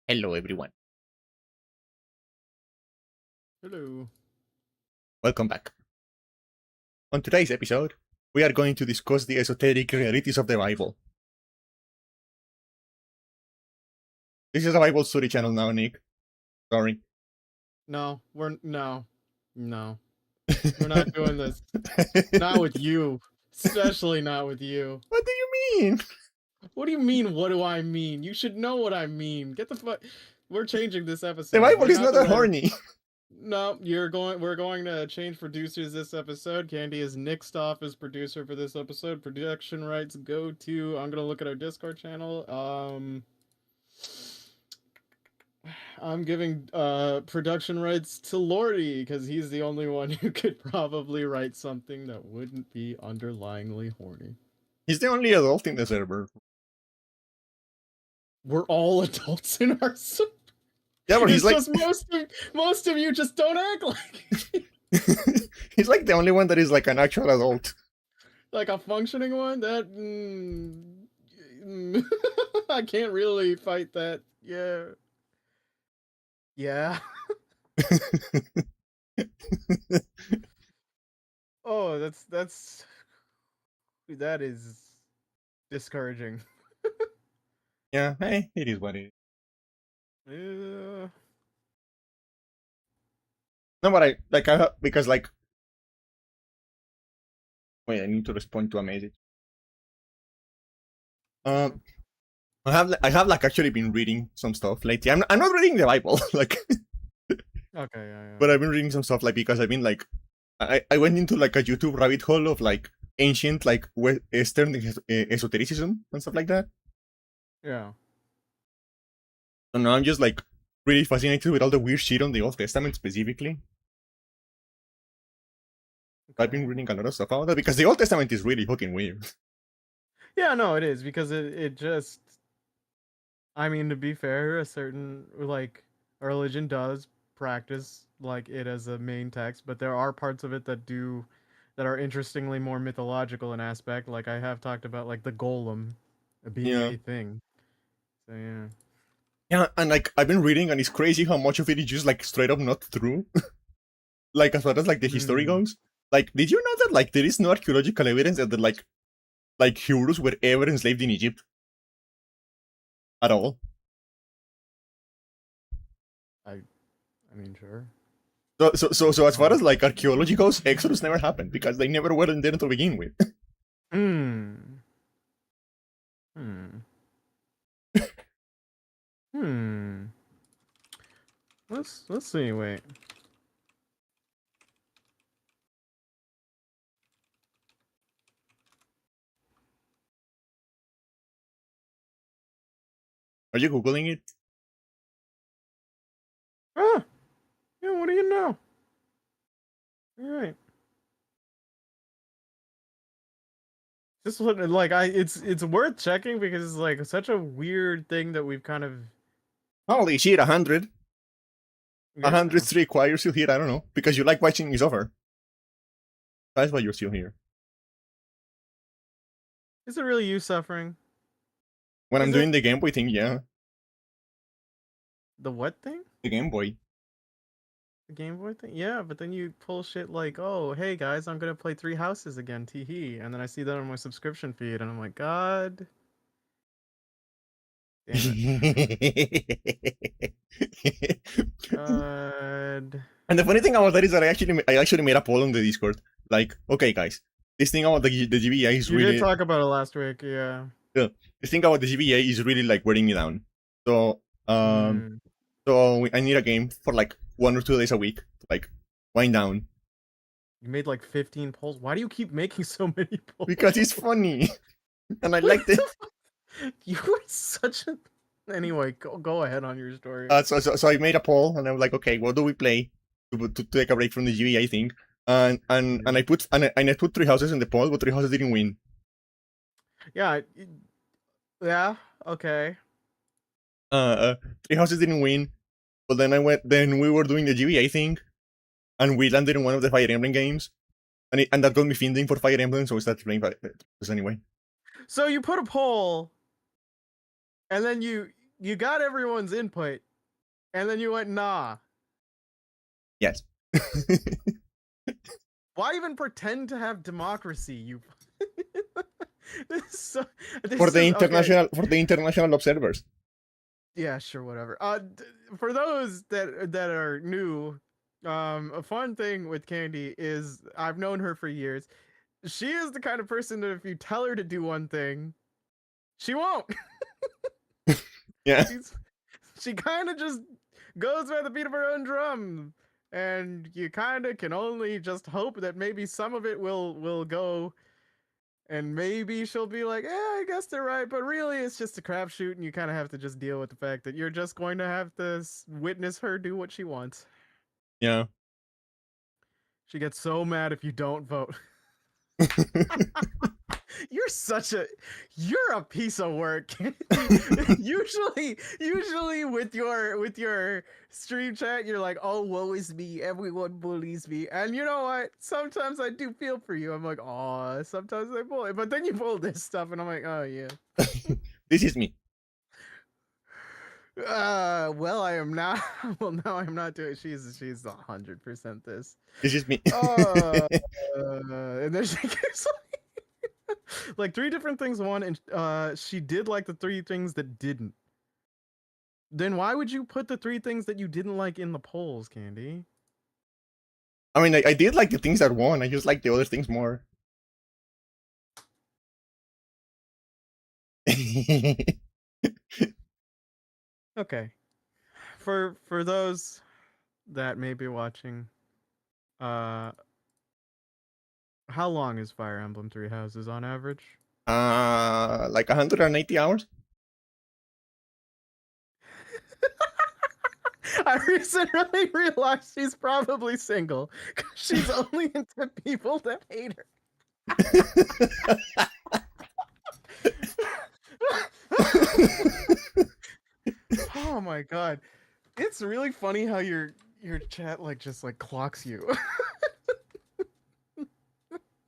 Hello, everyone. Hello. Welcome back. On today's episode, we are going to discuss the esoteric realities of the Bible. This is a Bible story channel now, Nick. Sorry. No, we're no. We're not doing this. Not with you. Especially not with you. What do you mean? What do you mean, what do I mean? You should know what I mean. Get the fuck. We're changing this episode. The Bible We is have not the that right. horny. No, we're going to change producers this episode. Candy is nixed off as producer for this episode. Production rights go to, I'm gonna look at our Discord channel. I'm giving production rights to Lordy because he's the only one who could probably write something that wouldn't be underlyingly horny. He's the only adult in the server. We're all adults in our server. Yeah, but he's It's like just most of you just don't act like he's like the only one that is like an actual adult. like a functioning one. That I can't really fight that. Yeah. Oh, that is discouraging. Yeah, hey, it is what it is. Yeah. No, but I because like wait, I need to respond to a message. I have like actually been reading some stuff lately. I'm not reading the Bible, like Okay, yeah. but I've been reading some stuff like because I've been like I went into like a YouTube rabbit hole of like ancient like Western esotericism and stuff like that. Yeah. So now I'm just like really fascinated with all the weird shit on the Old Testament specifically. I've been reading a lot of stuff about that because the Old Testament is really fucking weird. Yeah, no, it is because it just. I mean, to be fair, a certain like a religion does practice like it as a main text, but there are parts of it that are interestingly more mythological in aspect. Like I have talked about, like the golem being Yeah. a thing. So yeah. Yeah, and like I've been reading and it's crazy how much of it is just like straight up not true. Like as far as like the history goes. Like, did you know that like there is no archaeological evidence that the like Hebrews were ever enslaved in Egypt? At all. I mean, sure. So as far as like archaeology goes, Exodus never happened because they never were in there to begin with. Hmm. Let's see. Wait. Are you googling it? Ah. Yeah. What do you know? All right. Just like it's worth checking because it's like such a weird thing that we've kind of. Holy shit, 100. Yeah. 100 requires you here. I don't know because you like watching me suffer. That's why you're still here. Is it really you suffering? When I'm Is doing it the Game Boy thing, yeah, the what thing? the Game Boy. The Game Boy thing? Yeah, but then you pull shit like, "Oh, hey guys, I'm gonna play Three Houses again." Tee and then I see that on my subscription feed, and I'm like, God damn it, God. And the funny thing about that is that I actually made a poll on the Discord. Like, okay, guys, this thing about the GBA is You really did talk about it last week, yeah. this thing about the GBA is really like wearing me down. So Hmm. I need a game for like 1 or 2 days a week to like wind down You made like 15 polls. Why do you keep making so many polls? because it's funny and I What liked it. You were such a. Anyway, go ahead on your story. So I made a poll and I was like, okay, what do we play to take a break from the GBA thing? And I put Three Houses in the poll, but Three Houses didn't win. Yeah. Yeah. Okay. Three Houses didn't win, but then we were doing the GBA thing, and we landed in one of the Fire Emblem games, and that got me fiending for Fire Emblem, so we started playing Fire anyway. So you put a poll, and then you got everyone's input, and then you went, nah. Yes. Why even pretend to have democracy? You. This is so, this For the is, okay. international observers. Yeah, sure, whatever. For those that are new, a fun thing with Candy is I've known her for years. She is the kind of person that if you tell her to do one thing, she won't. Yeah. She kind of just goes by the beat of her own drum, and you kind of can only just hope that maybe some of it will go, and maybe she'll be like, I guess they're right, but really it's just a crapshoot, and you kind of have to just deal with the fact that you're just going to have to witness her do what she wants. Yeah. She gets so mad if you don't vote. You're a piece of work. usually with your stream chat, you're like, oh, woe is me, everyone bullies me. And you know what? Sometimes I do feel for you. I'm like, oh, sometimes I bully. But then you pull this stuff and I'm like, oh yeah. This is me. Well, I am not. Well, no, I'm not doing. She's 100% this. This is me. And then she keeps like 3 different things. One, and she did like the 3 things that didn't. Then why would you put the 3 things that you didn't like in the polls, Candy? I mean, I did like the things that won. I just like the other things more. Okay. For those that may be watching, how long is Fire Emblem Three Houses on average? Like 180 hours. I recently realized she's probably single because she's only into people that hate her. Oh my god. It's really funny how your chat just clocks you.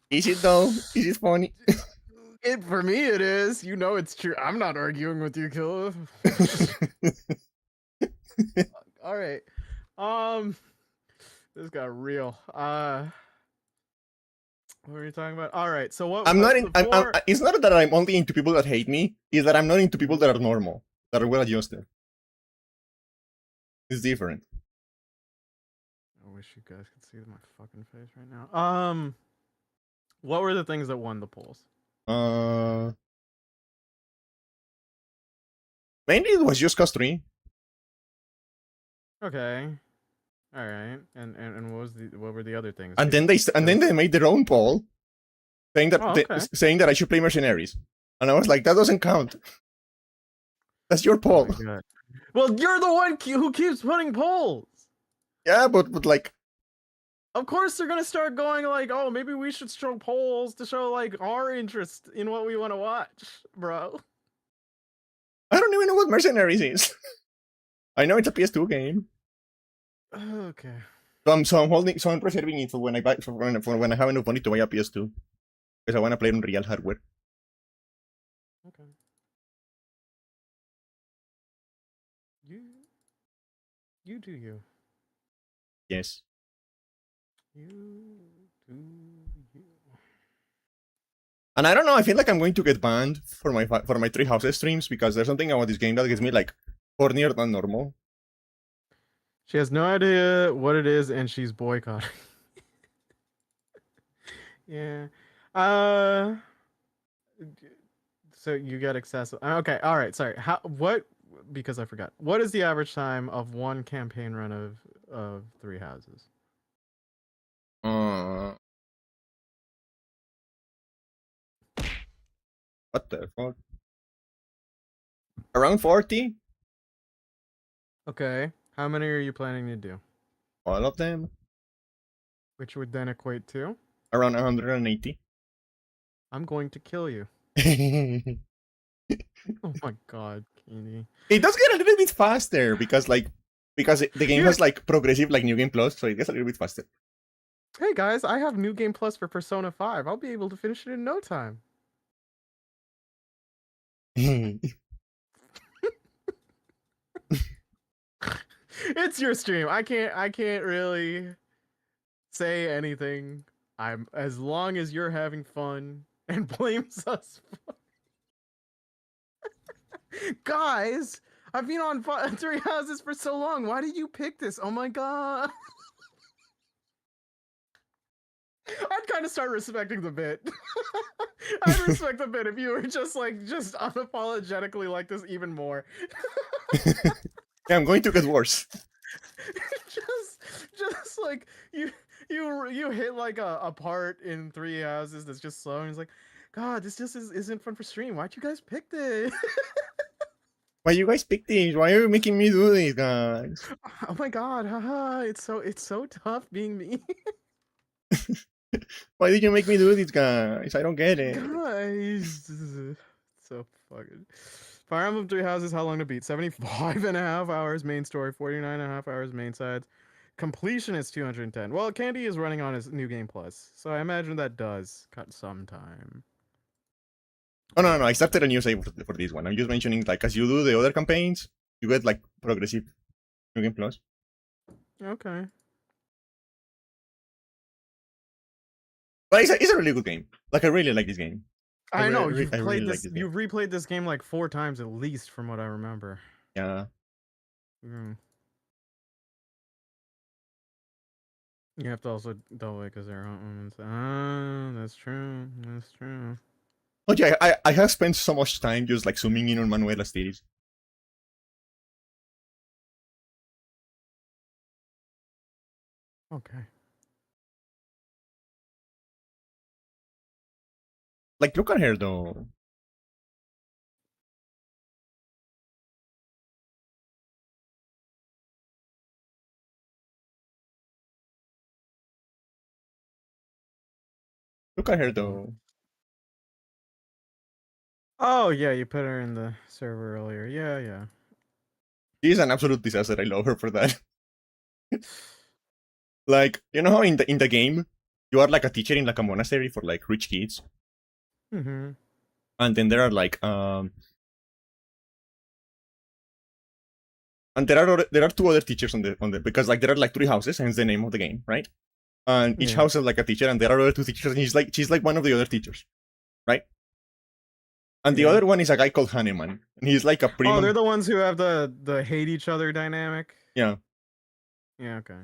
Is it though? Is it funny? For me it is. You know it's true. I'm not arguing with you, Killa. All right. This got real. What were you talking about? All right. So what? I'm not. It's not that I'm only into people that hate me. It's that I'm not into people that are normal, that are well adjusted. It's different. I wish you guys could see my fucking face right now. What were the things that won the polls? Mainly it was just cause 3. Okay. All right. And what were the other things? And then they made their own poll, saying that saying that I should play Mercenaries, and I was like, that doesn't count. That's your poll. Oh, well, you're the one who keeps putting polls. Yeah, but like, of course they're gonna start going like, oh, maybe we should show polls to show like our interest in what we want to watch, bro. I don't even know what Mercenaries is. I know it's a PS2 game. Okay. So I'm preserving it for when I buy for when I have enough money to buy a PS2, because I want to play it on real hardware. Okay. You do you. Yes. You do you. And I don't know. I feel like I'm going to get banned for my 3 houses streams because there's something about this game that gets me like hornier than normal. She has no idea what it is, and she's boycotting. Yeah. So you get excessive. Okay. All right. Sorry. What? Because I forgot. What is the average time of one campaign run of 3 houses? What the fuck? Around 40? Okay. How many are you planning to do? All of them? Which would then equate to? Around 180. I'm going to kill you. Oh my god, Candy. It does get a little bit faster because the game has like progressive like New Game Plus, so it gets a little bit faster. Hey guys, I have New Game Plus for Persona 5. I'll be able to finish it in no time. It's your stream. I can't really say anything. I'm as long as you're having fun and blames us. Guys, I've been on three houses for so long. Why did you pick this? Oh my god. I'd kind of start respecting the bit. I'd respect the bit if you were just unapologetically like this even more. Yeah, I'm going to get worse. just like you hit like a part in three houses that's just slow, and it's like, God, this just isn't fun for stream. Why'd you guys pick this? Why you guys pick these? Why are you making me do this, guys? Oh my god, haha! It's so tough being me. Why did you make me do this, guys? I don't get it. Guys, so fucking. Fire Emblem Three Houses, how long to beat? 75.5 hours main story, 49.5 hours main sides. Completion is 210. Well, Candy is running on his New Game Plus, so I imagine that does cut some time. Oh no, I started a new save for this one. I'm just mentioning like as you do the other campaigns, you get like progressive New Game Plus. Okay. But it's a really good game. Like I really like this game. I know I you've played really this. like You've replayed this game like 4 times at least, from what I remember. Yeah. Mm. You have to also double it because there are moments. Ah, that's true. That's true. But yeah, I have spent so much time just like zooming in on Manuela's titties. Okay. Like look at her though. Look at her though. Oh yeah, you put her in the server earlier. Yeah, yeah. She's an absolute disaster. I love her for that. Like, you know how in the game you are like a teacher in like a monastery for like rich kids? Mm-hmm. And then there are like and there are two other teachers on the because like there are like 3 houses, hence the name of the game, right? And each Yeah. house has like a teacher, and there are other 2 teachers, and she's like one of the other teachers, right? And the Yeah. other one is a guy called Hahnemann, and he's like a Oh, primo. they're the ones who have the hate each other dynamic. Yeah. Yeah. Okay.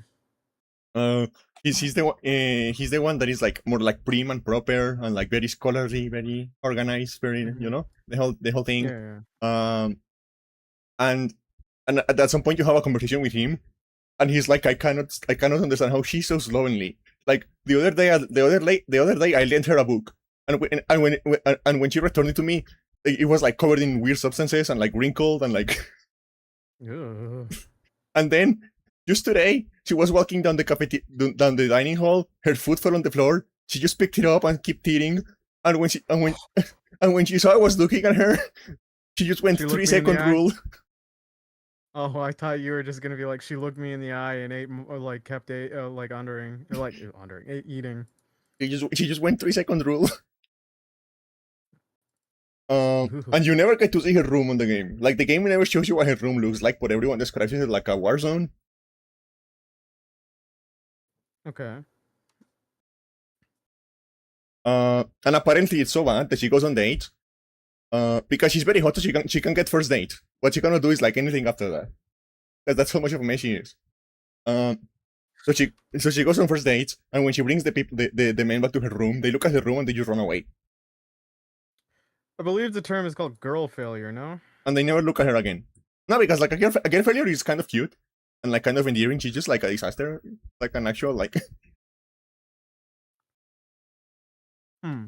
Uh, he's the one that is like more like prim and proper and like very scholarly, very organized, very Mhm. you know the whole thing. Yeah. Yeah. And at some point you have a conversation with him, and he's like, I cannot understand how she's so slovenly. Like the other day I lent her a book, and when she returned it to me, it was like covered in weird substances and like wrinkled and like. Ugh. And then just today, she was walking down down the dining hall. Her foot fell on the floor. She just picked it up and kept eating. And when she saw I was looking at her, she just went She looked 3 second me in the eye? rule. Oh, I thought you were just gonna be like, she looked me in the eye and ate, or like kept like undering, eating. She just went 3 second rule. Ooh. And you never get to see her room on the game. Like the game never shows you what her room looks like, but everyone describes it like a war zone. Okay. And apparently it's so bad that she goes on dates. Because she's very hot, so she can get first date. What she cannot do is like anything after that. Because that's how much of a mess she is. So she goes on first dates, and when she brings the men back to her room, they look at her room and they just run away. I believe the term is called girl failure. No. And they never look at her again. No, because like a girl failure is kind of cute and like kind of endearing. She's just like a disaster, like an actual like. Hmm.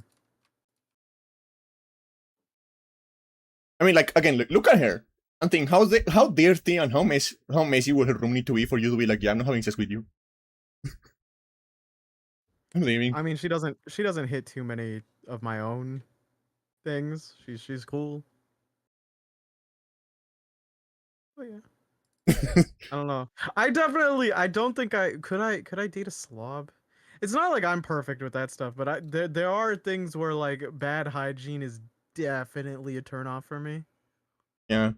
I mean, like again, look at her and think how dirty and how messy would her room need to be for you to be like, yeah, I'm not having sex with you. I'm leaving. I mean, she doesn't hit too many of my own things. She's cool. Oh yeah. I don't know. I don't think I could date a slob. It's not like I'm perfect with that stuff, but there are things where like bad hygiene is definitely a turnoff for me. Yeah.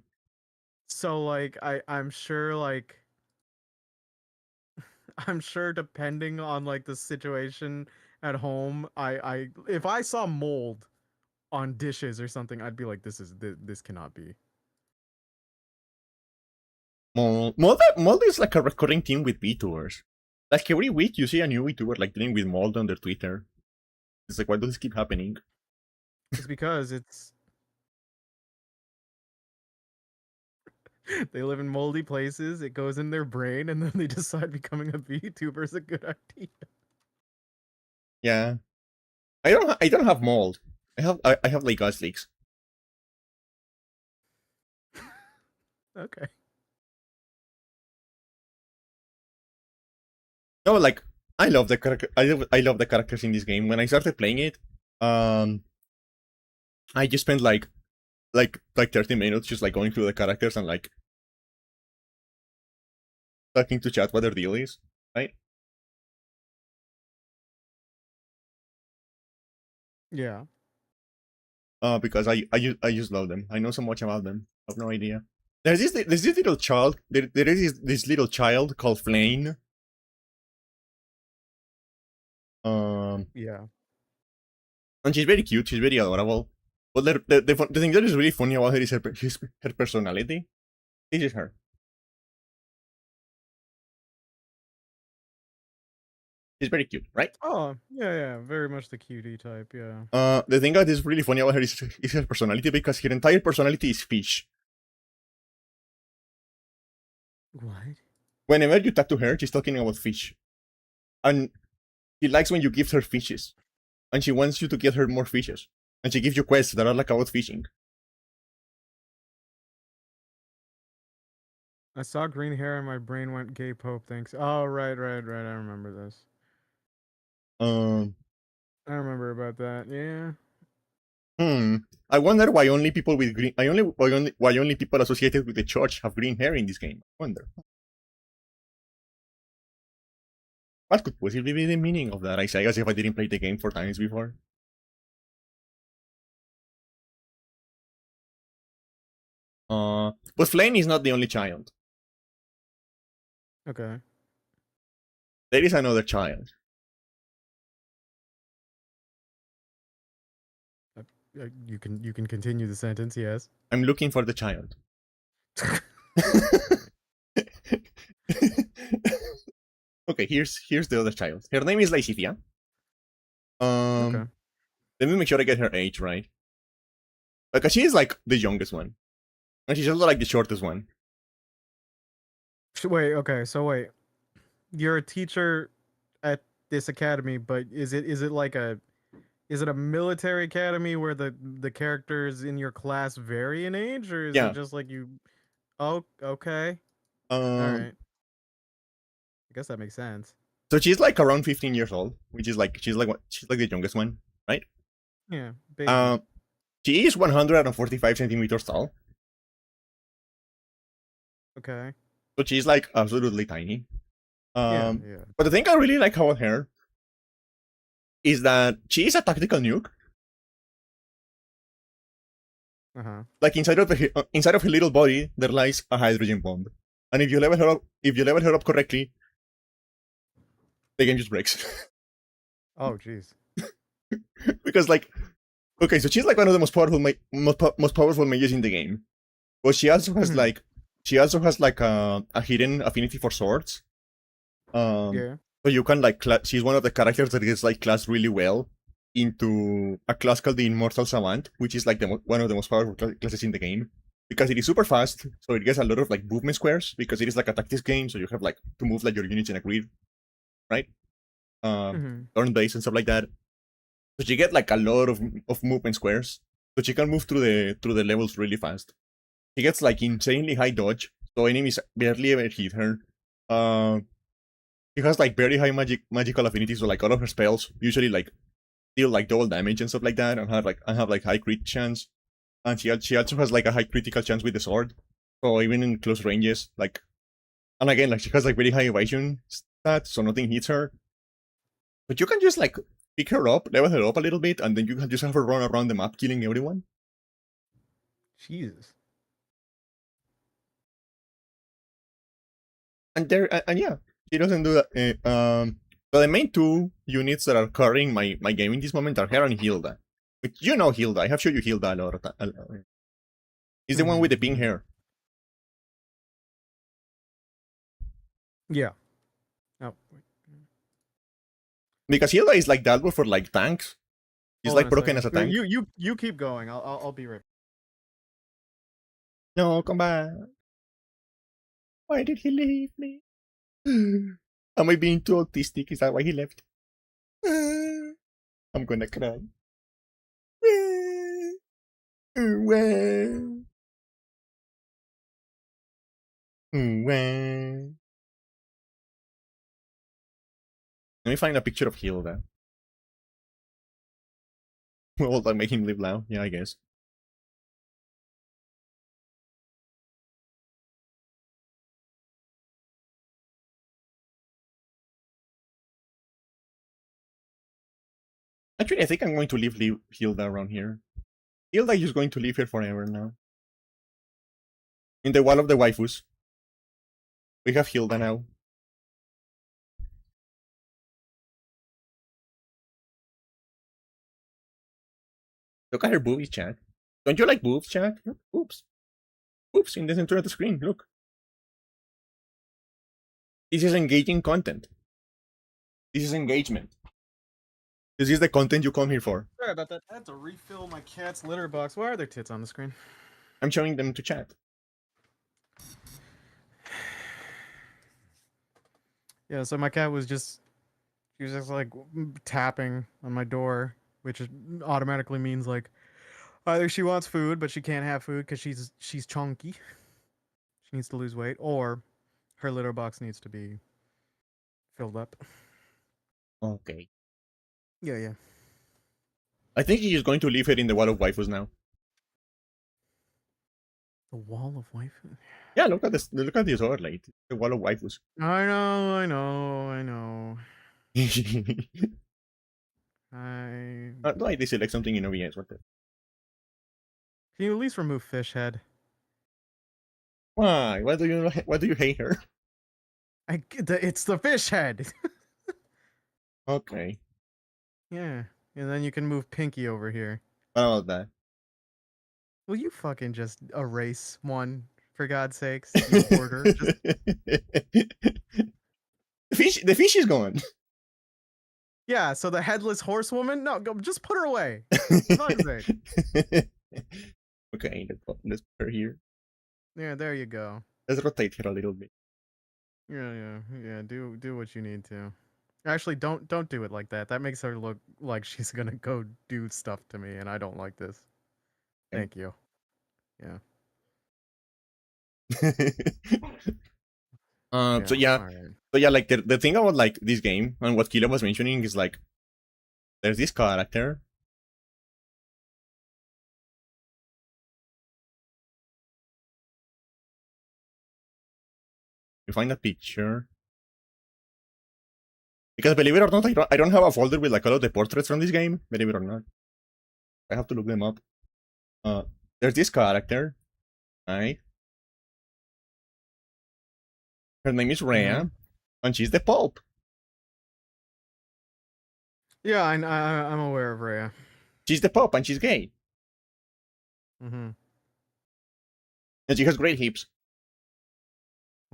So like I'm sure like I'm sure depending on like the situation at home, I if I saw mold on dishes or something, I'd be like, this cannot be. Mold is like a recurring theme with VTubers. Like every week you see a new VTuber like dealing with mold on their Twitter. It's like, why does this keep happening? It's because they live in moldy places. It goes in their brain, and then they decide becoming a VTuber is a good idea. Yeah, I don't have mold. I have like gas leaks. Okay. No, like I love the character. I love the characters in this game. When I started playing it, um, I just spent like 30 minutes just like going through the characters and like talking to chat what their deal is, right? Yeah. Because I just love them. I know so much about them. I have no idea. There's this little child. There is this little child called Flame. Yeah. And she's very cute. She's very adorable. But the thing that is really funny about her is her personality. This is her. She's very cute, right? Oh, yeah. Very much the cutie type. Yeah. The thing that is really funny about her is her personality because her entire personality is fish. What? Whenever you talk to her, she's talking about fish, and she likes when you give her fishes, and she wants you to get her more fishes, and she gives you quests that are like about fishing. I saw green hair and my brain went gay Pope. Thanks. Oh, right. I remember this. Um, I remember about that. Yeah. hmm. I wonder why only people with green. Why only people associated with the church have green hair in this game. I wonder. What could possibly be the meaning of that? I say as if I didn't play the game 4 times before. But Flame is not the only child. Okay. There is another child. You can continue the sentence. Yes. I'm looking for the child. Okay, here's the other child. Her name is Lysithia. Okay. Let me make sure I get her age right. Because she is like the youngest one. And she's also like the shortest one. Wait. Okay. So wait. You're a teacher at this academy, but is it like is it a military academy where the characters in your class vary in age, or is it Yeah. just like you? Oh, okay. All Um right. I guess that makes sense. so she's like around 15 years old, which is like she's like the youngest one, right? Yeah, baby. Um she is 145 centimeters tall. Okay. So she's like absolutely tiny. Yeah, Um yeah. but the thing I really like about her is that she is a tactical nuke. Uh-huh. Like inside of her little body, there lies a hydrogen bomb, and if you level her up correctly, the game just breaks. Oh, jeez. Because like, okay, so she's like one of the most powerful mages in the game, but she also has Mhm. like a hidden affinity for swords. Yeah. So you can like she's one of the characters that gets like classed really well into a class called the Immortal Savant, which is like one of the most powerful classes in the game because it is super fast. So it gets a lot of like movement squares because it is like a tactics game. So you have like to move like your units in a grid, right? Mhm. Turn based and stuff like that. So she get like a lot of movement squares. So she can move through the levels really fast. She gets like insanely high dodge, so enemies barely ever hit her. Uh, she has like very high magical affinities, so like all of her spells usually like deal like double damage and stuff like that, and have like high crit chance. And she also has like a high critical chance with the sword. So even in close ranges, like, and again like she has like very high evasion stats, so nothing hits her. But you can just like pick her up, level her up a little bit, and then you can just have her run around the map killing everyone. Jesus. And yeah. She doesn't do that. But the main two units that are carrying my game in this moment are her and Hilda. But you know Hilda. I have showed you Hilda a lot. He's the one with the pink hair. Yeah. Oh, wait. Because Hilda is like that, but for like tanks. She's Hold on like a broken second. as a tank. You keep going. I'll be right. No, come back. Why did he leave me? Am I being too autistic? Is that why he left? I'm gonna cry. Let me find a picture of Hilda. Well, that make him live now. Yeah, I guess. Actually, I think I'm going to leave Hilda around here. Hilda is going to live here forever now. In the wall of the waifus. We have Hilda now. Look at her boobies, chat. Don't you like boobs, chat? Look, boobs. Boobs in the center of the screen. Look. This is engaging content. This is engagement. This is the content you come here for. Sorry about that. I had to refill my cat's litter box. Why are there tits on the screen? I'm showing them to chat. Yeah, so my cat was just like tapping on my door, which automatically means like either she wants food but she can't have food because she's chunky. She needs to lose weight, or her litter box needs to be filled up. Okay. Yeah. I think he is going to leave her in the wall of waifus now. The wall of waifu. Yeah, look at this. Look at this overlay. The wall of waifus. I know. I No, I did select something in OBS. What the? Can you at least remove fish head? Why? Why do you hate her? It's the fish head. Okay. Yeah, and then you can move Pinky over here. What about that? Will you fucking just erase one for God's sakes, you hoarder? Just The fish is gone. yeah. So the headless horsewoman? No, go just put her away. For fuck's sake. Okay, let's put her here. Yeah, there you go. Let's rotate her a little bit. Yeah. Do what you need to. Actually, don't do it like that. That makes her look like she's gonna go do stuff to me, and I don't like this. Okay. Thank you. Yeah. So yeah, All right. like the thing about like this game and what Kilo was mentioning is like there's this character. You find a picture. Because believe it or not, I don't have a folder with like all of the portraits from this game. Believe it or not, I have to look them up. There's this character, right? Her name is Rhea, and she's the Pope. Yeah, I'm aware of Rhea. She's the Pope, and she's gay, Mm-hmm. and she has great hips.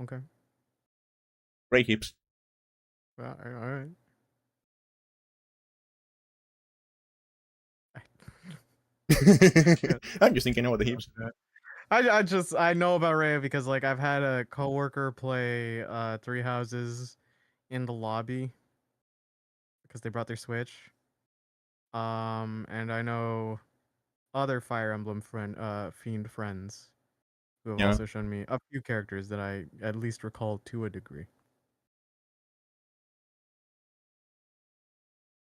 Okay. Great hips. Well, all right. I'm just thinking about the hips. I know about Rhea because like I've had a coworker play Three Houses in the lobby because they brought their Switch. And I know other Fire Emblem fiend friends who have Yeah. also shown me a few characters that I at least recall to a degree.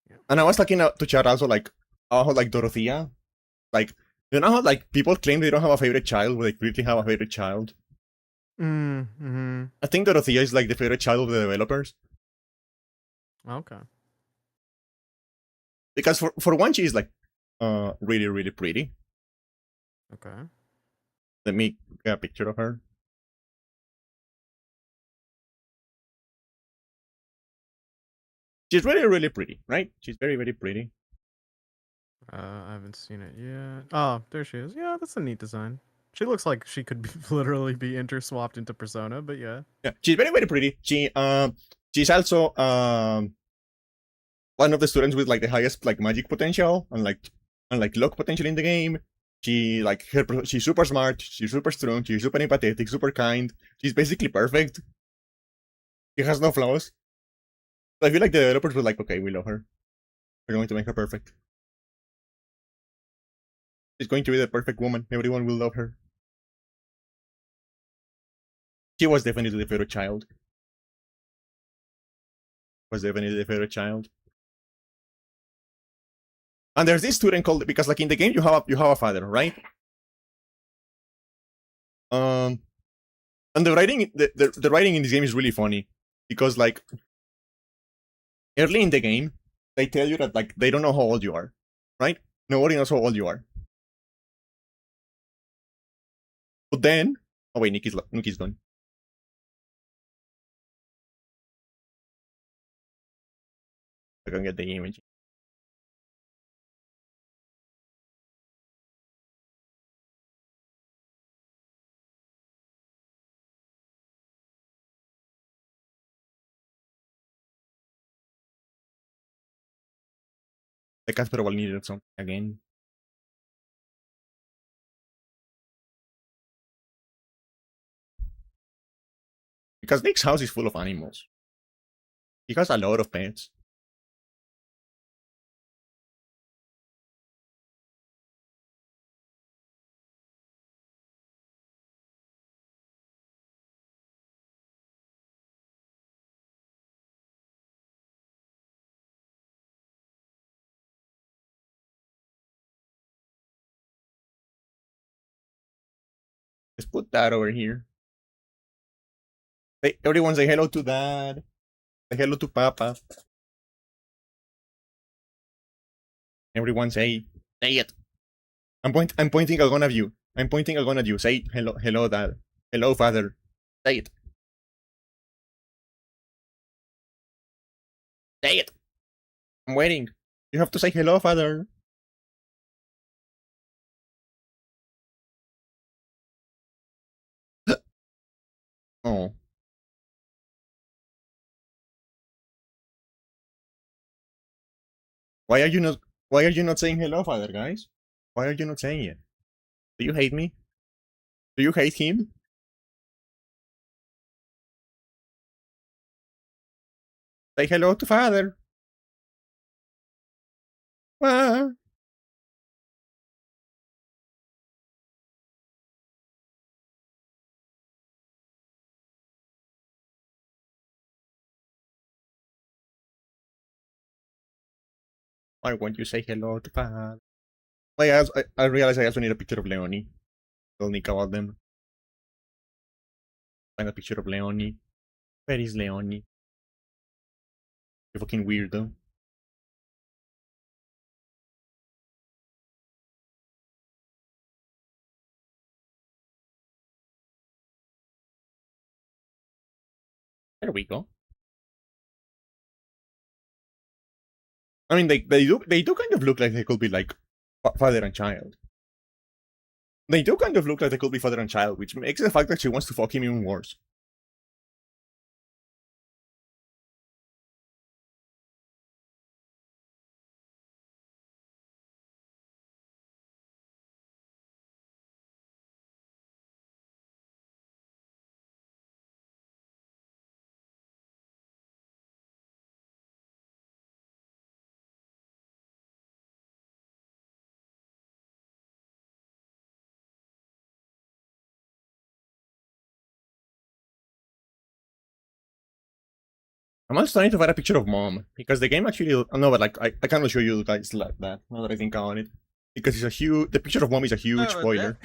Yeah. And I was talking to chat also like how like Dorothea, like you know how like people claim they don't have a favorite child, but they really have a favorite child. Mm-hmm. I think Dorothea is like the favorite child of the developers. Okay. Because for one, she is like really pretty. Okay. Let me get a picture of her. She's really, really pretty, right? She's very, very pretty. I haven't seen it yet. Oh, there she is. Yeah, that's a neat design. She looks like she could be, literally be interswapped into Persona, but yeah. Yeah, she's very, very pretty. She's also one of the students with like the highest like magic potential and like luck potential in the game. She's super smart, she's super strong, she's super empathetic, super kind. She's basically perfect. She has no flaws. So I feel like the developers were like, okay, we love her. We're going to make her perfect. She's going to be the perfect woman. Everyone will love her. She was definitely the favorite child. Was definitely the favorite child. And there's this student called, because like in the game you have a father, right? And the writing the writing in this game is really funny because like early in the game they tell you that like they don't know how old you are, right? Nobody knows how old you are. But then, oh wait, Nikki's gone. I can get the image. The Casper will need something again. Because Nick's house is full of animals. He has a lot of pets. Let's put that over here. Everyone say hello to Dad. Say hello to Papa. Everyone say it. I'm pointing at one of you. I'm pointing at one of you. Say hello, Dad. Hello, Father. Say it. Say it. I'm waiting. You have to say hello, Father. Oh. Why are you not saying hello, Father, guys? Why are you not saying it? Do you hate me? Do you hate him? Say hello to Father. Ah. Why won't you say hello to Father? I realize I also need a picture of Leonie. Tell Nick about them. Find a picture of Leonie. Where is Leonie? You fucking weirdo. There we go. I mean, they do kind of look like they could be like father and child. They do kind of look like they could be father and child, which makes the fact that she wants to fuck him even worse. I'm also trying to find a picture of mom because the game actually no, but like I cannot show you guys like that now that I think on it because it's a huge. The picture of mom is a huge spoiler.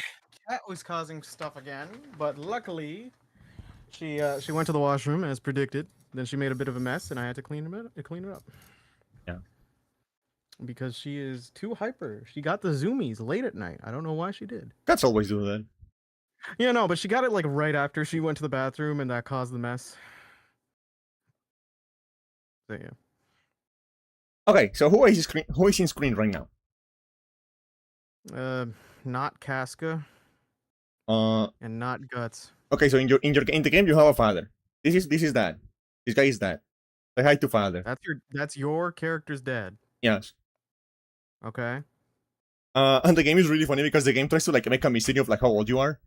That was causing stuff again, but luckily she went to the washroom as predicted. Then she made a bit of a mess, and I had to clean it up. Yeah. Because she is too hyper. She got the zoomies late at night. I don't know why she did. Cats always do that. Yeah, no, but she got it like right after she went to the bathroom, and that caused the mess. So yeah. Okay, so who is in screen right now? Not Casca Uh, and not Guts. okay, so in the game you have a father. This is dad. This guy is dad. Say hi to father. That's your character's dad. Yes. Okay. And the game is really funny because the game tries to like make a mystery of like how old you are.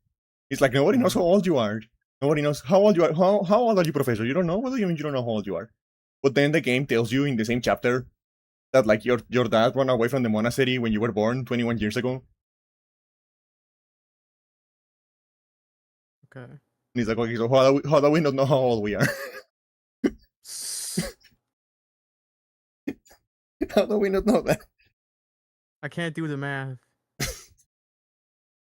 It's like nobody knows Mhm. how old you are. Nobody knows how old you are. How old are you, Professor? You don't know? What do you mean you don't know how old you are? But then the game tells you in the same chapter that like your dad ran away from the monastery when you were born 21 years ago. Okay. And he's like, okay, so how do we not know how old we are? How do we not know that? I can't do the math.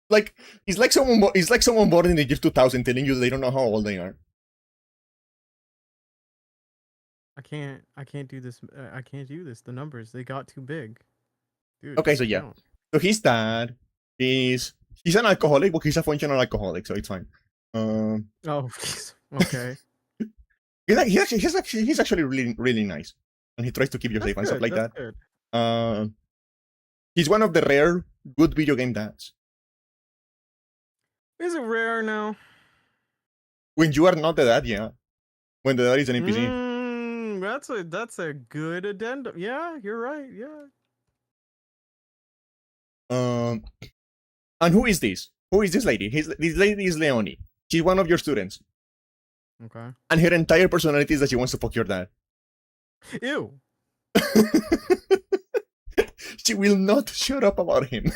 Like it's like someone born in the year 2000 telling you they don't know how old they are. I can't do this. I can't do this. The numbers, they got too big. Dude. Okay, so yeah. No. So his dad he's an alcoholic, but he's a functional alcoholic, so it's fine. Um, Oh, okay. he's actually really nice, and he tries to keep you That's safe and stuff good. like That's that. good. He's one of the rare good video game dads. Is it rare now? When you are not the dad, yeah. When the dad is an NPC. That's a good addendum. Yeah, you're right. Yeah. And who is this? Who is this lady? This lady is Leonie. She's one of your students, Okay. and her entire personality is that she wants to fuck your dad. Ew. She will not shut up about him.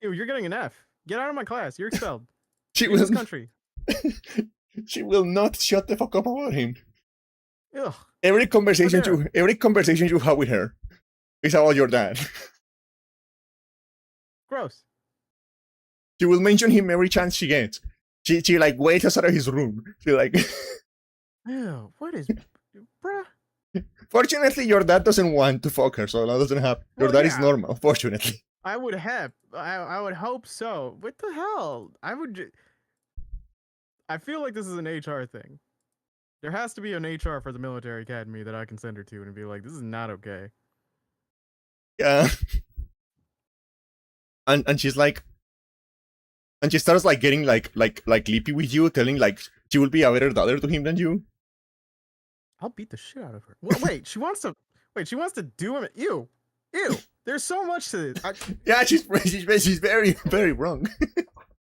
Ew, you're getting an F. Get out of my class. You're expelled. She Leave will. this country. She will not shut the fuck up about him. Ugh. Every conversation dare. you have with her is about your dad. Gross. She will mention him every chance she gets. She like waits outside of his room. She like. Ew. What is, bruh? Fortunately, your dad doesn't want to fuck her, so that doesn't happen. Your Well, dad is yeah. normal, fortunately. I would have. I would hope so. What the hell? I feel like this is an HR thing. There has to be an HR for the military academy that I can send her to and be like, this is not okay. Yeah. And she's like, and she starts like getting like lippy with you, telling like she will be a better daughter to him than you. I'll beat the shit out of her. Well, wait, she wants to do him. Ew. There's so much to this. Yeah, she's very wrong.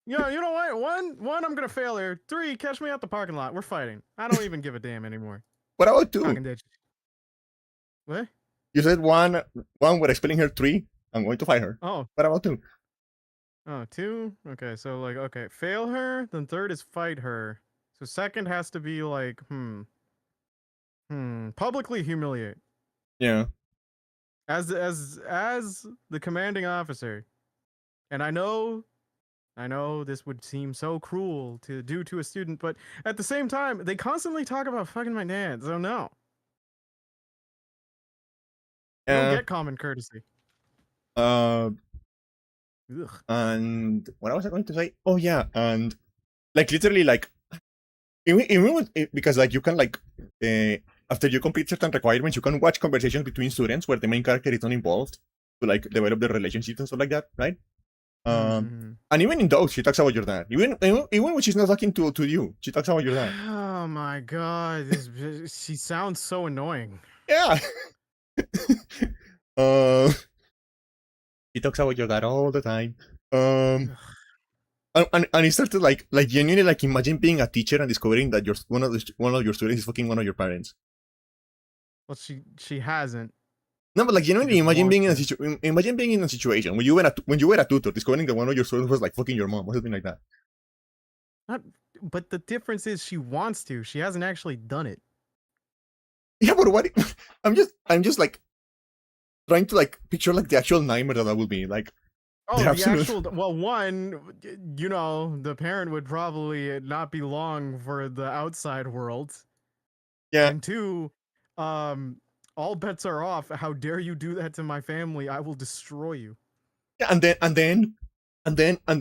You know what? One, I'm gonna fail here. 3, catch me at the parking lot. We're fighting. I don't even give a damn anymore. What about 2? Talking dead. What? You said one we're expelling her. 3, I'm going to fight her. Oh. What about 2? Oh, 2? Okay, so like, okay, fail her, then 3rd is fight her. So 2nd has to be like, publicly humiliate. Yeah. As the commanding officer. And I know this would seem so cruel to do to a student, but at the same time, they constantly talk about fucking my dad, so no. You don't get common courtesy. Ugh. And what was I going to say? Oh yeah, and like literally like because like you can like after you complete certain requirements, you can watch conversations between students where the main character is not involved to like develop the relationships and stuff like that, right? And even in those, she talks about your dad. Even when she's not talking to you, she talks about your dad. Oh my god, she sounds so annoying. Yeah. He talks about your dad all the time. And he started like genuinely like imagine being a teacher and discovering that one of your students is fucking one of your parents. Well, she hasn't. No, but like genuinely imagine being in a situation when you were a tutor, discovering that one of your students was like fucking your mom or something like that. But the difference is she wants to. She hasn't actually done it. Yeah, but what? I'm just like trying to like picture like the actual nightmare that would be like. Oh, the actual. Well, one, you know, the parent would probably not be long for the outside world. Yeah. And 2, all bets are off. How dare you do that to my family? I will destroy you. Yeah, and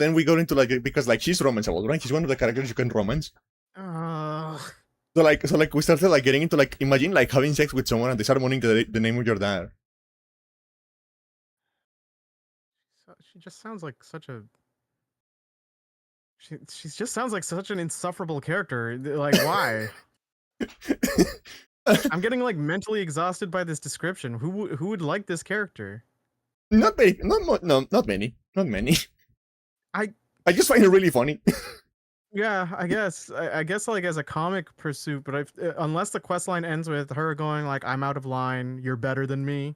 then we go into like because like she's romanceable, right? She's one of the characters you can romance. So like we started like getting into like imagine like having sex with someone and they start mourning the name of your dad. She just sounds like such a. She just sounds like such an insufferable character. Like, why? I'm getting like mentally exhausted by this description. Who would like this character? Not many. Not many. Not many. I I just find it really funny. Yeah, I guess. I guess like as a comic pursuit, but unless the quest line ends with her going like, "I'm out of line. You're better than me."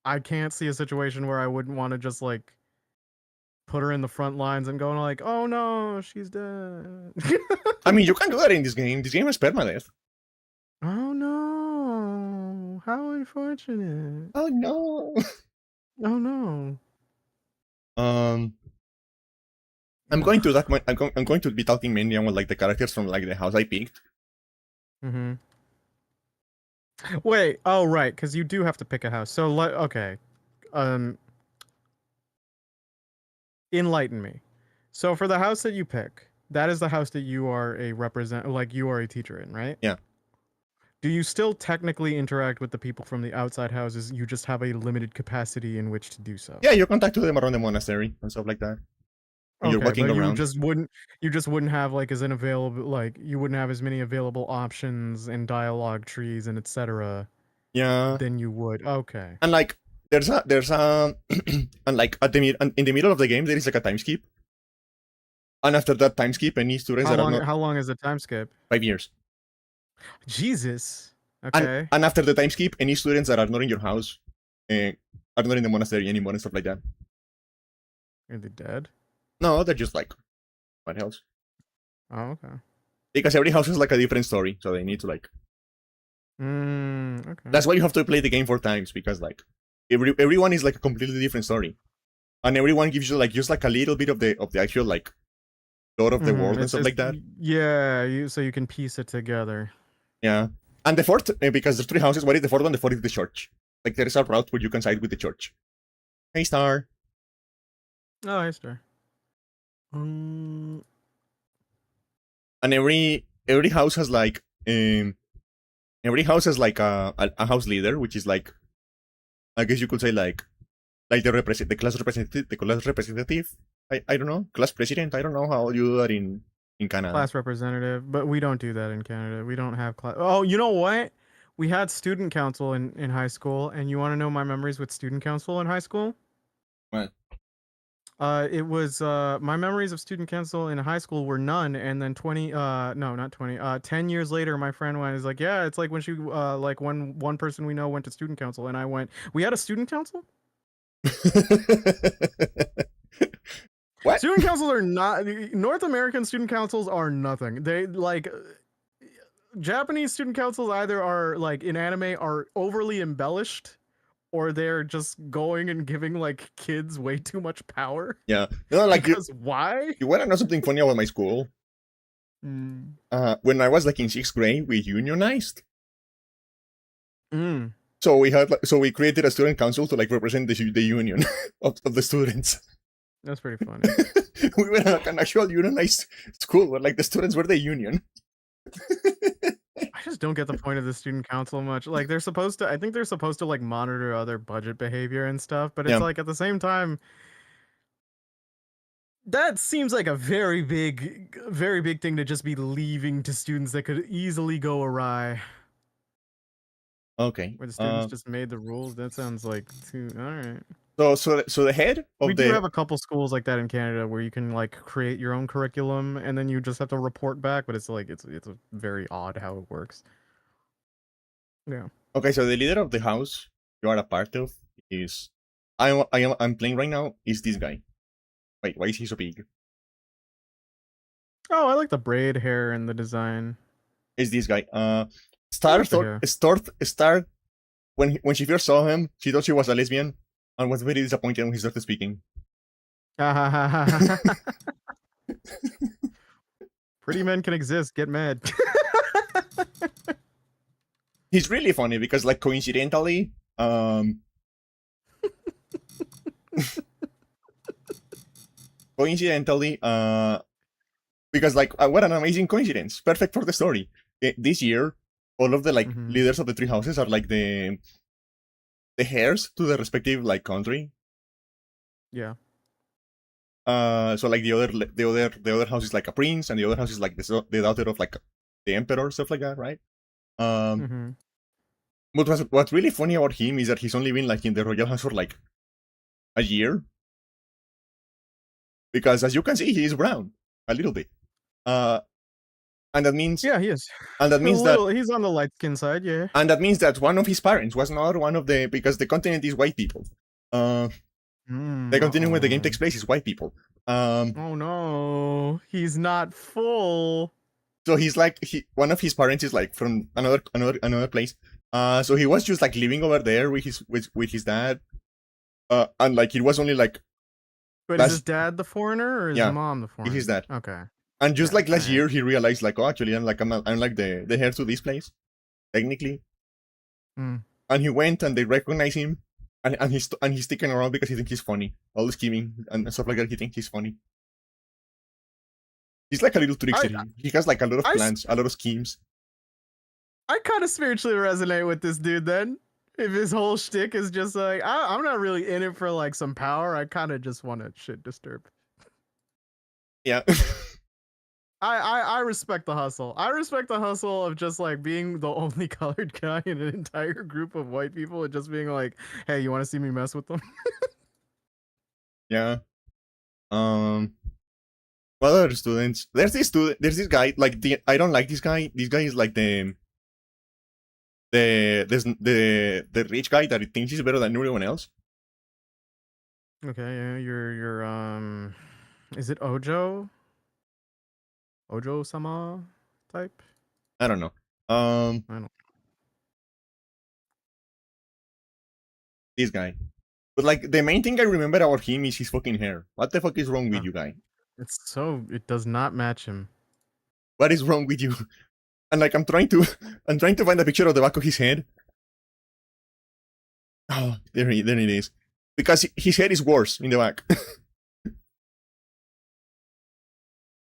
I can't see a situation where I wouldn't want to just like put her in the front lines and going like, "Oh no, she's dead." I mean, you can do that in this game. This game is permadeath. Oh no! How unfortunate. Oh no. Oh no. I'm going to that. I'm going to be talking mainly on like the characters from like the house I picked. Mm-hmm. Wait. Oh right, because you do have to pick a house. So okay. Enlighten me. So for the house that you pick, that is the house that you are you are a teacher in, right? Yeah. Do you still technically interact with the people from the outside houses? You just have a limited capacity in which to do so. Yeah, you contact them around the monastery and stuff like that. When you're walking but around. you just wouldn't have like you wouldn't have as many available options and dialogue trees and etc. Yeah. than you would. Okay. And like there's a and like in the middle of the game there is like a time skip. And after that time skip, any students How that long? are not How long is the time skip? 5 years. Jesus. Okay. And after the time skip, any students that are not in your house are not in the monastery anymore and stuff like that. Are they dead? No, they're just like what else? Oh, okay. Because every house is like a different story, so they need to like. Okay. That's why you have to play the game 4 times, because like everyone is like a completely different story, and everyone gives you like just like a little bit of the actual like lore of the world and stuff like that. Yeah, so you can piece it together. Yeah, and the fourth, because there's 3 houses. What is the fourth one? The fourth is the church. Like there is a route where you can side with the church. Hey, Star. Oh, hey, Star. And every house has like every house has like a house leader, which is like, I guess you could say like the class representative. I don't know, class president. I don't know how you do that in Canada. Class representative, but we don't do that in Canada. We don't have class. Oh, you know what? We had student council in high school, and you want to know my memories with student council in high school? What? It was my memories of student council in high school were none, and then 10 years later, my friend went is like, yeah, it's like when when one person we know went to student council, and I went, we had a student council. What? Student councils are not North American student councils are nothing. They like Japanese student councils either are like in anime are overly embellished, or they're just going and giving like kids way too much power. Yeah, no, like because why? You wanna know something funny about my school? When I was like in 6th grade, we unionized. So we created a student council to like represent the union of the students. That's pretty funny. We were like an actual unionized school where like the students were the union. I just don't get the point of the student council much. Like I think they're supposed to like monitor other budget behavior and stuff, but it's like at the same time, that seems like a very big thing to just be leaving to students that could easily go awry. Okay. Where the students just made the rules. That sounds like too. All right. So the head of we do have a couple schools like that in Canada where you can like create your own curriculum and then you just have to report back, but it's like it's a very odd how it works. Yeah. Okay, so the leader of the house you are a part of is I'm playing right now is this guy. Wait, why is he so big? Oh, I like the braid hair and the design. Is this guy? Star when she first saw him, she thought she was a lesbian and was very disappointed when he started speaking. Pretty men can exist. Get mad. He's really funny because, like, coincidentally, because like what an amazing coincidence, perfect for the story. This year, all of the like leaders of the 3 houses are like the heirs to the respective like country. Yeah. So like the other house is like a prince, and the other house is like the daughter of like the emperor, stuff like that, right? Mm-hmm. What's really funny about him is that he's only been like in the royal house for like a year, because as you can see, he is brown a little bit. Uh, and that means Yeah, he is. and that A means that little. He's on the light skin side. Yeah. and that means that one of his parents was not one of the, because the continent is white people. The continent where the game takes place is white people. Oh no, he's not full. So he's like one of his parents is like from another place. So he was just like living over there with his dad. And like it was only like But is his last, dad the foreigner or is yeah, mom the foreigner? his dad. Okay. And just Yeah, like last alright. year, he realized like, oh, actually, I'm like the heir to this place, technically. Mm. And he went and they recognize him, and he's sticking around because he thinks he's funny. All the scheming and stuff like that, he thinks he's funny. He's like a little trickster. He has like a lot of plans, a lot of schemes. I kind of spiritually resonate with this dude then. If his whole shtick is just like, I'm not really in it for like some power. I kind of just want to shit disturb. Yeah. I respect the hustle. I respect the hustle of just like being the only colored guy in an entire group of white people and just being like, hey, you want to see me mess with them? Yeah. What other students? There's this guy, like I don't like this guy. This guy is like the rich guy that thinks he's better than everyone else. Okay, yeah, you're is it Ojo sama type? I don't know. I don't. This guy. But like the main thing I remember about him is his fucking hair. What the fuck is wrong with you, guy? It does not match him. What is wrong with you? And like I'm trying to find a picture of the back of his head. Oh, there it is. Because his head is worse in the back.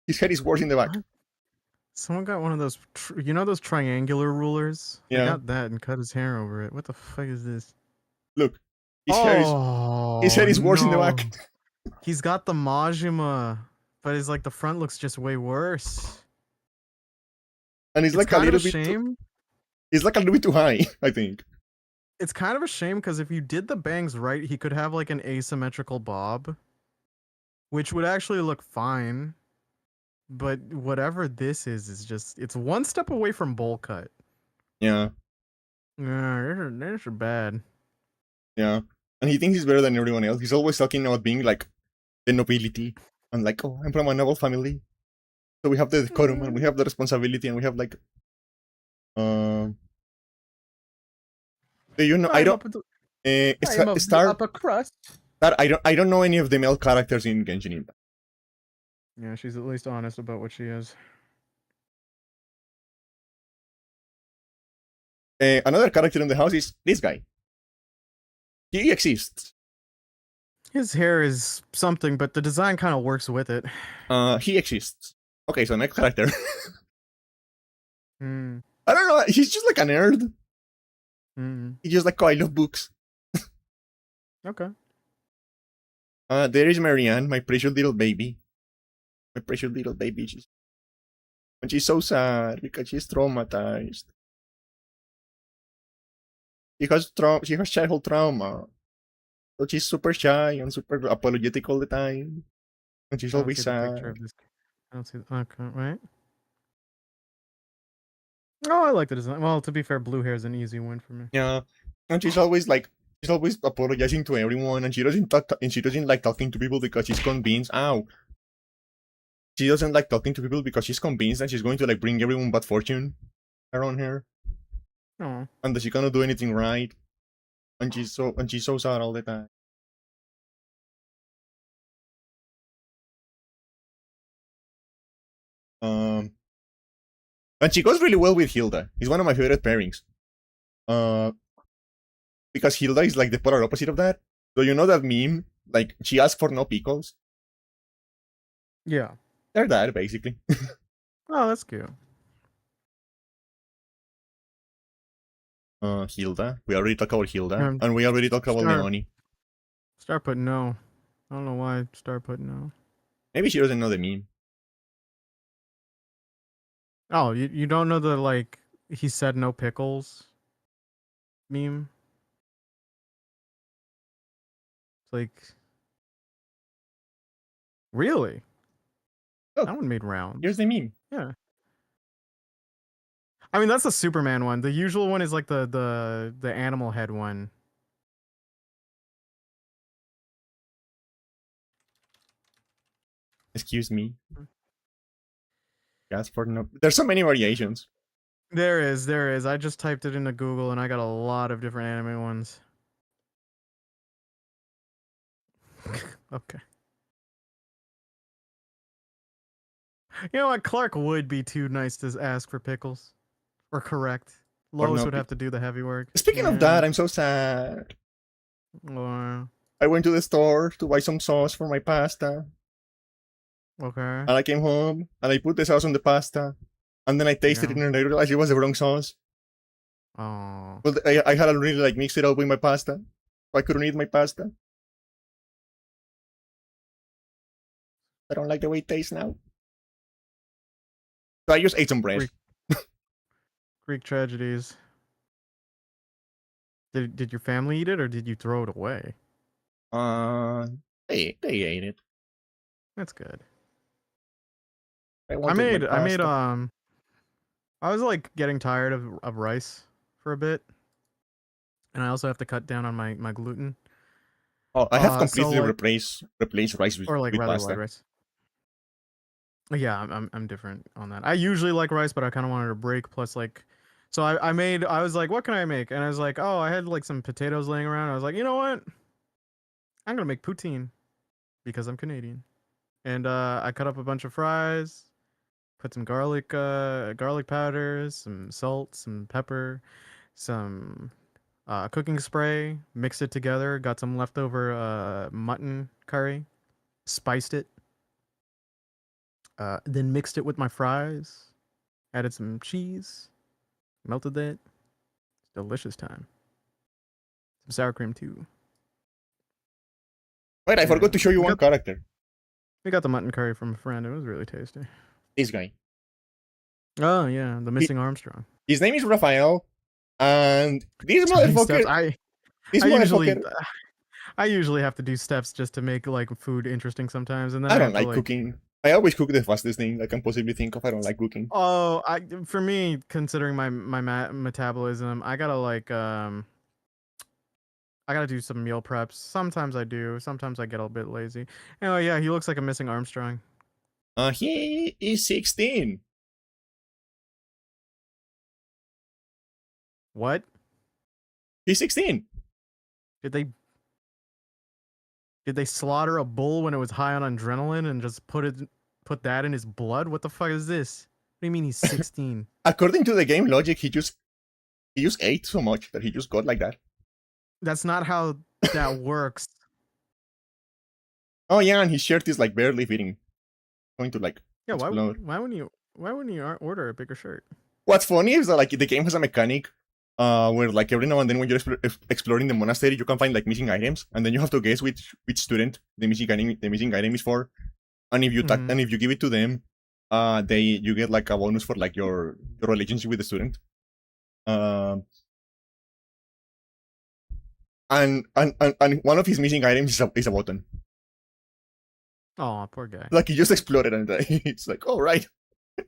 His head is worse in the back. Someone got one of those, you know, those triangular rulers. Yeah. They got that and cut his hair over it. What the fuck is this? Look, his head is worse in the back. He's got the Majima, but it's like the front looks just way worse. And it's like a little bit shame. It's like a little bit too high, I think. It's kind of a shame because if you did the bangs right, he could have like an asymmetrical bob, which would actually look fine. But whatever this is just, it's one step away from bowl cut. Yeah. Yeah, these are bad. Yeah. And he thinks he's better than everyone else. He's always talking about being like the nobility. And like, oh, I'm from a noble family. So we have the decorum and we have the responsibility and we have like do you know I don't Star upper crust. That I don't know any of the male characters in Genshin Impact. Yeah, she's at least honest about what she is. Another character in the house is this guy. He exists. His hair is something, but the design kind of works with it. He exists. Okay, so next character. I don't know. He's just like a nerd. He's just like, oh, I love books. Okay. There is Marianne, my precious little baby. My precious little baby. And she's so sad because she's traumatized. She has childhood trauma. So she's super shy and super apologetic all the time. And she's always sad. I don't see the, okay, right? Oh, I like the design. Well, to be fair, blue hair is an easy win for me. Yeah. And she's always apologizing to everyone, and she doesn't like talking to people because she's convinced. Ow. She doesn't like talking to people because she's convinced that she's going to like bring everyone bad fortune around her. Oh. And that she cannot do anything right. And she's so sad all the time. And she goes really well with Hilda. It's one of my favorite pairings. Because Hilda is like the polar opposite of that. So you know that meme? Like, she asks for no pickles. Yeah. They're that, basically. Oh, that's cute. Hilda. We already talked about Hilda. And we already talked about Leonie. Star put no. I don't know why Star put no. Maybe she doesn't know the meme. Oh, you don't know the like he said no pickles meme? It's like really? Look, That one made here's rounds. the meme. Yeah. I mean that's the Superman one. The usual one is like the animal head one. Excuse me. Gas for no. There's so many variations. There is. I just typed it into Google and I got a lot of different anime ones. Okay. You know what? Clark would be too nice to ask for pickles. Or correct. Or Lois no. would have to do the heavy work. Speaking of Yeah. that, I'm so sad. Or I went to the store to buy some sauce for my pasta, okay. and I came home and I put the sauce on the pasta, and then I tasted Yeah. it and I realized it was the wrong sauce. Oh. But I had already like mixed it up with my pasta, so I couldn't eat my pasta. I don't like the way it tastes now. So I just ate some bread. Greek tragedies. Did your family eat it or did you throw it away? Uh, they ate it. That's good. I wanted my I made pasta. I was like getting tired of rice for a bit. And I also have to cut down on my gluten. Oh, I have So completely like replaced rice or like with rather white pasta. rice. Yeah, I'm different on that. I usually like rice, but I kind of wanted a break. Plus, like, so I was like, what can I make? And I was like, oh, I had like some potatoes laying around. I was like, you know what? I'm gonna make poutine because I'm Canadian. And I cut up a bunch of fries, put some garlic powder, some salt, some pepper, some cooking spray, mixed it together. Got some leftover mutton curry, spiced it, then mixed it with my fries. Added some cheese, melted that. It's delicious time. Some sour cream too. Wait, I Yeah, forgot to show you one character. we got the mutton curry from a friend. It was really tasty. This guy. Oh yeah, the He, missing Armstrong. his name is Raphael, and Doing steps. this I usually motherfucker. I usually have to do steps just to make like food interesting sometimes, and then I I don't have to like like. cooking. I always cook the fastest thing I can possibly think of. I don't like cooking. Oh, I for me considering my metabolism, I gotta like I gotta do some meal preps. Sometimes I do. Sometimes I get a bit lazy. Oh yeah, he looks like a missing Armstrong. He is 16. What He's 16. did they Did they slaughter a bull when it was high on adrenaline and just put that in his blood? What the fuck is this? What do you mean he's 16? According to the game logic, he just ate so much that he just got like that. That's not how that works. Oh yeah, and his shirt is like barely fitting. Going to like Yeah, explode. why wouldn't you order a bigger shirt? What's funny is that like the game has a mechanic where like every now and then when you're exploring the monastery, you can find like missing items, and then you have to guess which student the missing item is for. And if you Mhm. and if you give it to them, you get like a bonus for like your relationship with the student. And one of his missing items is a button. Oh, poor guy. Like he just exploded, and it's like, oh right,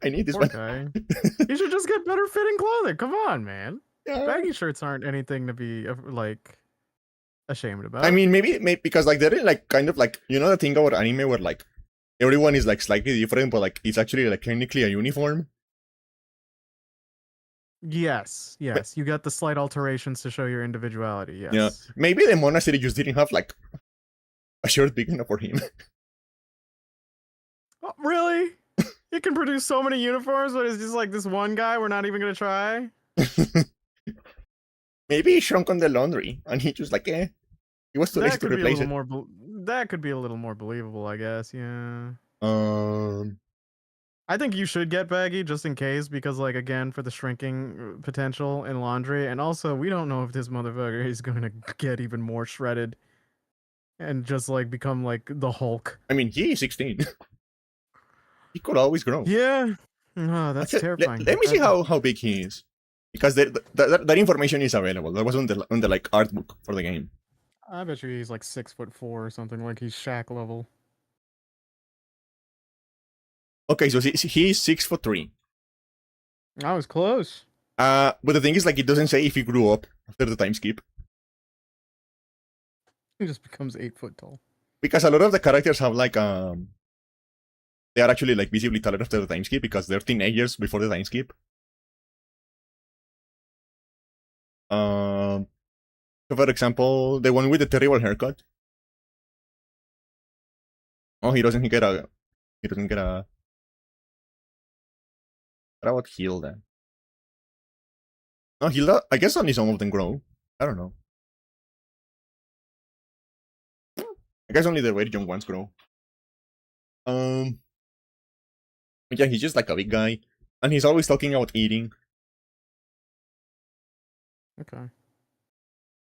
I need this Poor one. guy. You should just get better fitting clothing. Come on, man. Yeah. Baggy shirts aren't anything to be like ashamed about. I mean, maybe because like they're like kind of like, you know, the thing about anime where like everyone is like slightly different, but like it's actually like technically a uniform. Yes, But, yes. You got the slight alterations to show your individuality. Yes. yeah, maybe the monastery just didn't have like a shirt big enough for him. Oh, really? You can produce so many uniforms, but it's just like this one guy we're not even gonna try. Maybe he shrunk on the laundry, and he just like, he was too lazy That to could be a replace little it. more. That could be a little more believable, I guess. Yeah. Um, I think you should get baggy just in case, because like again for the shrinking potential in laundry, and also we don't know if this motherfucker is going to get even more shredded and just like become like the Hulk. I mean, he is 16. He could always grow. Yeah. Oh, that's Actually, terrifying. let me see how big he is, because that information is available. That was on the like art book for the game. I bet you he's like 6'4" or something. Like he's Shaq level. Okay, so he's 6'3". I was close. But the thing is, like, it doesn't say if he grew up after the time skip, He just becomes 8 foot tall. because a lot of the characters have like they are actually like visibly taller after the time skip because they're teenagers before the time skip. So for example, the one with the terrible haircut. Oh, he doesn't get a. He doesn't get a. What about Hilda? No, Hilda. I guess only some of them grow. I don't know. I guess only the very young ones grow. Yeah, he's just like a big guy, and he's always talking about eating. Okay.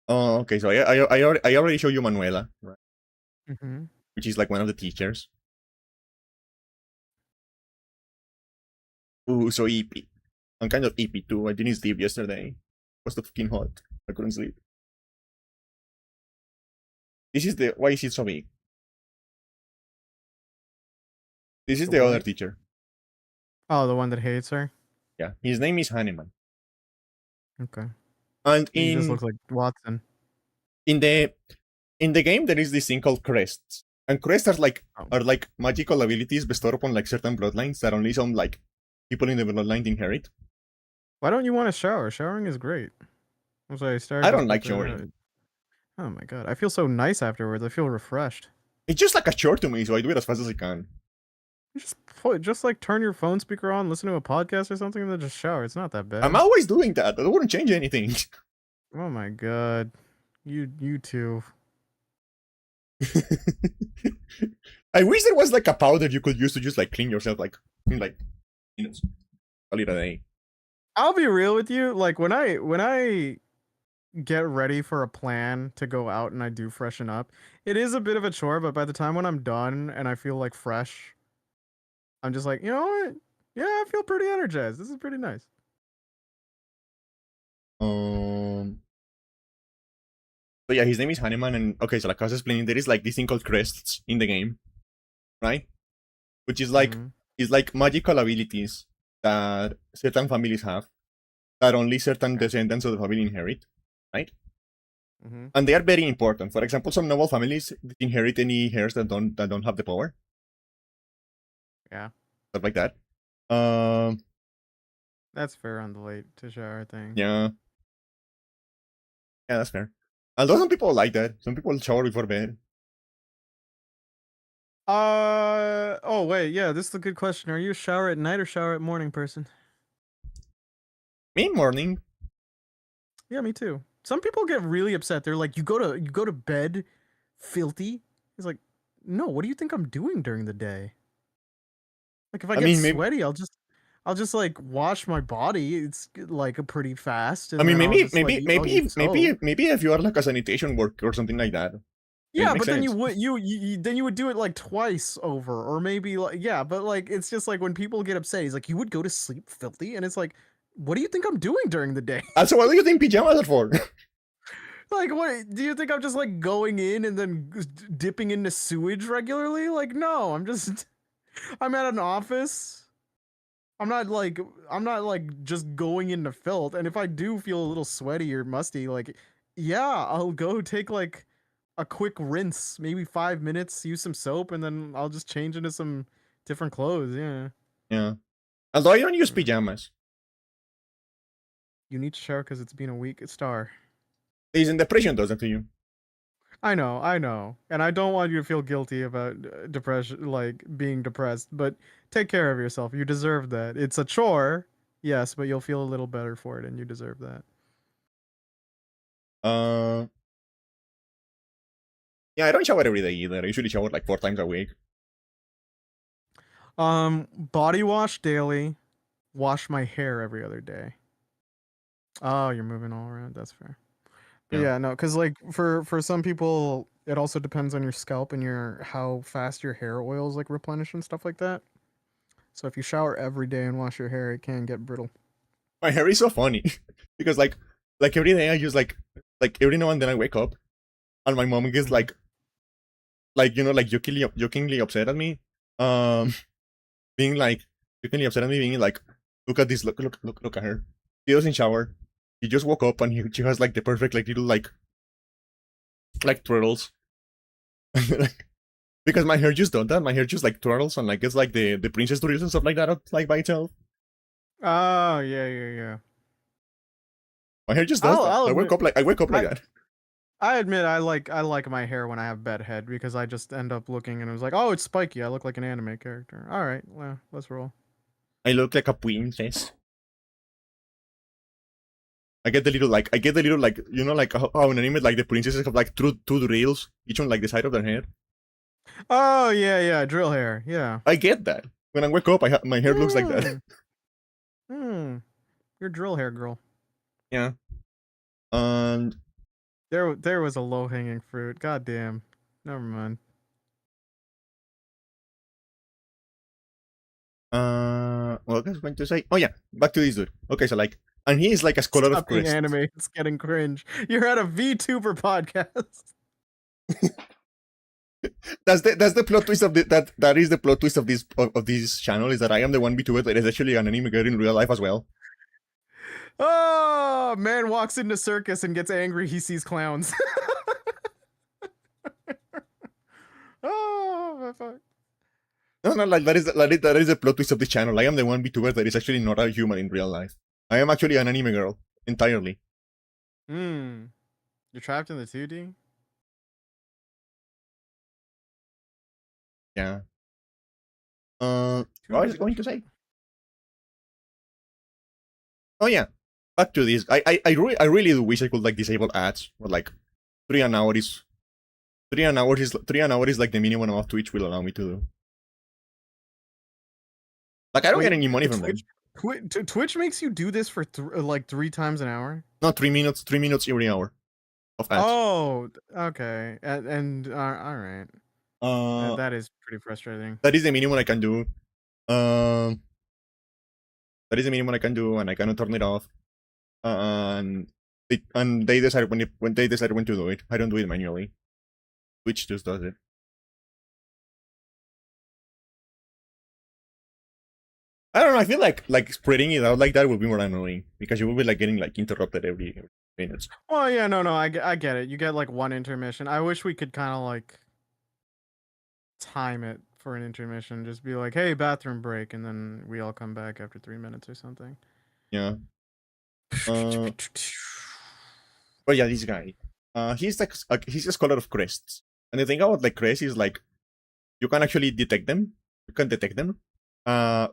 Oh, okay. So I already showed you Manuela, right? Mm-hmm. Which is like one of the teachers. Ooh, so EP. I'm kind of EP too. I didn't sleep yesterday. It was too fucking hot. I couldn't sleep. This is the. Why is it so big? This is the other teacher. Oh, the one that hates her? Yeah, his name is Hahnemann. Okay. And He just looks like Watson. in the in the game there is this thing called crests. And crests are like magical abilities bestowed upon like certain bloodlines that only some like people in the bloodline inherit. Why don't you want to shower? Showering is great. I'm sorry, I started. I don't like showering. Oh my god, I feel so nice afterwards. I feel refreshed. It's just like a chore to me, so I do it as fast as I can. Just like turn your phone speaker on, listen to a podcast or something, and then just shower. It's not that bad. I'm always doing that. That wouldn't change anything. Oh my god, you too. I wish there was like a powder you could use to just like clean yourself, like in like minutes, call it a day. I'll be real with you. Like when I get ready for a plan to go out and I do freshen up, it is a bit of a chore. But by the time when I'm done and I feel like fresh, I'm just like, you know what? Yeah, I feel pretty energized. This is pretty nice. So yeah, his name is Hahnemann, and okay, so like I was explaining, there is like this thing called crests in the game, right? Which is like is like magical abilities that certain families have that only certain descendants of the family inherit, right? And they are very important. For example, some noble families inherit any heirs that don't have the power. Yeah. Stuff like that. That's fair on the late to shower thing. Yeah. Yeah, that's fair. Although some people like that. Some people shower before bed. Oh wait, yeah, this is a good question. Are you a shower at night or shower at morning person? Me morning. Yeah, me too. Some people get really upset. They're like, you go to bed filthy. He's like, no, what do you think I'm doing during the day? Like if I get sweaty, I'll just like wash my body. It's like a pretty fast. And I mean, then maybe if you are like a sanitation worker or something like that. Yeah, but then you would do it like twice over, or maybe like yeah, but like it's just like when people get upset, he's like, you would go to sleep filthy, and it's like, what do you think I'm doing during the day? Also, what do you think pajamas are for? Like, what do you think I'm just like going in and then dipping into sewage regularly? Like, no, I'm at an office. I'm not like just going into filth. And if I do feel a little sweaty or musty, like, yeah, I'll go take like a quick rinse, maybe 5 minutes, use some soap, and then I'll just change into some different clothes. Yeah. Yeah. Although I don't use pajamas. You need to shower because it's been a week. Star. Isn't depression does that to you? I know, and I don't want you to feel guilty about depression, like being depressed. But take care of yourself. You deserve that. It's a chore, yes, but you'll feel a little better for it, and you deserve that. Yeah, I don't shower every day either. I usually shower like 4 times a week. Body wash daily. Wash my hair every other day. Oh, you're moving all around. That's fair. But yeah, no, because like for some people, it also depends on your scalp and your how fast your hair oils like replenish and stuff like that. So if you shower every day and wash your hair, it can get brittle. My hair is so funny because like every day I use like every now and then I wake up and my mom gets Mhm. like you know like jokingly upset at me, um, being like jokingly upset at me, being like, look at this, look at her. She doesn't shower. She just woke up and she has like the perfect like little like twirls. Like, because my hair just done that. My hair just like twirls and like it's like the princess twirls and stuff like that like by itself. Oh yeah, yeah, yeah. My hair just does that. I'll admit, I wake up like I that. I admit I like my hair when I have bed head because I just end up looking and it was like, oh, it's spiky. I look like an anime character. All right, well, let's roll. I look like a princess. I get the little like you know like how in anime like the princesses have like two rails, each on like the side of their head. Oh yeah, yeah, drill hair. Yeah. I get that. When I wake up, my hair looks like that. Hmm. Hmm. You're drill hair girl. Yeah. And There was a low hanging fruit. God damn. Never mind. what was I going to say? Oh yeah, back to this dude. Okay, so like, and he is like a scholar of Stop being crest. anime. It's getting cringe. You're at a VTuber podcast. That's the plot twist of that is the plot twist of this channel is that I am the one VTuber that is actually an anime girl in real life as well. Oh, man walks into circus and gets angry. He sees clowns. Oh, my fuck. No, no, like that is the plot twist of this channel. I am the one VTuber that is actually not a human in real life. I am actually an anime girl entirely. Hmm. You're trapped in the 2D? Yeah. Too What was I bad. going to say? Oh yeah, back to this. I really do wish I could like disable ads, but like 3 an hour is 3 an hour is like the minimum amount Twitch will allow me to do. Like I don't get Wait, any money from them. Twitch makes you do this for like 3 times an hour? No, 3 minutes, 3 minutes every hour of ads. Oh, okay. And all right. Uh, That is pretty frustrating. that is the minimum I can do. Um, that is the minimum I can do, and I cannot turn it off. And they decide when they decide when to do it. I don't do it manually. Twitch just does it. I don't know. I feel like spreading it out like that would be more annoying because you will be like getting like interrupted every minutes. Well, yeah, no, I get it. You get like one intermission. I wish we could kind of like time it for an intermission. Just be like, hey, bathroom break, and then we all come back after 3 minutes or something. Yeah. But yeah, this guy. He's like he's a scholar of crests, and the thing about like crests is like you can actually detect them. You can detect them.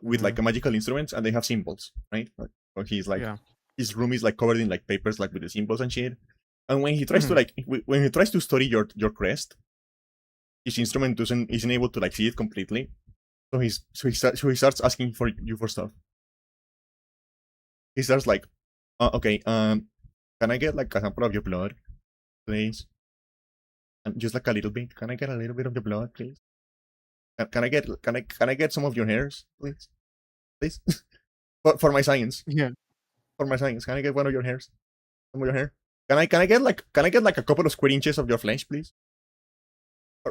With like a magical instruments, and they have symbols, right? Like, so he's like Yeah. his room is like covered in like papers, like with the symbols and shit. And when he tries to Mhm. like when he tries to study your crest, his instrument isn't able to like see it completely. So he starts asking for you for stuff. He starts like, okay, can I get like a sample of your blood, please? And just like a little bit. Can I get a little bit of the blood, please? Can I get some of your hairs, please? Please, for my science. Yeah. For my science, can I get one of your hairs? Some of your hair? Can I get like a couple of square inches of your flesh, please?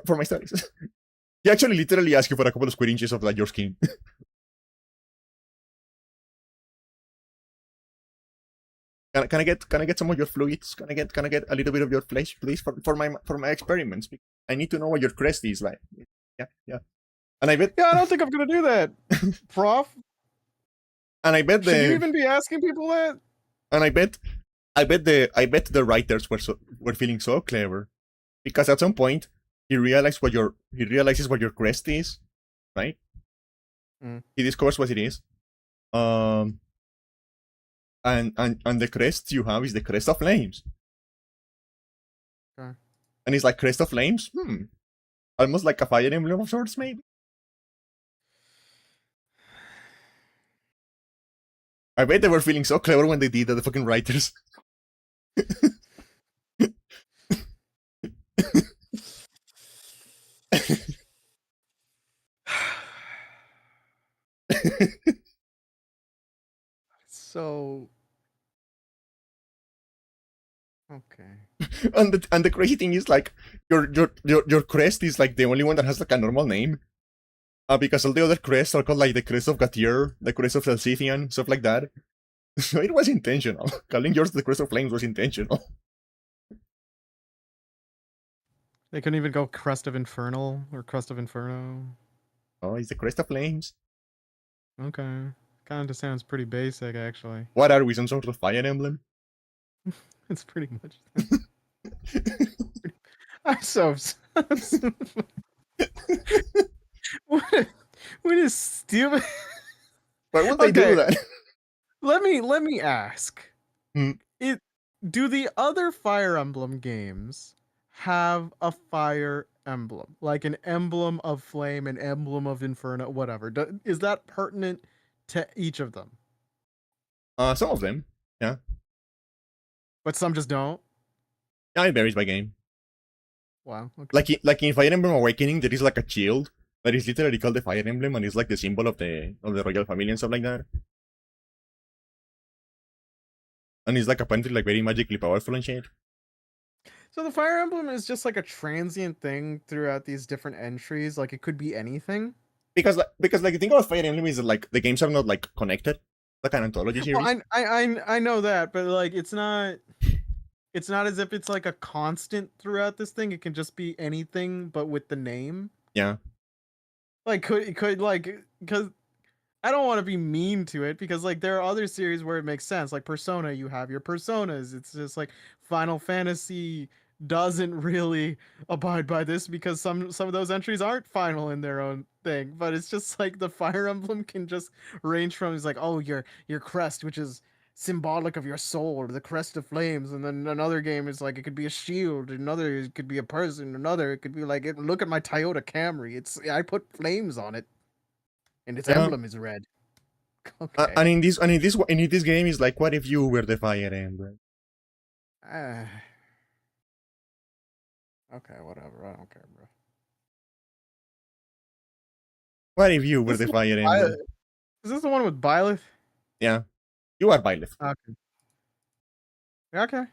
For my studies. He actually literally asked you for a couple of square inches of like your skin. Can I get some of your fluids? Can I get a little bit of your flesh, please, for my experiments? I need to know what your crest is like. Yeah, yeah. And I bet Yeah, I don't think I'm gonna do that, Prof. and I bet Should you the even be asking people that? and I bet the writers were feeling so clever because at some point he realizes what your crest is, right? Mm. He discovers what it is. Um and the crest you have is the crest of flames. Okay. And it's like crest of flames? Almost like a fire emblem of sorts, maybe? I bet they were feeling so clever when they did that, the fucking writers. So okay. And the crazy thing is like your crest is like the only one that has like a normal name. Because all the other crests are called like the crest of Gautier, the crest of Salsithian, stuff like that. So it was intentional. Calling yours the crest of flames was intentional. They couldn't even go Crest of Infernal or Crest of Inferno. Oh, it's the crest of flames. Okay. Kind of sounds pretty basic, actually. What are we, some sort of fire emblem? It's pretty much. I'm so. What? What is stupid? Why would they do that? Let me ask. Hmm. Do the other Fire Emblem games have a fire emblem, like an emblem of flame, an emblem of inferno, whatever? Is that pertinent to each of them? Some of them, yeah. But some just don't. Yeah, it varies by game. Wow. Okay. Like in Fire Emblem Awakening, there is like a shield that is literally called the Fire Emblem, and it's like the symbol of the royal family and stuff like that. And it's like apparently like very magically powerful and shit. So the Fire Emblem is just like a transient thing throughout these different entries. Like it could be anything. Because like the thing about Fire Emblem is that like the games are not like connected, like an anthology series. Well, I know that, but like it's not as if it's like a constant throughout this thing. It can just be anything, but with the name. Yeah. Like could like because I don't want to be mean to it because like there are other series where it makes sense. Like Persona, you have your personas. It's just like Final Fantasy doesn't really abide by this because some of those entries aren't final in their own thing. But it's just like the Fire Emblem can just range from it's like, oh, your crest, which is symbolic of your soul, or the crest of flames, and then another game is like it could be a shield, another it could be a person, another it could be like look at my Toyota Camry. I put flames on it and its emblem is red. Okay. And in this game is like, what if you were the Fire Emblem? Okay, whatever. I don't care, bro. What if you were the Fire Emblem? Is this the one with Byleth? Yeah, you are Byleth. Okay. Okay.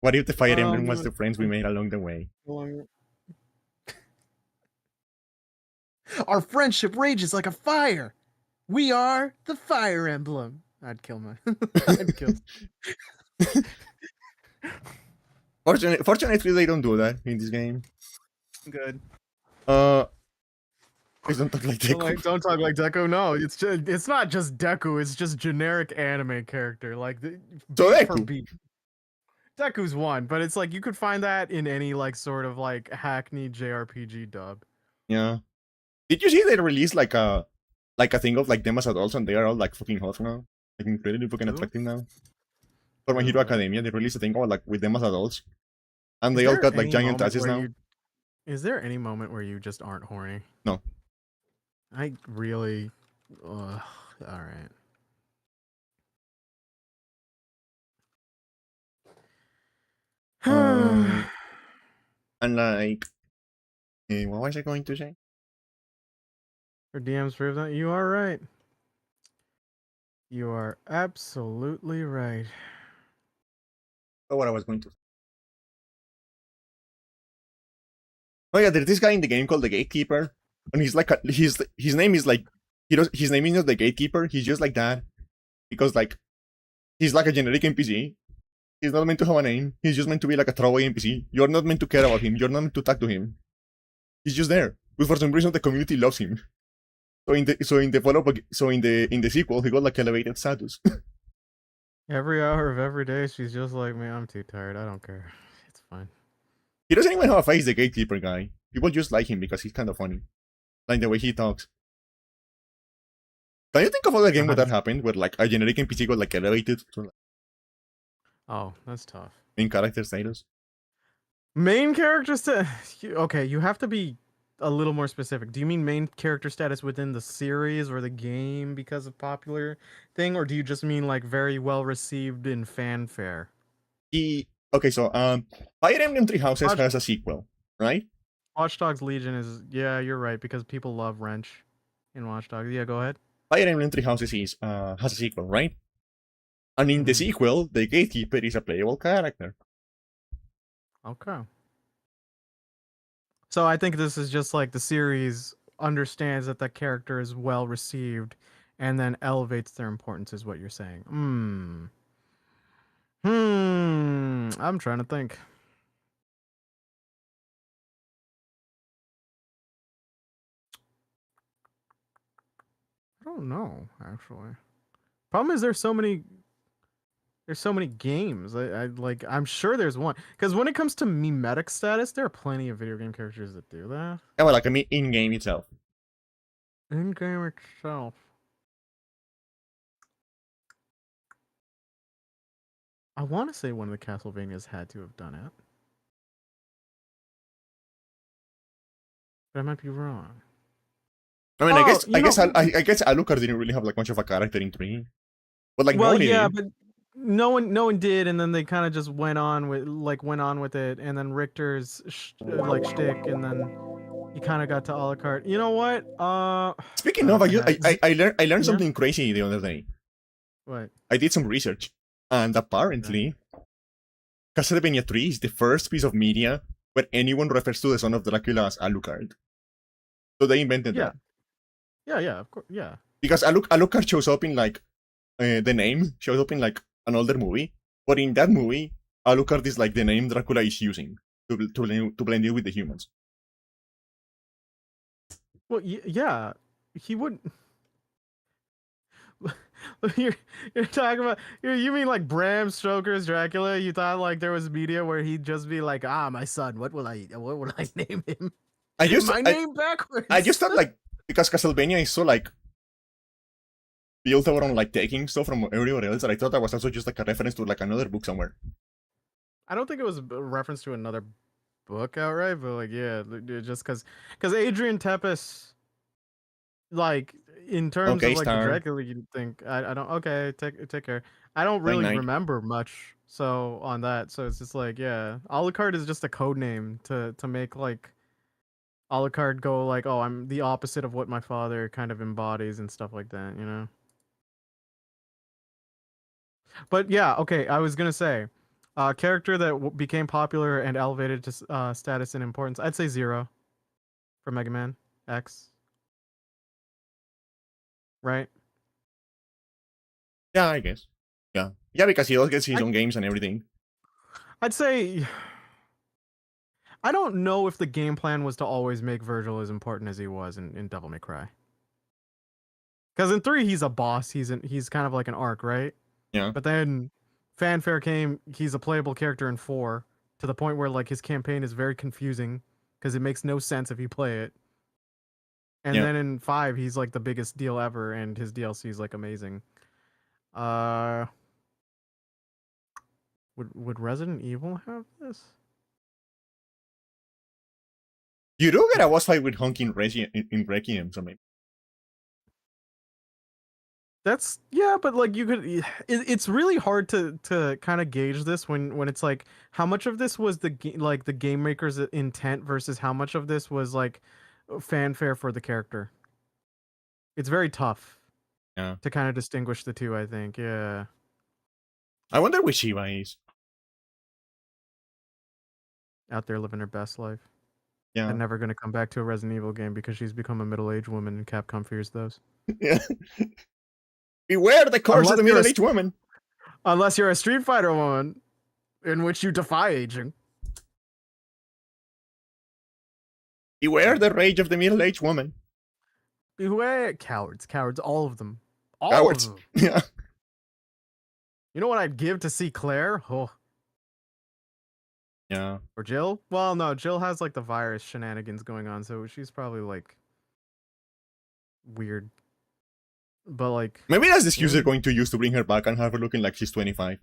What if the Fire Emblem was the friends we made along the way? Our friendship rages like a fire. We are the Fire Emblem. I'd kill my. I'd kill. Fortunately, they don't do that in this game. Good. Please don't talk like Deku. Don't talk like Deku. No, it's not just Deku. It's just generic anime character. Like So Deku. Deku's one, but it's like you could find that in any like sort of like hackneyed JRPG dub. Yeah. Did you see they released like a thing of like them as adults and they are all like fucking hot now? Like incredibly fucking attractive now. For My Hero Academia, they released a thing about like with them as adults. And they all got like giant asses now. Is there any moment where you just aren't horny? No. I really alright. And like what was I going to say? Her DMs prove that you are right. You are absolutely right. Oh, what I was going to say. Oh yeah, there's this guy in the game called the Gatekeeper, and he's like his name is like his name is not the Gatekeeper. He's just like that because like he's like a generic NPC. He's not meant to have a name. He's just meant to be like a throwaway NPC. You're not meant to care about him. You're not meant to talk to him. He's just there. But for some reason, the community loves him. So in the follow-up, in the sequel, he got like elevated status. Every hour of every day, she's just like, man, I'm too tired. I don't care. It's fine. He doesn't even have a face, the Gatekeeper guy. People just like him because he's kind of funny. Like the way he talks. Can you think of other game where that happened? Where like a generic NPC got like elevated to like, oh, that's tough. Main character status? Main character okay, you have to be a little more specific. Do you mean main character status within the series or the game because of popular thing? Or do you just mean like very well received in fanfare? Okay, so Fire Emblem Three Houses has a sequel, right? Watch Dogs Legion is, yeah, you're right, because people love Wrench in Watch Dogs. Yeah, go ahead. Fire Emblem Three Houses has a sequel, right? And in the Mhm. sequel, the Gatekeeper is a playable character. Okay. So I think this is just like the series understands that that character is well received and then elevates their importance is what you're saying. I'm trying to think. I don't know, actually. Problem is there's so many games. I like I'm sure there's one. Because when it comes to mimetic status, there are plenty of video game characters that do that. Yeah, well, like I mean, in game itself. In game itself. I want to say one of the Castlevanias had to have done it. But I might be wrong. I mean, Oh, you know, I guess Alucard didn't really have like much of a character in three, but like no well, one yeah, did. but no one did, and then they kind of just went on with it, and then Richter's like shtick, and then he kind of got to a la carte. You know what? Speaking of, forgot. I learned Yeah. something crazy the other day. What? I did some research, and Okay. apparently, Castlevania 3 is the first piece of media where anyone refers to the son of Dracula as Alucard. So they invented Yeah. that. Yeah. Of course. Yeah. Because Alucard shows up in like the name shows up in like an older movie, but in that movie, Alucard is like the name Dracula is using to blend in with the humans. Well, yeah. He wouldn't. you're, you're talking about you mean like Bram Stoker's Dracula? You thought like there was media where he'd just be like, my son, what will I name him? I just My name I just backwards. thought like because Castlevania is so like built around like taking stuff from everywhere else that I thought that was also just like a reference to like another book somewhere. I don't think it was a reference to another book outright, but like yeah, just because Adrian Tepes, like in terms of Okay, like the Star, Dracula, you think I don't okay take care. I don't Night really Night. remember much so on that, so it's just like yeah, Alucard is just a code name to make like Alucard go like oh I'm the opposite of what my father kind of embodies and stuff like that, you know. But yeah, okay, I was gonna say, character that became popular and elevated to status and importance. I'd say Zero for Mega Man X, right? Yeah, I guess. Yeah, because he also gets his I own games and everything. I'd say I don't know if the game plan was to always make Virgil as important as he was in Devil May Cry. Because in three he's a boss, he's kind of like an arc, right? Yeah, But then fanfare came, he's a playable character in four to the point where like his campaign is very confusing because it makes no sense if you play it. And yeah. then in five, he's like the biggest deal ever, and his DLC is like amazing. Uh, would Resident Evil have this? You do get a boss fight with Honk in Requiem, so maybe. That's yeah, but like you could, it's really hard to kind of gauge this when it's like how much of this was like the game maker's intent versus how much of this was like fanfare for the character. It's very tough Yeah. to kind of distinguish the two. I think, yeah, I wonder where Shiva is. out there living her best life. Yeah. And never gonna come back to a Resident Evil game because she's become a middle-aged woman, and Capcom fears those. Yeah. Beware the curse of Unless the you're a middle-aged woman. unless you're a Street Fighter one, in which you defy aging. Beware the rage of the middle-aged woman. Beware, cowards, all of them, all of Cowards. them. Yeah. You know what I'd give to see Claire? Oh, Yeah. or Jill? Well, no, Jill has like the virus shenanigans going on, so she's probably like weird. But like, Maybe that's the excuse yeah, they're going to use to bring her back and have her looking like she's 25.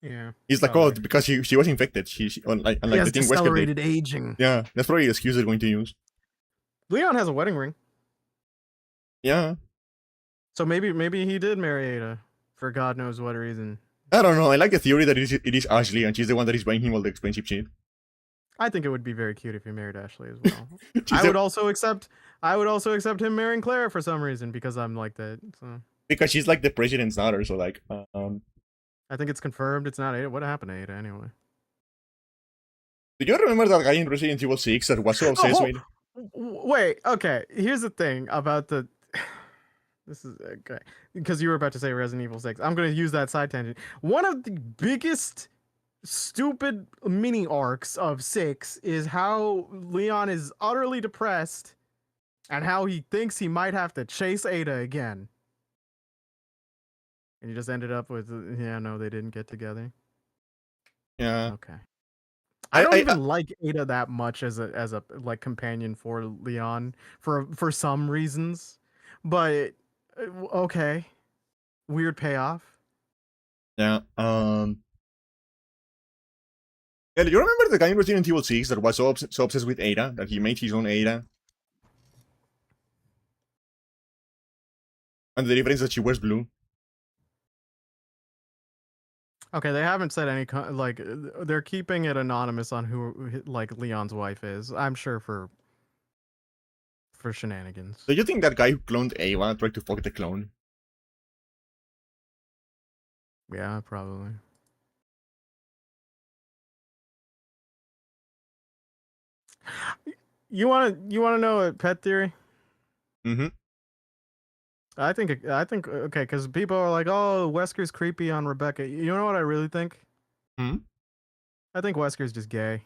yeah, It's like, probably. oh, because she was infected. She unlike She the has thing Wesker did. decelerated aging. Yeah, that's probably the excuse they're going to use. Leon has a wedding ring, Yeah. so maybe he did marry Ada for God knows what reason. I don't know. I like the theory that it is Ashley and she's the one that is buying him all the expensive shit. I think it would be very cute if he married Ashley as well. She's I would the, also accept. I would also accept him marrying Claire for some reason because I'm like that. So because she's like the president's daughter, so like I think it's confirmed. It's not Ada. What happened to Ada anyway? do you remember that guy in Resident Evil 6 that was so obsessed Oh, with wait. Okay. Here's the thing about the. This is okay because you were about to say Resident Evil 6. I'm going to use that side tangent. One of the biggest stupid mini arcs of 6 is how Leon is utterly depressed and how he thinks he might have to chase Ada again. And you just ended up with yeah, no, they didn't get together. Yeah. Okay. I don't even like Ada that much as a like companion for Leon for some reasons. But okay. Weird payoff. Yeah. Yeah, do you remember the guy in Resident Evil 6 that was so obsessed with Ada that he made his own Ada? And the difference is that she wears blue. Okay, they haven't said any like they're keeping it anonymous on who like Leon's wife is. I'm sure for shenanigans. Do you think that guy who cloned Ava tried to fuck the clone? Yeah, probably. You want to know a pet theory? Mm-hmm. I think okay, because people are like, oh, Wesker's creepy on Rebecca. You know what I really think? Hmm? I think Wesker's just gay.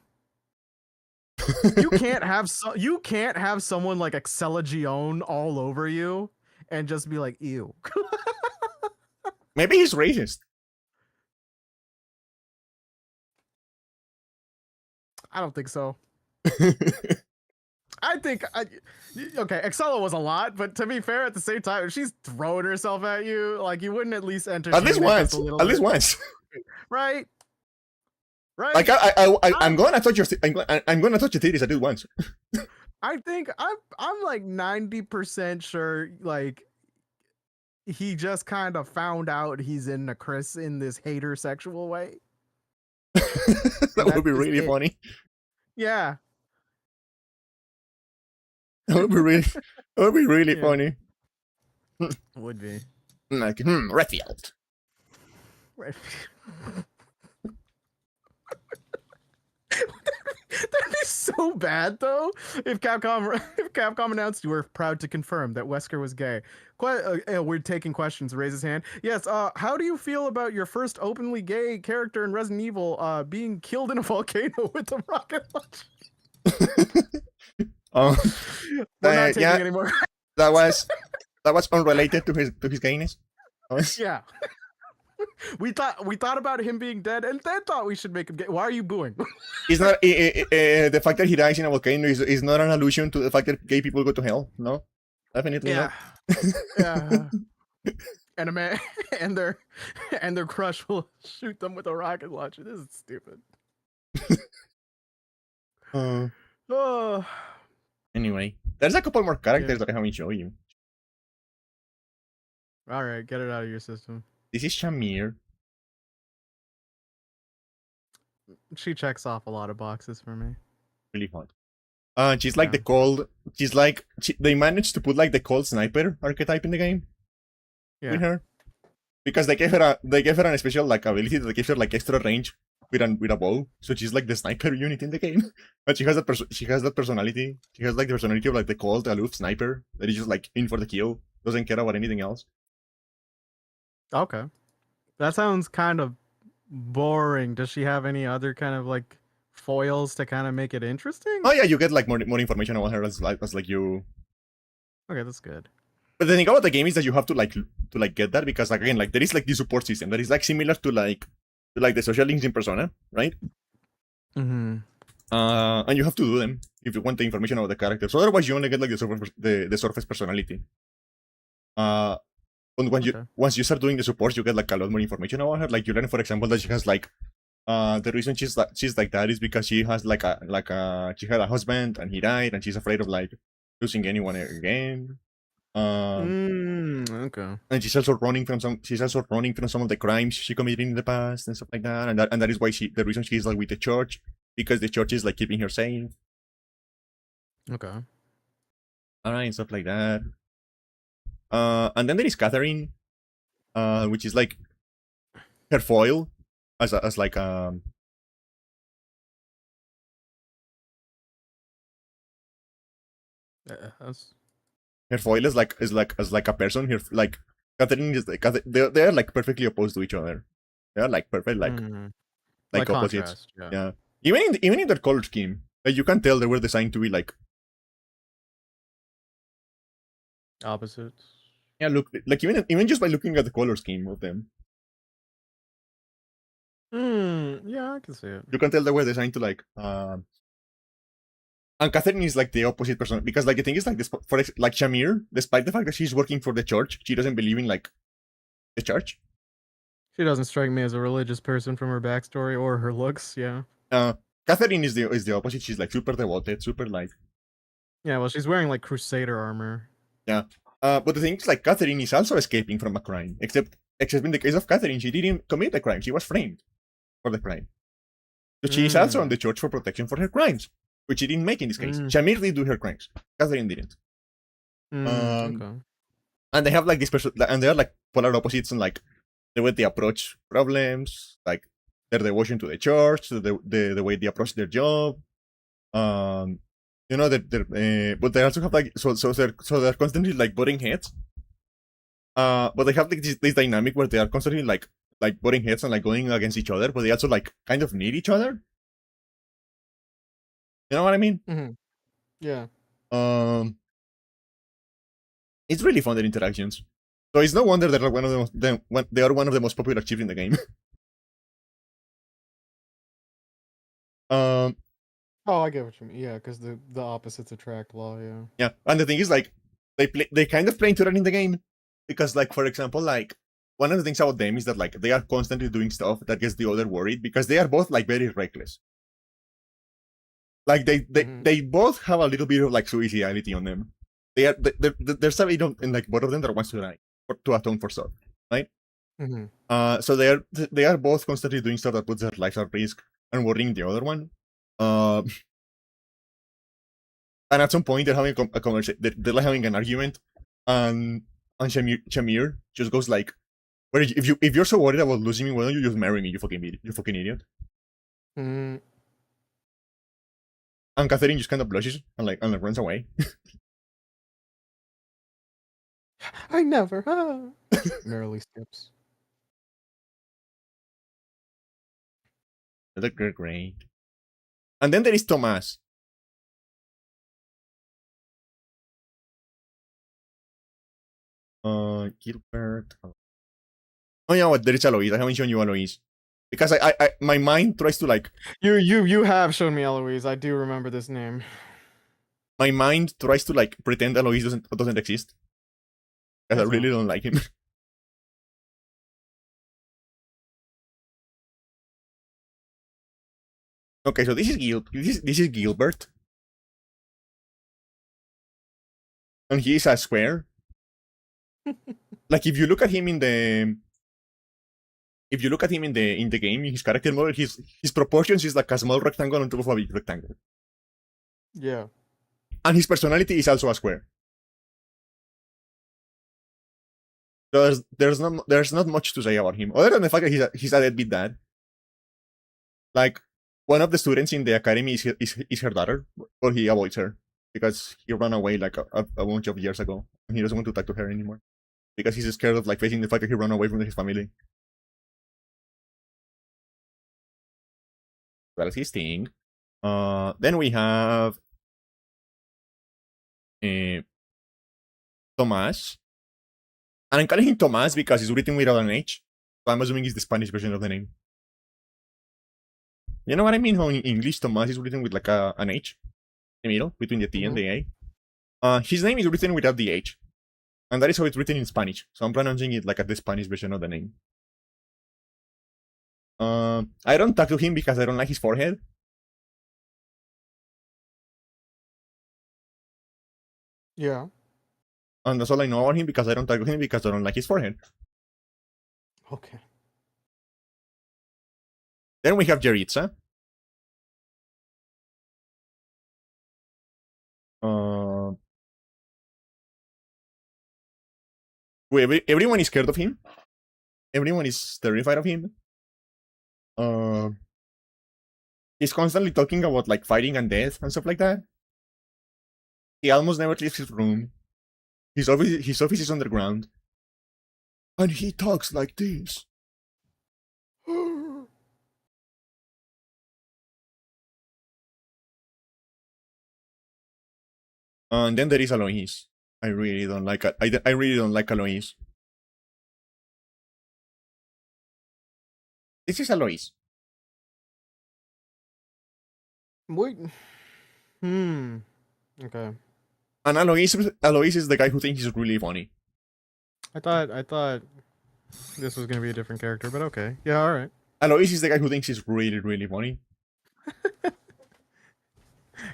You can't have someone like Excella Gion all over you and just be like, ew. Maybe he's racist. I don't think so. I think okay, Excella was a lot, but to be fair, at the same time, if she's throwing herself at you, like you wouldn't at least entertain At least it once. just a little At bit. least once. Right? Right? Like I'm gonna touch your I'm gonna touch your titties. I did once. I think I'm like 90% sure like he just kind of found out he's into Chris in this hater sexual way. That would be really funny. Yeah. That would be really Yeah. funny. Would be. Like, Redfield. Right. That'd be so bad though if Capcom announced you were proud to confirm that Wesker was gay. We're taking questions. Raise his hand. Yes. How do you feel about your first openly gay character in Resident Evil being killed in a volcano with a rocket launcher? We're not taking any more. that was unrelated to his gayness. Yeah. We thought about him being dead and then thought we should make him gay. Why are you booing? It's not the fact that he dies in a volcano is not an allusion to the fact that gay people go to hell. No, definitely Yeah. not. Yeah. And a man and their crush will shoot them with a rocket launcher. This is stupid. Oh. Anyway, there's a couple more characters that I haven't shown you. All right, get it out of your system. This is Shamir. She checks off a lot of boxes for me. Really hot. She's like the cold. She's like they managed to put like the cold sniper archetype in the game. Yeah. With her, because they gave her an special like ability that gives her like extra range with a bow. So she's like the sniper unit in the game. But she has that personality. She has like the personality of like the cold aloof sniper that is just like in for the kill. Doesn't care about anything else. Okay. That sounds kind of boring. Does she have any other kind of like foils to kind of make it interesting? Oh yeah, you get like more information about her as like you. Okay, that's good. But the thing about the game is that you have to get that because like, again, like there is like this support system that is like similar to like the social links in Persona, right? Mm-hmm. And you have to do them if you want the information about the character. So otherwise, you only get like the surface personality. And once you start doing the supports, you get like a lot more information about her. Like you learn, for example, that she has like the reason she's like that is because she has she had a husband and he died and she's afraid of like losing anyone again. Okay. And she's also running from some of the crimes she committed in the past and stuff like that. And that is why the reason she's like with the church because the church is like keeping her safe. Okay. Alright, stuff like that. And then there is Catherine, which is like her foil as like That's her foil is like as like a person. Her like Catherine is like they are like perfectly opposed to each other. They are like perfect like opposites. contrast. Yeah. Yeah. Even in their color scheme, like, you can tell they were designed to be like Opposites. yeah. Look, like even just by looking at the color scheme of them, Yeah, I can see it. you can tell they were designed to like. And Catherine is like the opposite person because like the thing is like this for like Shamir, despite the fact that she's working for the church, she doesn't believe in like the church. She doesn't strike me as a religious person from her backstory or her looks. Yeah. Uh, Catherine is the opposite. She's like super devoted, super like Yeah. Well, she's wearing like crusader armor. yeah. But the thing is like Catherine is also escaping from a crime, except in the case of Catherine, she didn't commit the crime. She was framed for the crime. So she is also on the church for protection for her crimes, which she didn't make in this case. Shamir did do her crimes. Catherine didn't. Okay. And they have like this person, and they're like polar opposites in like the way they approach problems, like their devotion to the church, the way they approach their job. You know that but they also have like so they're constantly like butting heads. But they have like this dynamic where they are constantly like butting heads and like going against each other, but they also like kind of need each other. You know what I mean? Yeah. It's really fun their interactions. So it's no wonder they're like one of the most, they are one of the most popular chips in the game. Oh, I get what you mean. Yeah, because the opposites attract law. Yeah. Yeah, and the thing is like they kind of play into that in the game because like for example like one of the things about them is that like they are constantly doing stuff that gets the other worried because they are both like very reckless. Like they both have a little bit of like suicidality on them. There's somebody in like both of them that wants to die or to atone for stuff, right? So they are both constantly doing stuff that puts their lives at risk and worrying the other one. And at some point they're having a conversation. They're like having an argument, and Shamir just goes like, "Well, if you're so worried about losing me, why don't you just marry me? You fucking idiot." And Catherine just kind of blushes and like runs away. I never. Merrily skips. They look great. And then there is Thomas. Gilbert. Oh yeah, what? There is Alois. I haven't shown you Alois because I my mind tries to like. You have shown me Eloise. I do remember this name. My mind tries to like pretend Alois doesn't exist. Because I really don't like him. Okay, so this is Gilbert. And he is a square. Like if you look at him in the game, his character model, his proportions is like a small rectangle on top of a big rectangle. Yeah. And his personality is also a square. There's not much to say about him other than the fact that he's a deadbeat dad. Like one of the students in the academy is her daughter, but he avoids her because he ran away like a bunch of years ago, and he doesn't want to talk to her anymore because he's scared of like facing the fact that he ran away from his family. That's his thing. Then we have Tomas, and I'm calling him Tomas because it's written without an H. So I'm assuming it's the Spanish version of the name. You know what I mean? How in English Tomas is written with like an H in the middle between the T and the A. His name is written without the H, and that is how it's written in Spanish. So I'm pronouncing it like the Spanish version of the name. I don't talk to him because I don't like his forehead. Yeah. And that's all I know about him because I don't talk to him because I don't like his forehead. Okay. Then we have Jeritza. Uh, everyone is scared of him. Everyone is terrified of him. Uh, he's constantly talking about like fighting and death and stuff like that. He almost never leaves his room. His office is underground. And he talks like this. And then there is Alois. I really don't like I really don't like Alois. This is Alois. Wait. Okay. And Alois is the guy who thinks he's really funny. I thought this was gonna be a different character, but okay. Yeah, all right. Alois is the guy who thinks he's really, really funny.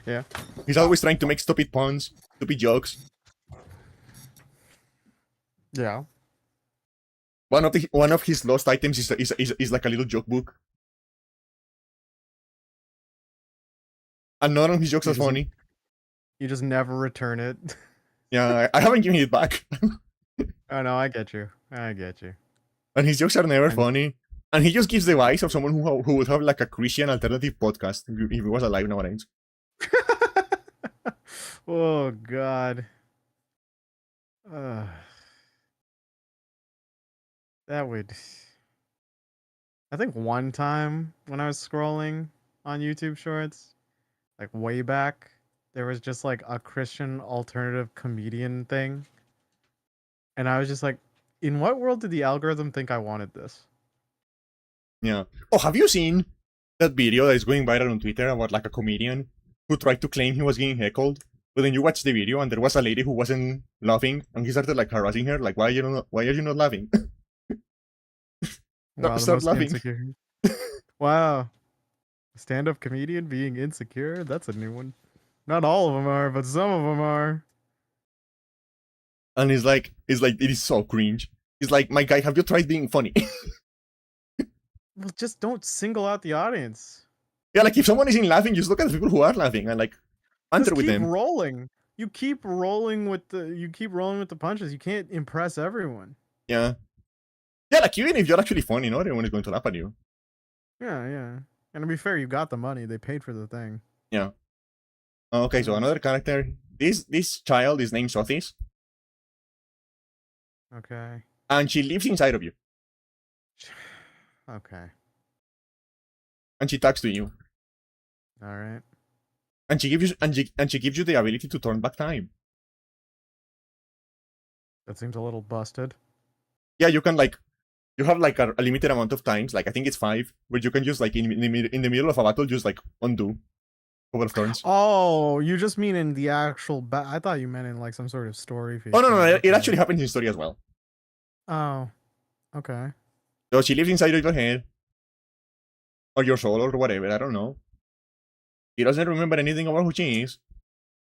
Yeah. He's always trying to make stupid puns, stupid jokes. Yeah. One of his lost items is like a little joke book. And none of his jokes You are just- funny. You just never return it. Yeah, I haven't given it back. Oh no, I get you. I get you. And his jokes are never And- funny. And he just gives the vibes of someone who would have like a Christian alternative podcast if he was alive nowadays. Oh god. That would. I think one time when I was scrolling on YouTube Shorts, like way back, there was just like a Christian alternative comedian thing. And I was just like, in what world did the algorithm think I wanted this? Yeah. Oh, have you seen that video that is going viral on Twitter about like a comedian who tried to claim he was getting heckled? But then you watch the video and there was a lady who wasn't laughing and he started like harassing her, like why are you not laughing? Wow, the Stop most laughing. insecure. Wow. Stand-up comedian being insecure? That's a new one. Not all of them are, but some of them are. And it's like it is so cringe. It's like, my guy, have you tried being funny? Well, just don't single out the audience. Yeah, like if someone isn't laughing, just look at the people who are laughing and like answer Just with keep them. rolling. You keep rolling with the punches. You can't impress everyone. Yeah. Yeah, like even if you're actually funny, not everyone is going to laugh at you. Yeah, yeah. And to be fair, you got the money. They paid for the thing. Yeah. Okay, so another character. This child is named Sothis, Okay. and she lives inside of you, Okay. and she talks to you, All right. and she gives you the ability to turn back time. That seems a little busted. Yeah, you can like you have like a limited amount of times, like I think it's 5, where you can just like in the middle of a battle just like undo a couple of turns. Oh, you just mean in the actual I thought you meant in like some sort of story feature. Oh no, it Okay. actually happens in story as well. Oh. Okay. So she lives inside of your head, or your soul, or whatever. I don't know. He doesn't remember anything about who she is.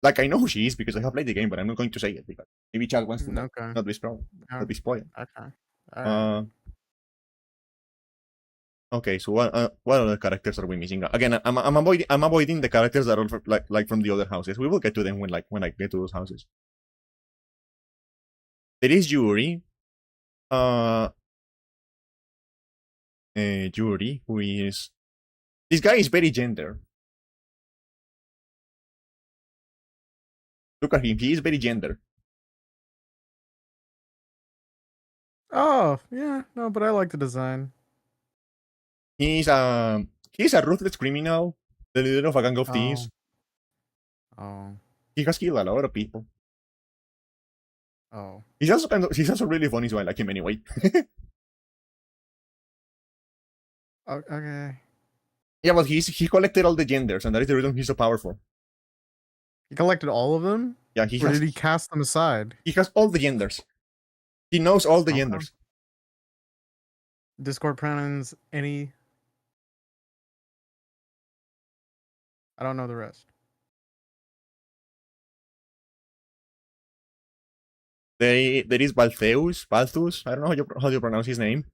Like I know who she is because I have played the game, but I'm not going to say it because maybe Chad wants to know. Okay. Not be spoiled. Not be spoiled. Okay. All right. Okay, so what other characters are we missing? Again, I'm avoiding the characters that are like from the other houses. We will get to them when I get to those houses. There is Yuri. Yuri, who is this guy is very gender. Look at him. He is very gender. Oh, yeah. No, but I like the design. He's a ruthless criminal, the leader of a gang of thieves. Oh. He has killed a lot of people. Oh. He's also really funny, so I like him anyway. Okay. Yeah, but he collected all the genders, and that is the reason he's so powerful. He collected all of them? Yeah, Or did he cast them aside? He has all the genders. He knows all the Okay. genders. Discord pronouns, any. I don't know the rest. There is Balthus. I don't know how you pronounce his name.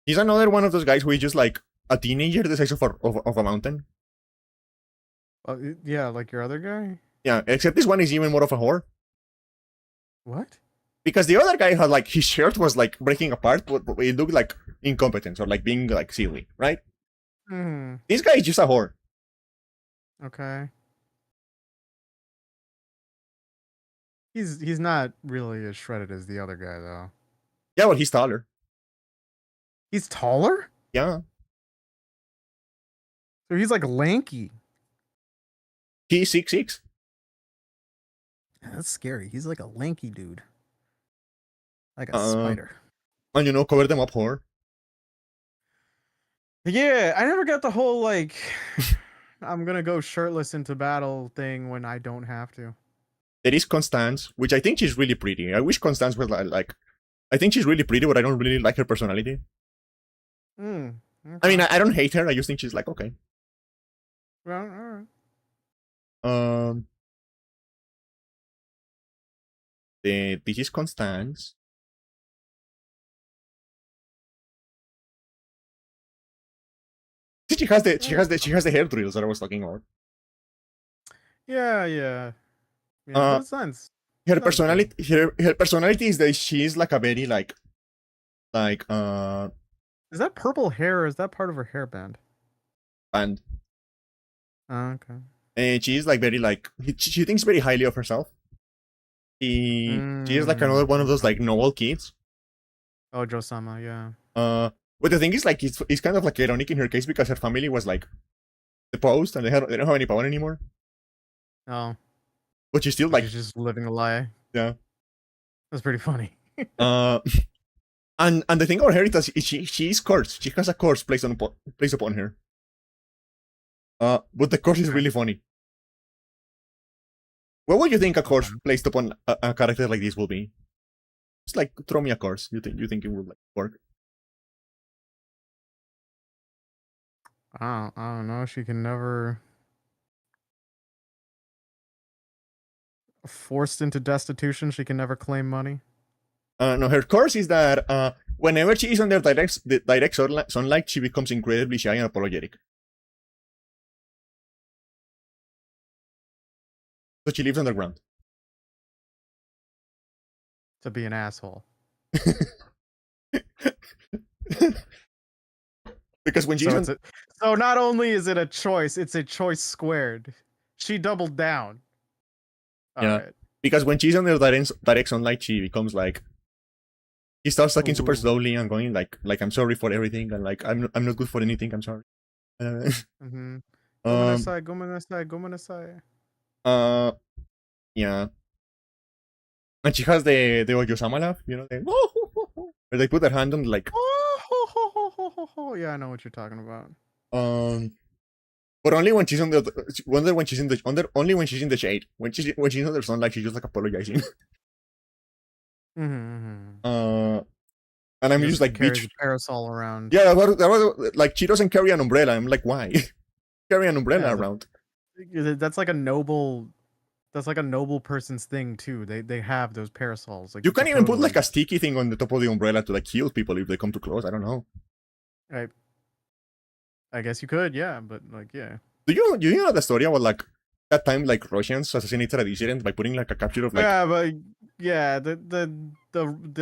He's another one of those guys who is just like a teenager the size of a mountain. Yeah, like your other guy? Yeah, except this one is even more of a whore. What? Because the other guy had like his shirt was like breaking apart, but it looked like incompetence or like being like silly, right? Hmm. This guy is just a whore. Okay. He's not really as shredded as the other guy though. Yeah, well, he's taller. He's taller? Yeah, So he's like lanky. he's 6'6". That's scary. He's like a lanky dude. Like a Uh, spider. and you know, cover them up whore. Yeah, I never got the whole like I'm gonna go shirtless into battle thing when I don't have to. There is Constance, which I think she's really pretty. I wish Constance was like I think she's really pretty, but I don't really like her personality. Hmm. I mean, I don't hate her. I just think she's like okay. Well, all right. Um, this is Constance. She has the hair drills that I was talking about. Yeah, yeah. Yeah, Uh, makes sense. her That's personality good. her personality is that she's like a very like Is that purple hair or is that part of her hairband? band, Oh, okay. and she's like very like she thinks very highly of herself. She is like another one of those like noble kids. Oh, Joe-sama, yeah. But the thing is like it's kind of like ironic in her case because her family was like deposed and they don't have any power anymore. Oh, But she's still but like she's just living a lie. yeah. That's pretty funny. Uh, and the thing about her is that she is cursed. She has a curse placed upon her. But the curse is Okay. really funny. What would you think a curse Okay. placed upon a character like this will be? Just like throw me a curse. You think it would like work? I don't know. She can never forced into destitution. She can never claim money. No, her curse is that whenever she is under direct sunlight, she becomes incredibly shy and apologetic. So she lives underground. To be an asshole. Because when she's So not only is it a choice, it's a choice squared. She doubled down. All yeah, right. because when she's under direct sunlight, she becomes like he starts talking super Ooh. slowly and going like I'm sorry for everything and like I'm not good for anything. I'm sorry. Mm-hmm. Um. Gomenasai. Yeah. And she has the Oyosama laugh, you know, where they put their hand on like Yeah, I know what you're talking about. um. But only when she's when she's in the only when she's in the shade. When she's under sunlight, she's just like apologizing. Mm-hmm. And I'm just like carries bitch. a parasol around. Yeah, like she doesn't carry an umbrella. I'm like, why? Carry an umbrella around. That's like a noble. That's like a noble person's thing too. They have those parasols. Like You can even put like a sticky thing on the top of the umbrella to like heal people if they come too close. I don't know. I guess you could, yeah, but like, yeah. Do you know the story about like that time like Russians assassinated a dissident by putting like a capture of like Yeah, but yeah, the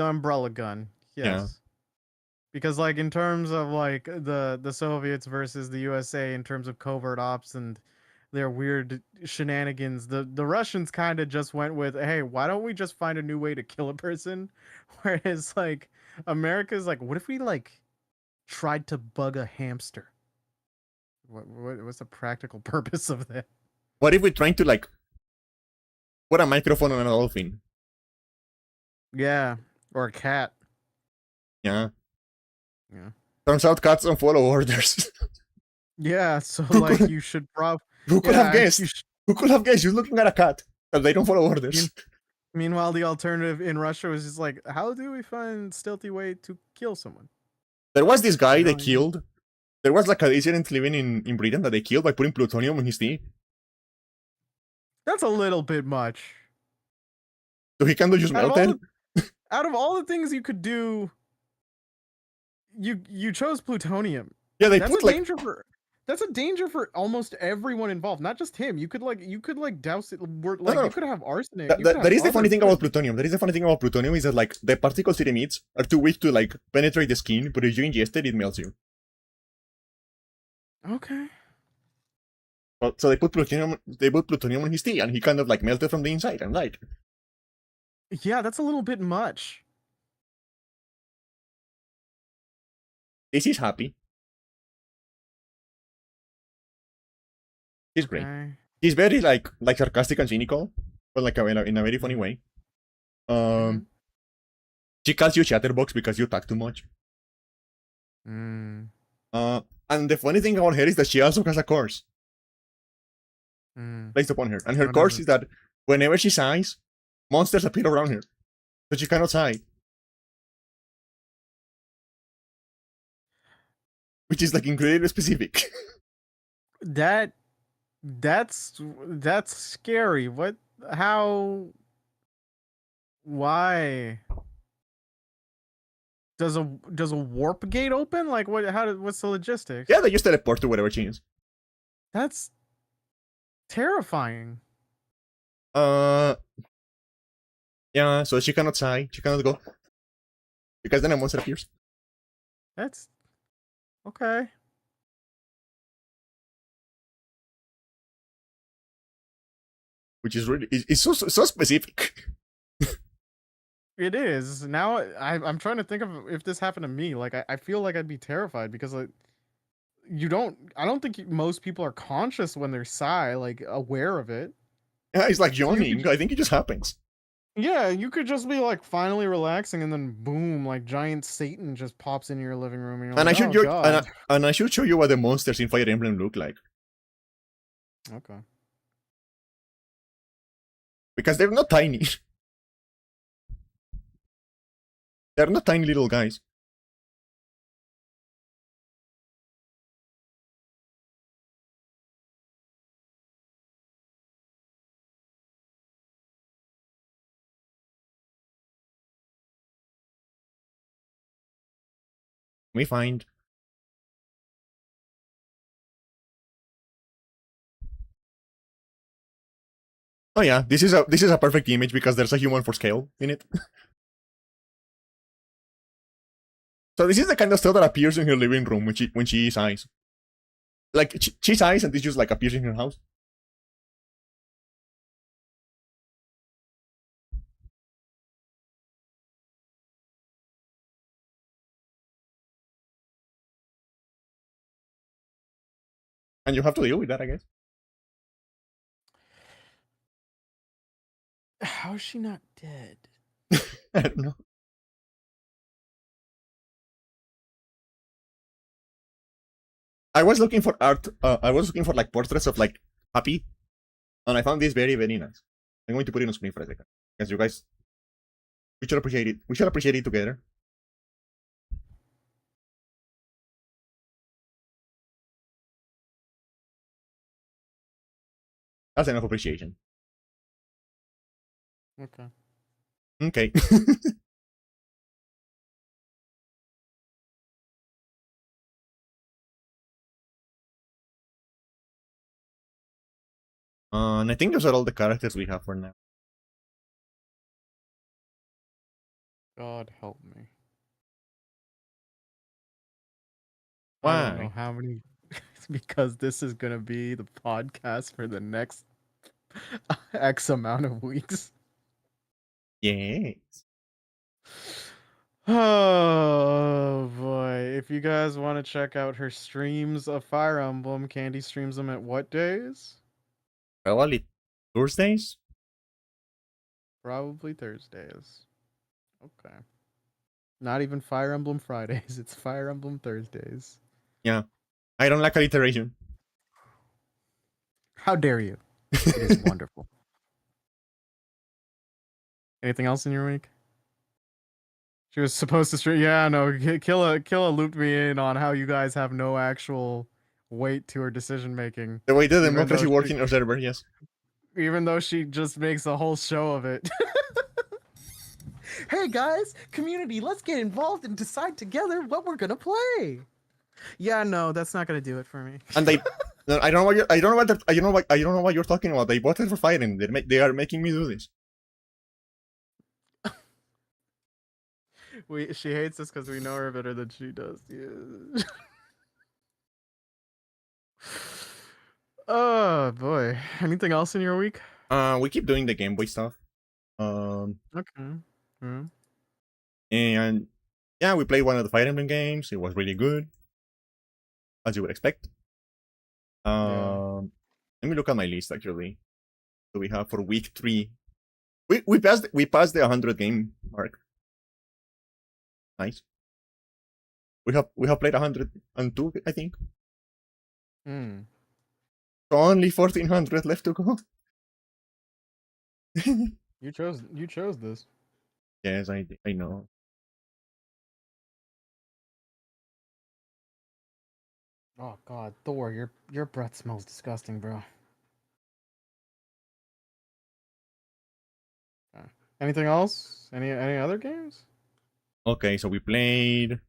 umbrella gun. Yes. Yeah. Because like in terms of like the Soviets versus the USA in terms of covert ops and their weird shenanigans, the Russians kind of just went with, hey, why don't we just find a new way to kill a person? Whereas like America's like, what if we like tried to bug a hamster? What's the practical purpose of that? What if we're trying to like put a microphone on a dolphin? Yeah, or a cat. Yeah. Yeah. Turns out cats don't follow orders. Yeah, so like you should Who could have guessed? Who could have guessed? You're looking at a cat and they don't follow orders. Meanwhile, the alternative in Russia was just like, how do we find stealthy way to kill someone? There was this guy they killed. There was like a dissident living in Britain that they killed by putting plutonium in his tea. That's a little bit much. So he kind of just melted. Out of all the things you could do, you chose plutonium. Yeah, they That's put a like danger for That's a danger for almost everyone involved, not just him. You could douse it. No, Like no. you could have arsenic. You could have That is the other funny thing about shit. plutonium. That is the funny thing about plutonium is that like the particles it emits are too weak to like penetrate the skin, but if you ingest it, it melts you. Okay. So they put plutonium on his tea, and he kind of like melted from the inside and died. Yeah, that's a little bit much. This is happy. He's great. Okay. He's very like sarcastic and cynical, but like in a very funny way. Mhm. She calls you chatterbox because you talk too much. Mm. And the funny thing about her is that she also has a curse Mm. placed upon her, and her What curse is is that whenever she sighs, monsters appear around her, so she cannot sigh. Which is like incredibly specific. That's scary. What? How? Why? Does a warp gate open? Like what? What's the logistics? Yeah, they just teleport to wherever she is. That's terrifying. Yeah, so she cannot sigh, she cannot go. Because then a monster appears. That's okay. Which is really, it's so specific. It is. Now I'm trying to think of if this happened to me. Like I feel like I'd be terrified because like I don't think most people are conscious when they're sigh, like aware of it. Yeah, it's like So yawning. I think it just happens. yeah, you could just be like finally relaxing and then boom, like giant Satan just pops into your living room and you're And like, oh god. and I should show you what the monsters in Fire Emblem look like. Okay. Because they're not tiny. They're not tiny little guys. We find. Oh yeah, this is a perfect image because there's a human for scale in it. So this is the kind of stuff that appears in her living room when she sighs. Like she sighs and this just like appears in her house. And you have to deal with that, I guess. How is she not dead? I don't know. I was looking for art. I was looking for like portraits of like Happy, and I found this very very nice. I'm going to put it on screen for a second, because you guys, we should appreciate it. We should appreciate it together. That's enough appreciation. Okay. Okay. And I think those are all the characters we have for now. God help me. Why? I don't know how many because this is gonna be the podcast for the next X amount of weeks. Yes. Oh boy. If you guys want to check out her streams of Fire Emblem, Candy streams them at what days? Probably Thursdays. Probably Thursdays. Okay. Not even Fire Emblem Fridays, it's Fire Emblem Thursdays. Yeah. I don't like alliteration. How dare you? It is wonderful. Anything else in your week? She was supposed to stream. Yeah, no. Killa looped me in on how you guys have no actual weight to her decision making. The way the Even democracy though works in our server, yes. Even though she just makes a whole show of it. Hey guys, community, let's get involved and decide together what we're gonna play. Yeah, no, that's not gonna do it for me. And they, no, I don't know what I don't know what I don't know what you're talking about. They bought it for fighting. They are making me do this. She hates us because we know her better than she does. Yeah. Oh boy. Anything else in your week? We keep doing the Game Boy stuff. Okay. Hmm. And yeah, we played one of the Fire Emblem games. It was really good, as you would expect. Yeah. Let me look at my list actually. So we have for week 3. We passed the 100 game mark. Nice. We have played 102, I think. Hmm. So only 1400 left to go. You chose this. Yes, I know. Oh god, Thor, your breath smells disgusting, bro. Anything else? Any other games? Okay, so we played.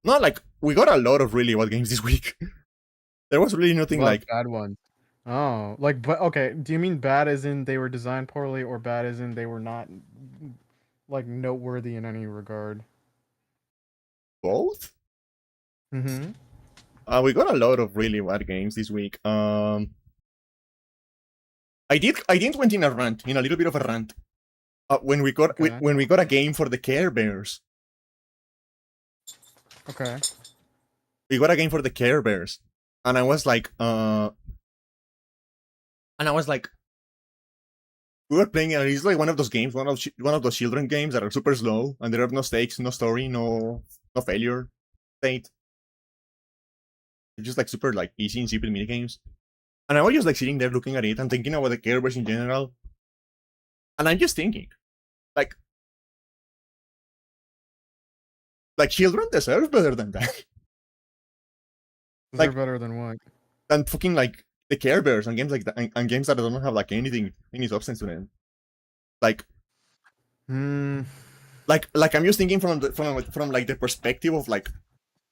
Not like we got a lot of really bad games this week. There was really nothing What like. bad ones? Oh, like but okay. Do you mean bad as in they were designed poorly, or bad as in they were not like noteworthy in any regard? Both. Mm-hmm. We got a lot of really bad games this week. I did went in a little bit of a rant. When we got Okay. when we got a game for the Care Bears. Okay. We got a game for the Care Bears, and I was like, we were playing, and it's like one of those games, one of those children games that are super slow, and there are no stakes, no story, no failure state. It's just like super like easy and simple mini games. And I was just like sitting there looking at it and thinking about the Care Bears in general. And I'm just thinking, like children deserve better than that. They're Like better than what? than fucking like the Care Bears and games like that, and games that don't have like any substance to them. Like Hmm. I'm just thinking from like the perspective of like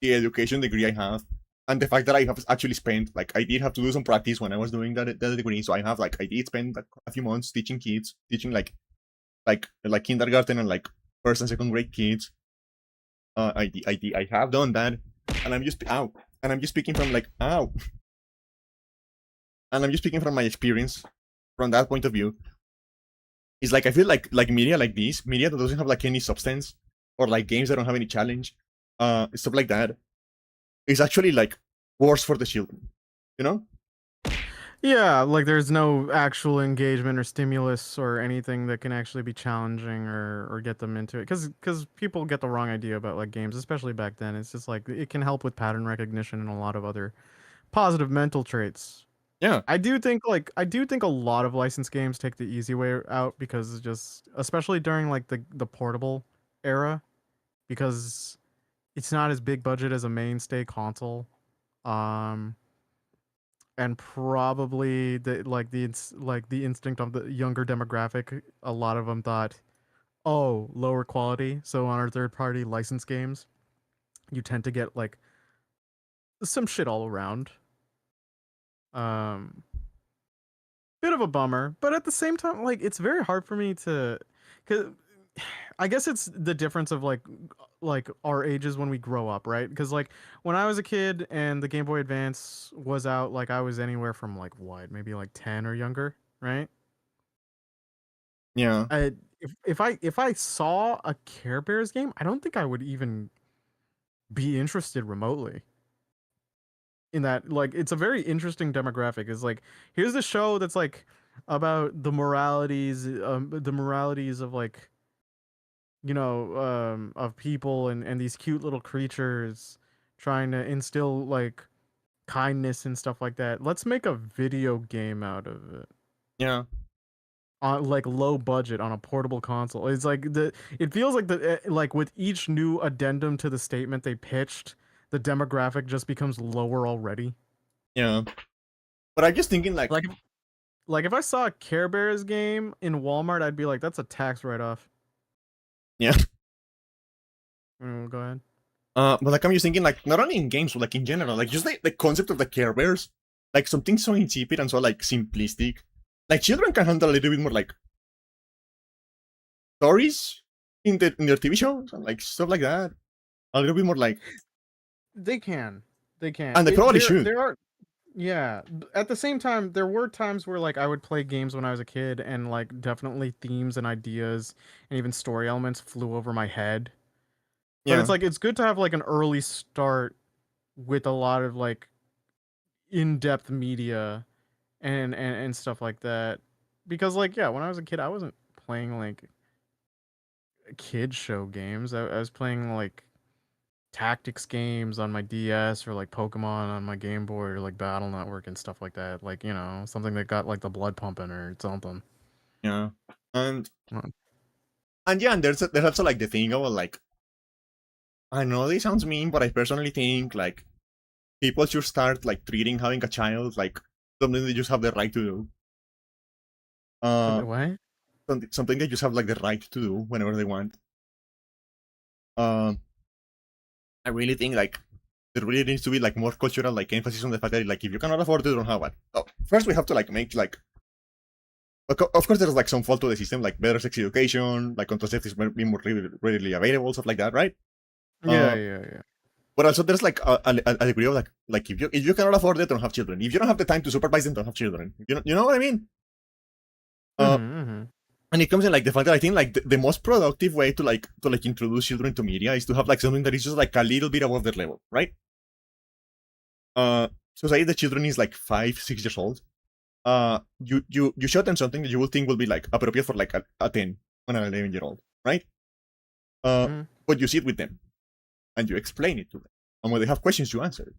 the education degree I have, and the fact that I have actually spent like I did have to do some practice when I was doing that degree, so I did spend like a few months teaching kids, teaching like kindergarten and like first and second grade kids. I have done that, and I'm just speaking from like and I'm just speaking from my experience from that point of view. It's like I feel like media like this, media that doesn't have like any substance, or like games that don't have any challenge, stuff like that, is actually like worse for the children. You know? Yeah, like there's no actual engagement or stimulus or anything that can actually be challenging or get them into it. Because people get the wrong idea about like games, especially back then. It's just like it can help with pattern recognition and a lot of other positive mental traits. Yeah, I do think a lot of licensed games take the easy way out because it's just especially during like the portable era because it's not as big budget as a mainstay console. Um and probably the instinct of the younger demographic, a lot of them thought, oh, lower quality. So on our third party license games, you tend to get like some shit all around. Um, Bit of a bummer, but at the same time, like it's very hard for me to, cause I guess it's the difference of like our ages when we grow up, right? Because like when I was a kid and the Game Boy Advance was out, like I was anywhere from like what, maybe like 10 or younger, right? yeah, If I saw a Care Bears game, I don't think I would even be interested remotely in that. Like, it's a very interesting demographic. It's like here's the show that's like about the moralities of like of people and these cute little creatures trying to instill like kindness and stuff like that. Let's make a video game out of it yeah, on like low budget on a portable console. It's like it feels like like with each new addendum to the statement they pitched, the demographic just becomes lower already. yeah. But I'm just thinking like, Like like if I saw a Care Bears game in Walmart, I'd be like, that's a tax write off. yeah, Go ahead. But like I'm just thinking, like not only in games, but like in general, like just the concept of the Care Bears, like something so insipid and so like simplistic. Like children can handle a little bit more like stories in their TV shows and like stuff like that. A little bit more like, They can. They can. and they probably There should. there are yeah. At the same time, there were times where like I would play games when I was a kid and like definitely themes and ideas and even story elements flew over my head. But Yeah, it's good to have like an early start with a lot of like in-depth media and stuff like that. Because like yeah, when I was a kid, I wasn't playing like kid show games. I was playing like tactics games on my DS or like Pokemon on my Game Boy or like Battle Network and stuff like that. Like, you know, something that got like the blood pumping or something. yeah, and Uh, yeah, and there's also like the thing about like I know this sounds mean, but I personally think like people should start like treating having a child like something they just have the right to do. Uh, Something what? something they just have like the right to do whenever they want. Um, I really think like there really needs to be like more cultural like emphasis on the fact that like if you cannot afford it, you don't have one. Oh, first we have to like make like of course there's like some fault to the system like better sex education, like contraceptives being more readily available, stuff like that, right? Yeah, Uh, yeah, yeah. but also there's like a degree of like if you cannot afford it, don't have children. If you don't have the time to supervise them, don't have children. You know what I mean? Uh, Mm-hmm. and it comes in like the fact that I think like the most productive way to like introduce children to media is to have like something that is just like a little bit above their level, right? So say the children is like 5, 6 years old. You show them something that you will think will be like appropriate for like a 10 or an 11-year-old, right? Uh, Mm-hmm. but you sit with them and you explain it to them, and when they have questions, you answer.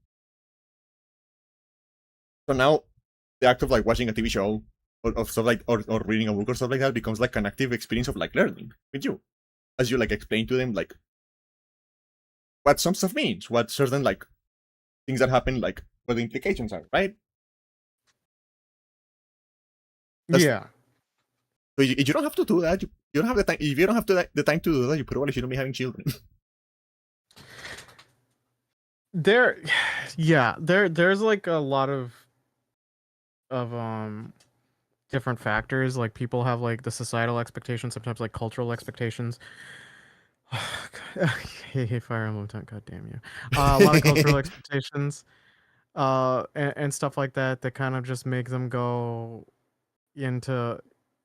So now the act of like watching a TV show or of stuff like or reading a book or stuff like that becomes like an active experience of like learning with you as you like explain to them like what some stuff means, what certain like things that happen, like what the implications are, right? That's Yeah. so you don't have to do that. You don't have the time. If you don't have the time to do that, you probably shouldn't be having children. There yeah, there's like a lot of different factors. Like people have like the societal expectations, sometimes like cultural expectations. Hey, Fire Emblem, God damn you. A lot of cultural expectations and stuff like that that kind of just make them go into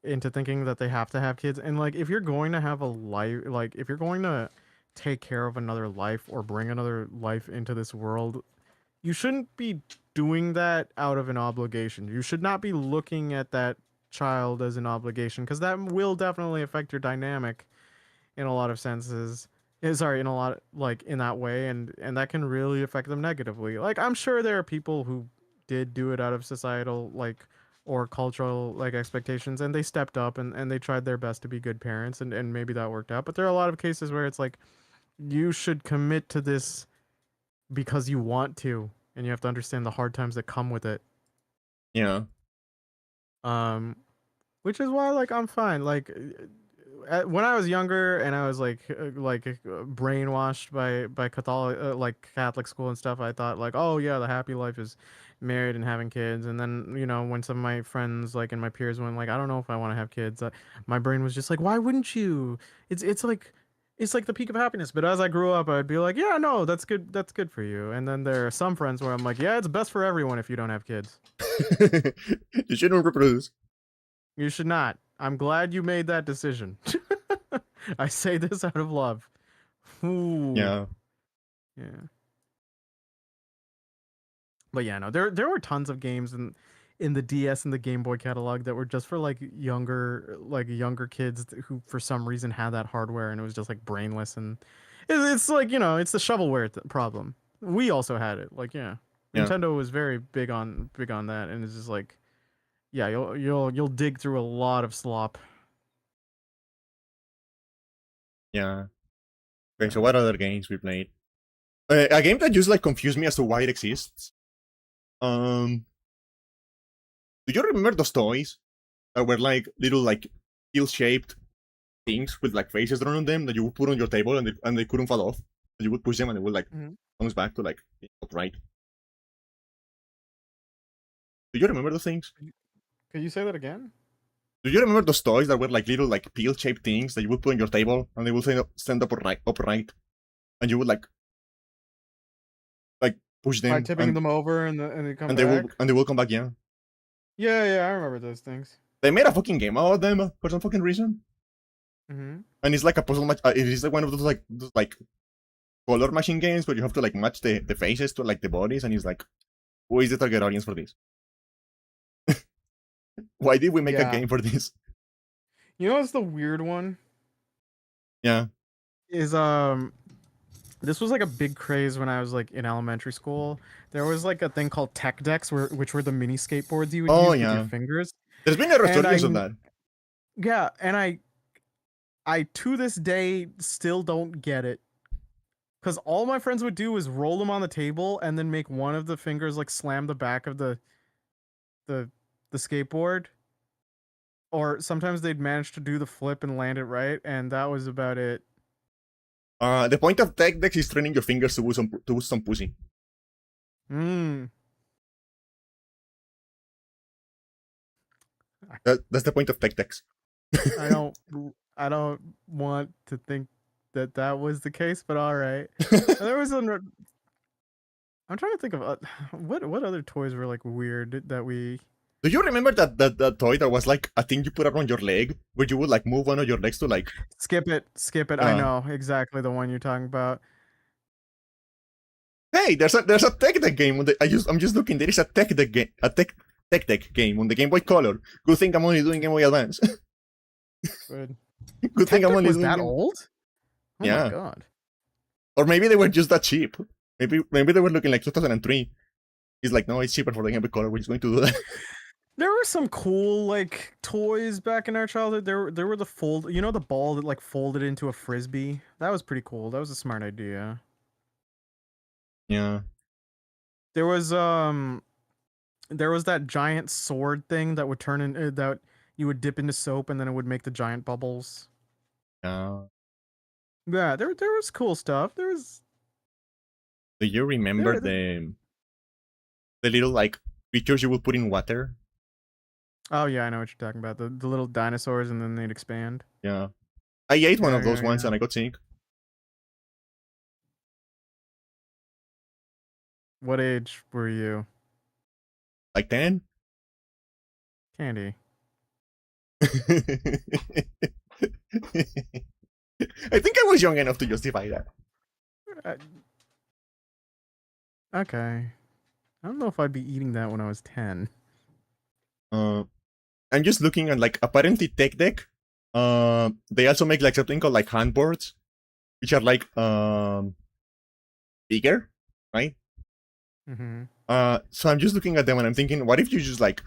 thinking that they have to have kids. And like if you're going to have a life, like if you're going to take care of another life or bring another life into this world, you shouldn't be doing that out of an obligation. You should not be looking at that child as an obligation, because that will definitely affect your dynamic in a lot of senses. Sorry, in a lot like in that way, and that can really affect them negatively. Like I'm sure there are people who did do it out of societal like or cultural like expectations, and they stepped up and they tried their best to be good parents, and maybe that worked out. But there are a lot of cases where it's like you should commit to this because you want to, and you have to understand the hard times that come with it. Yeah, Um, which is why like I'm fine. Like when I was younger and I was brainwashed by Catholic like Catholic school and stuff, I thought like, oh yeah, the happy life is married and having kids. And then you know when some of my friends like and my peers went like, I don't know if I want to have kids. My brain was just like, why wouldn't you? It's like the peak of happiness. But as I grew up, I'd be like, yeah, no, that's good. That's good for you. And then there are some friends where I'm like, yeah, it's best for everyone if you don't have kids. you shouldn't reproduce. You should not. I'm glad you made that decision. I say this out of love. Ooh. Yeah, Yeah. But yeah, no, there were tons of games in the DS and the Game Boy catalog that were just for like younger kids who for some reason had that hardware and it was just like brainless, and it's like, you know, it's the shovelware problem. We also had it. Like, yeah. yeah, Nintendo was very big on that, and it's just like, yeah, you'll dig through a lot of slop. yeah. Okay, so Yeah. what other games we played? A game that just like confused me as to why it exists. Um, do you remember those toys that were like little like pill shaped things with like faces drawn on them that you would put on your table and they couldn't fall off. And you would push them and they would like bounce back to like the upright. Do you remember those things? Could you say that again? Do you remember those toys that were like little like peel-shaped things that you would put on your table and they would stand up upright, and you would like push By them tipping them over and they come and back. they will come back. Yeah, Yeah, I remember those things. they made a fucking game out of them for some fucking reason. Mm-hmm. And it's like a puzzle match. It is like one of those like color matching games where you have to like match the faces to like the bodies, and it's like, who is the target audience for this? Why did we make a game for this? You know what's the weird one? Yeah. Is this was like a big craze when I was like in elementary school. There was like a thing called tech decks, which were the mini skateboards you would use with your fingers. There's been a resurgence of that. Yeah, and I to this day still don't get it. Because all my friends would do is roll them on the table and then make one of the fingers like slam the back of the skateboard. Or sometimes they'd manage to do the flip and land it right, and that was about it. The point of tech decks is training your fingers to boost some pussy. That's the point of tech decks. I don't want to think that was the case, but all right. There was I'm trying to think of what other toys were like weird that we. Do you remember that toy that was like a thing you put around your leg where you would like move one of your legs to like skip it? I know exactly the one you're talking about. Hey, there's a tech deck game. I'm just looking. There is a tech deck game, tech deck game on the Game Boy Color. Good thing I'm only doing Game Boy Advance. Good. Good thing I'm only doing that old. Oh yeah. my god. Or maybe they were just that cheap. Maybe they were looking like 2003. He's like, no, it's cheaper for the Game Boy Color. We're just going to do that. There were some cool like toys back in our childhood. There were the the ball that like folded into a frisbee. That was pretty cool. That was a smart idea. Yeah. There was that giant sword thing that would turn in that you would dip into soap and then it would make the giant bubbles. Yeah. Yeah, there was cool stuff. There was. Do you remember the little like creatures you would put in water? Oh yeah, I know what you're talking about. The little dinosaurs and then they'd expand. Yeah. I ate one of those once and I got sick. What age were you? Like 10? Candy. I think I was young enough to justify that. Okay. I don't know if I'd be eating that when I was 10. I'm just looking at like apparently tech deck. They also make like something called like handboards, which are like bigger, right? Mm-hmm. So I'm just looking at them and I'm thinking, what if you just like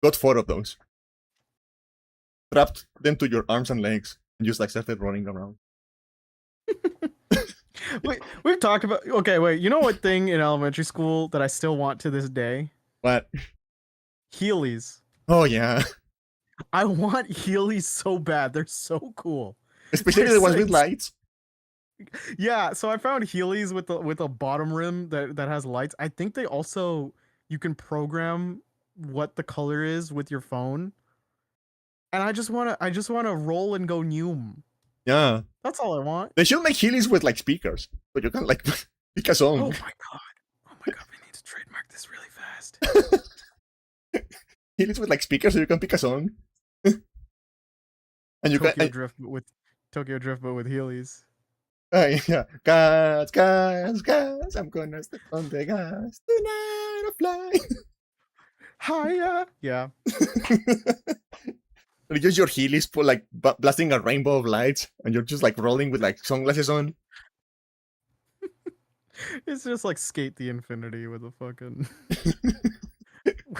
got 4 of those, strapped them to your arms and legs, and just like started running around? Wait, we've talked about. Okay, wait. You know what thing in elementary school that I still want to this day? What? Heelys. Oh yeah. I want Heelys so bad. They're so cool. Especially the ones with lights. Yeah, so I found Heelys with a bottom rim that has lights. I think they also you can program what the color is with your phone. And I just wanna roll and go Noom. Yeah. That's all I want. They should make Heelys with like speakers, but you can like pick a song. Oh my god, we need to trademark this really fast. Heelys with like speakers so you can pick a song. And you Tokyo Drift, but with Heelys. Yeah. Gas, I'm gonna step on the gas tonight or fly. Hiya. Yeah. You use your Heelys for like blasting a rainbow of lights, and you're just like rolling with like sunglasses on. It's just like Skate the Infinity with a fucking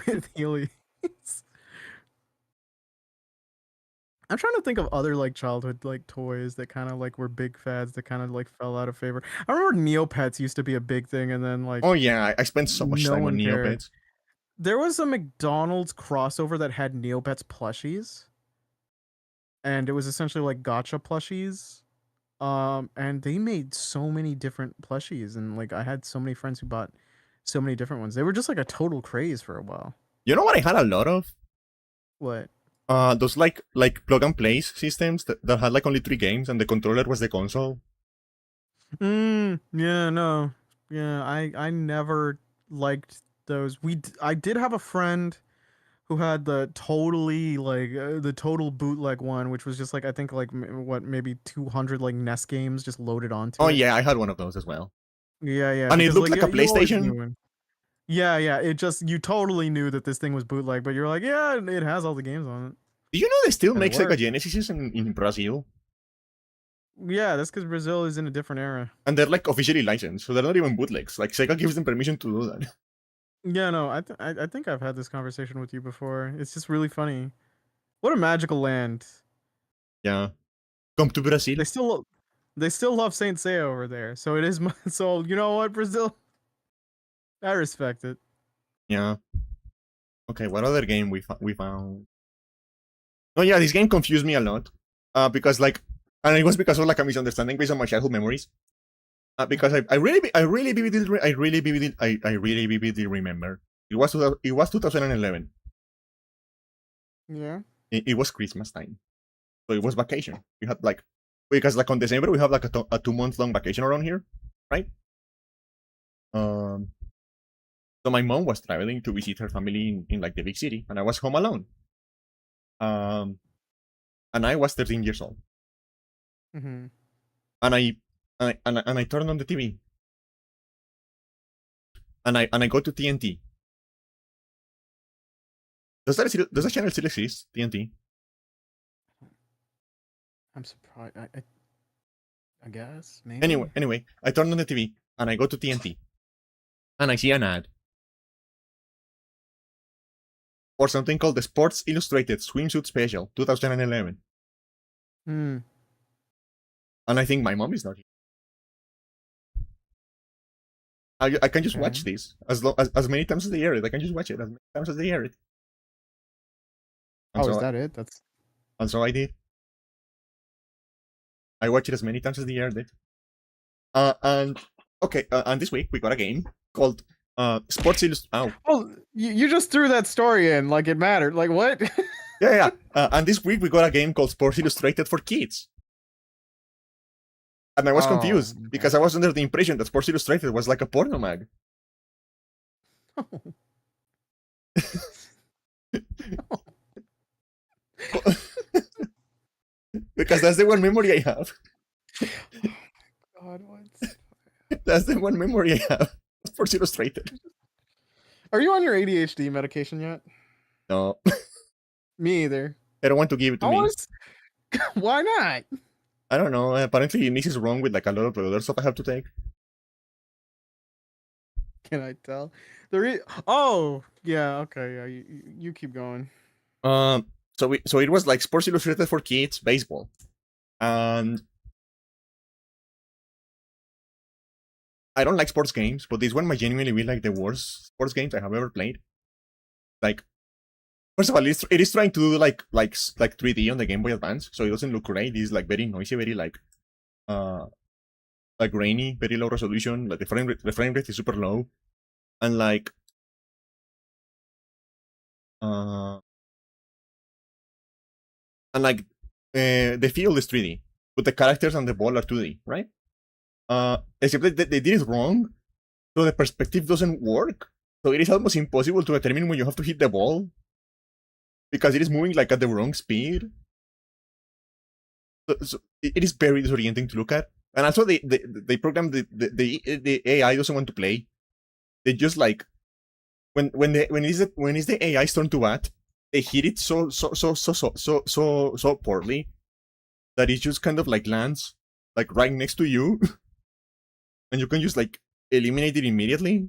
with Heelys. I'm trying to think of other like childhood like toys that kind of like were big fads that kind of like fell out of favor. I remember Neopets used to be a big thing, and then like oh yeah, I spent so much time on Neopets. There was a McDonald's crossover that had Neopets plushies. and it was essentially like gotcha plushies. And they made so many different plushies, and like I had so many friends who bought so many different ones. They were just like a total craze for a while. You know what I had a lot of? What? Those like plug and play systems that had like only 3 games and the controller was the console. Yeah, no. Yeah, I never liked those. I did have a friend who had the totally like the total bootleg one, which was just like I think like what maybe 200 like NES games just loaded onto Oh it. yeah, I had one of those as well. Yeah, yeah, And it because looked like like a you always PlayStation. knew it. Yeah, yeah, it just you totally knew that this thing was bootleg, but you're like, yeah, it has all the games on it, Do you know they still and it make Sega worked. Genesis in Brazil? Yeah, that's because Brazil is in a different era. And they're like officially licensed, so they're not even bootlegs. Like Sega gives them permission to do that. Yeah, no, I think I've had this conversation with you before. It's just really funny. What a magical land. Yeah. Come to Brazil. They still they still love Saint Seiya over there. So it is so you know what, Brazil? I respect it. Yeah. Okay, what other game we found? Oh yeah, this game confused me a lot. Because like, and it was because of like a misunderstanding based on my childhood memories. Because I really vividly, I really vividly remember. It was 2011. Yeah. It was Christmas time, so it was vacation. We had like because like on December we have like a 2 month long vacation around here, right? Um, so my mom was traveling to visit her family in like the big city, and I was home alone. Um, and I was 13 years old, Mm-hmm. and I turned on the TV, and I go to TNT. Does that channel still exist? TNT. I'm surprised. I guess Anyway, maybe. anyway, I turn on the TV and I go to TNT and I see an ad for something called the Sports Illustrated Swimsuit Special 2011, Hmm. and I think my mom is not here. I can just Okay. watch this as many times as they air it. I can just watch it as many times as they air it, and Oh, is so that it? That's I did. I watched it as many times as they aired it. And okay, and this week we got a game called Sports Illustrated. Oh, well. You just threw that story in like it mattered. Like what? yeah, yeah. And this week we got a game called Sports Illustrated for Kids. And I was Oh, confused okay. because I was under the impression that Sports Illustrated was like a porno mag. Because that's the one memory I have. God, what? That's the one memory I have. Sports Illustrated. Are you on your ADHD medication yet? No, Me either. I don't want to give it to I me. was. Why not? I don't know. Apparently, this is wrong with like a lot of the other stuff I have to take. Can I tell? Oh, yeah. Okay. Yeah. You keep going. Um, so it was like Sports Illustrated for Kids baseball, and I don't like sports games, but this one might genuinely be like the worst sports games I have ever played. Like, first of all, it is trying to do like 3D on the Game Boy Advance, so it doesn't look great. It's like very noisy, very uh like grainy, very low resolution. Like the frame rate is super low, and like uh the field is 3D, but the characters and the ball are 2D, right? Except that they did it wrong, so the perspective doesn't work. So it is almost impossible to determine when you have to hit the ball because it is moving like at the wrong speed. So it is very disorienting to look at. And also, they program the AI doesn't want to play. They just like when is the AI's turn to bat, they hit it so poorly that it just kind of like lands like right next to you, and you can just like eliminate it immediately.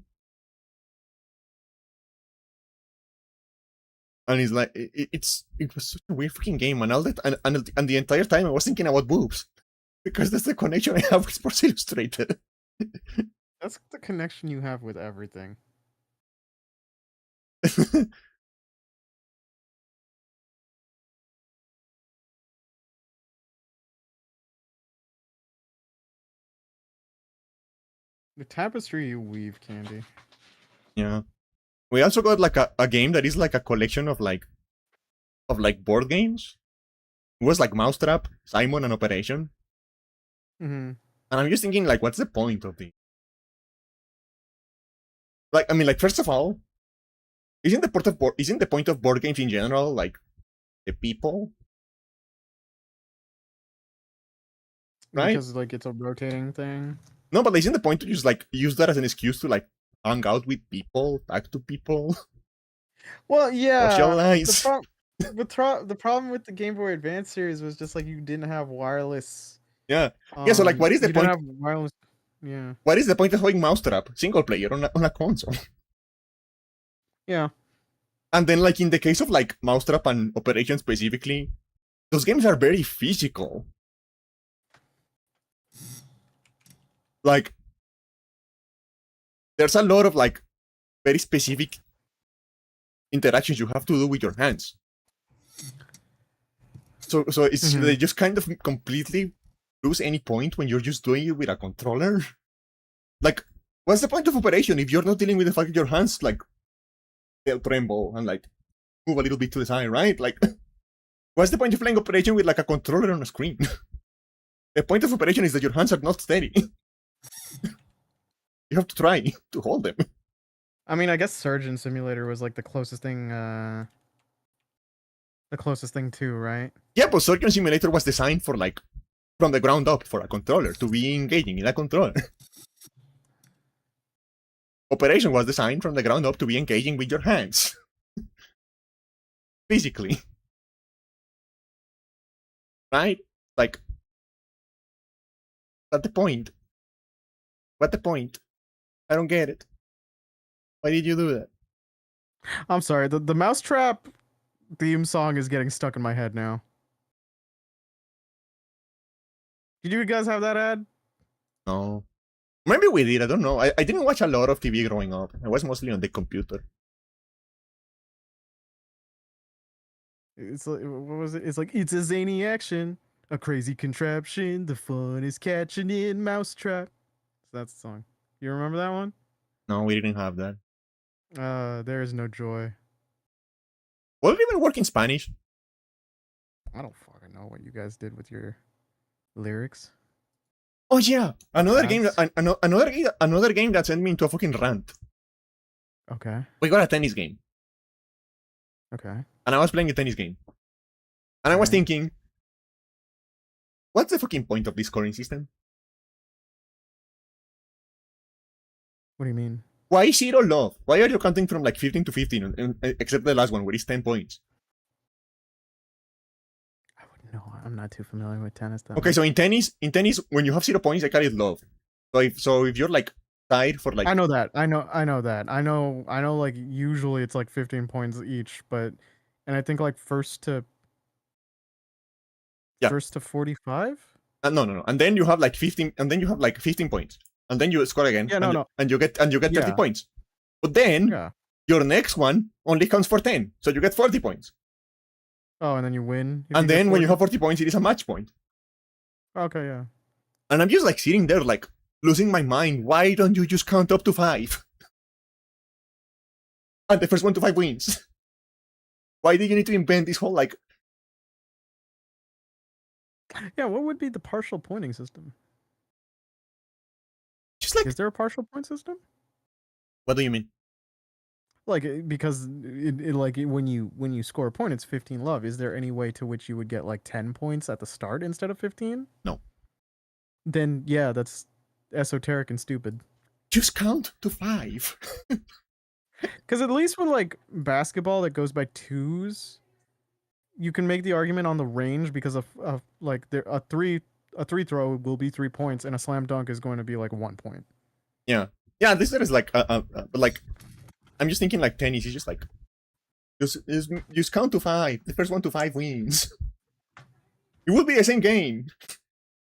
And it's like it was such a weird freaking game, and all that, and the entire time I was thinking about boobs because that's the connection I have with Sports Illustrated. That's the connection you have with everything. The tapestry you weave, Candy. Yeah. We also got like a game that is like a collection of like board games. It was like Mousetrap, Simon, and Operation. Mm-hmm. And I'm just thinking, like, what's the point of the? Like, I mean, like, first of all, isn't the point of board games in general like the people, right? Because like it's a rotating thing. No, but isn't the point to just like use that as an excuse to like hang out with people, talk to people, Well, yeah. socialize? The problem with the Game Boy Advance series was just like you didn't have wireless. Yeah, yeah. So like, what is the you point? Don't have wireless. Yeah. What is the point of having Mousetrap single player on a console? Yeah. And then like in the case of like Mousetrap and Operation specifically, those games are very physical. Like, there's a lot of like very specific interactions you have to do with your hands. So it's they just kind of completely lose any point when you're just doing it with a controller. Like, what's the point of Operation if you're not dealing with the fact that your hands like they'll tremble and like move a little bit to the side, right? Like, what's the point of playing Operation with like a controller on a screen? The point of Operation is that your hands are not steady. You have to try to hold them. I mean, I guess Surgeon Simulator was like the closest thing too, right? Yeah, but Surgeon Simulator was designed for like from the ground up for a controller to be engaging in a controller. Operation was designed from the ground up to be engaging with your hands. Physically. Right? Like, that's the point. What's the point? I don't get it. Why did you do that? I'm sorry, the Mousetrap theme song is getting stuck in my head now. Did you guys have that ad? No. Maybe we did, I don't know. I didn't watch a lot of TV growing up. I was mostly on the computer. It's like, what was it? It's like, it's a zany action, a crazy contraption, the fun is catching in Mousetrap. So that's the song. You remember that one? No, we didn't have that. There is no joy. Will it even work in Spanish? I don't fucking know what you guys did with your lyrics. Oh yeah, another game that sent me into a fucking rant. Okay. We got a tennis game. Okay. And I was playing a tennis game. And I was thinking, what's the fucking point of this scoring system? What do you mean? Why zero love? Why are you counting from like 15 to 15, except the last one where it's 10 points? I wouldn't know. I'm not too familiar with tennis. Okay, so in tennis, when you have 0 points, they call it love. So if you're like tied for like, I know that. I know. Like usually it's like 15 points each, but and I think like first to 45. No. And then you have like 15, and then you have like 15 points, and then you score again. Yeah, no. And you get 30 points. But then your next one only counts for 10, so you get 40 points. Oh, and then you win. And then when you have 40 points, it is a match point. Okay, yeah. And I'm just like sitting there like losing my mind. Why don't you just count up to 5? And the first 1 to 5 wins. Why do you need to invent this whole like? Yeah, what would be the partial pointing system? Just like, is there a partial point system? What do you mean? Like, because when you score a point, it's 15 love. Is there any way to which you would get like 10 points at the start instead of 15? No. Then yeah, that's esoteric and stupid. Just count to 5. Because at least with like basketball that goes by twos, you can make the argument on the range because of like a three throw will be 3 points and a slam dunk is going to be like 1 point. Yeah, this is like but like I'm just thinking like tennis is just like just count to 5. The first 1 to 5 wins. It will be the same game.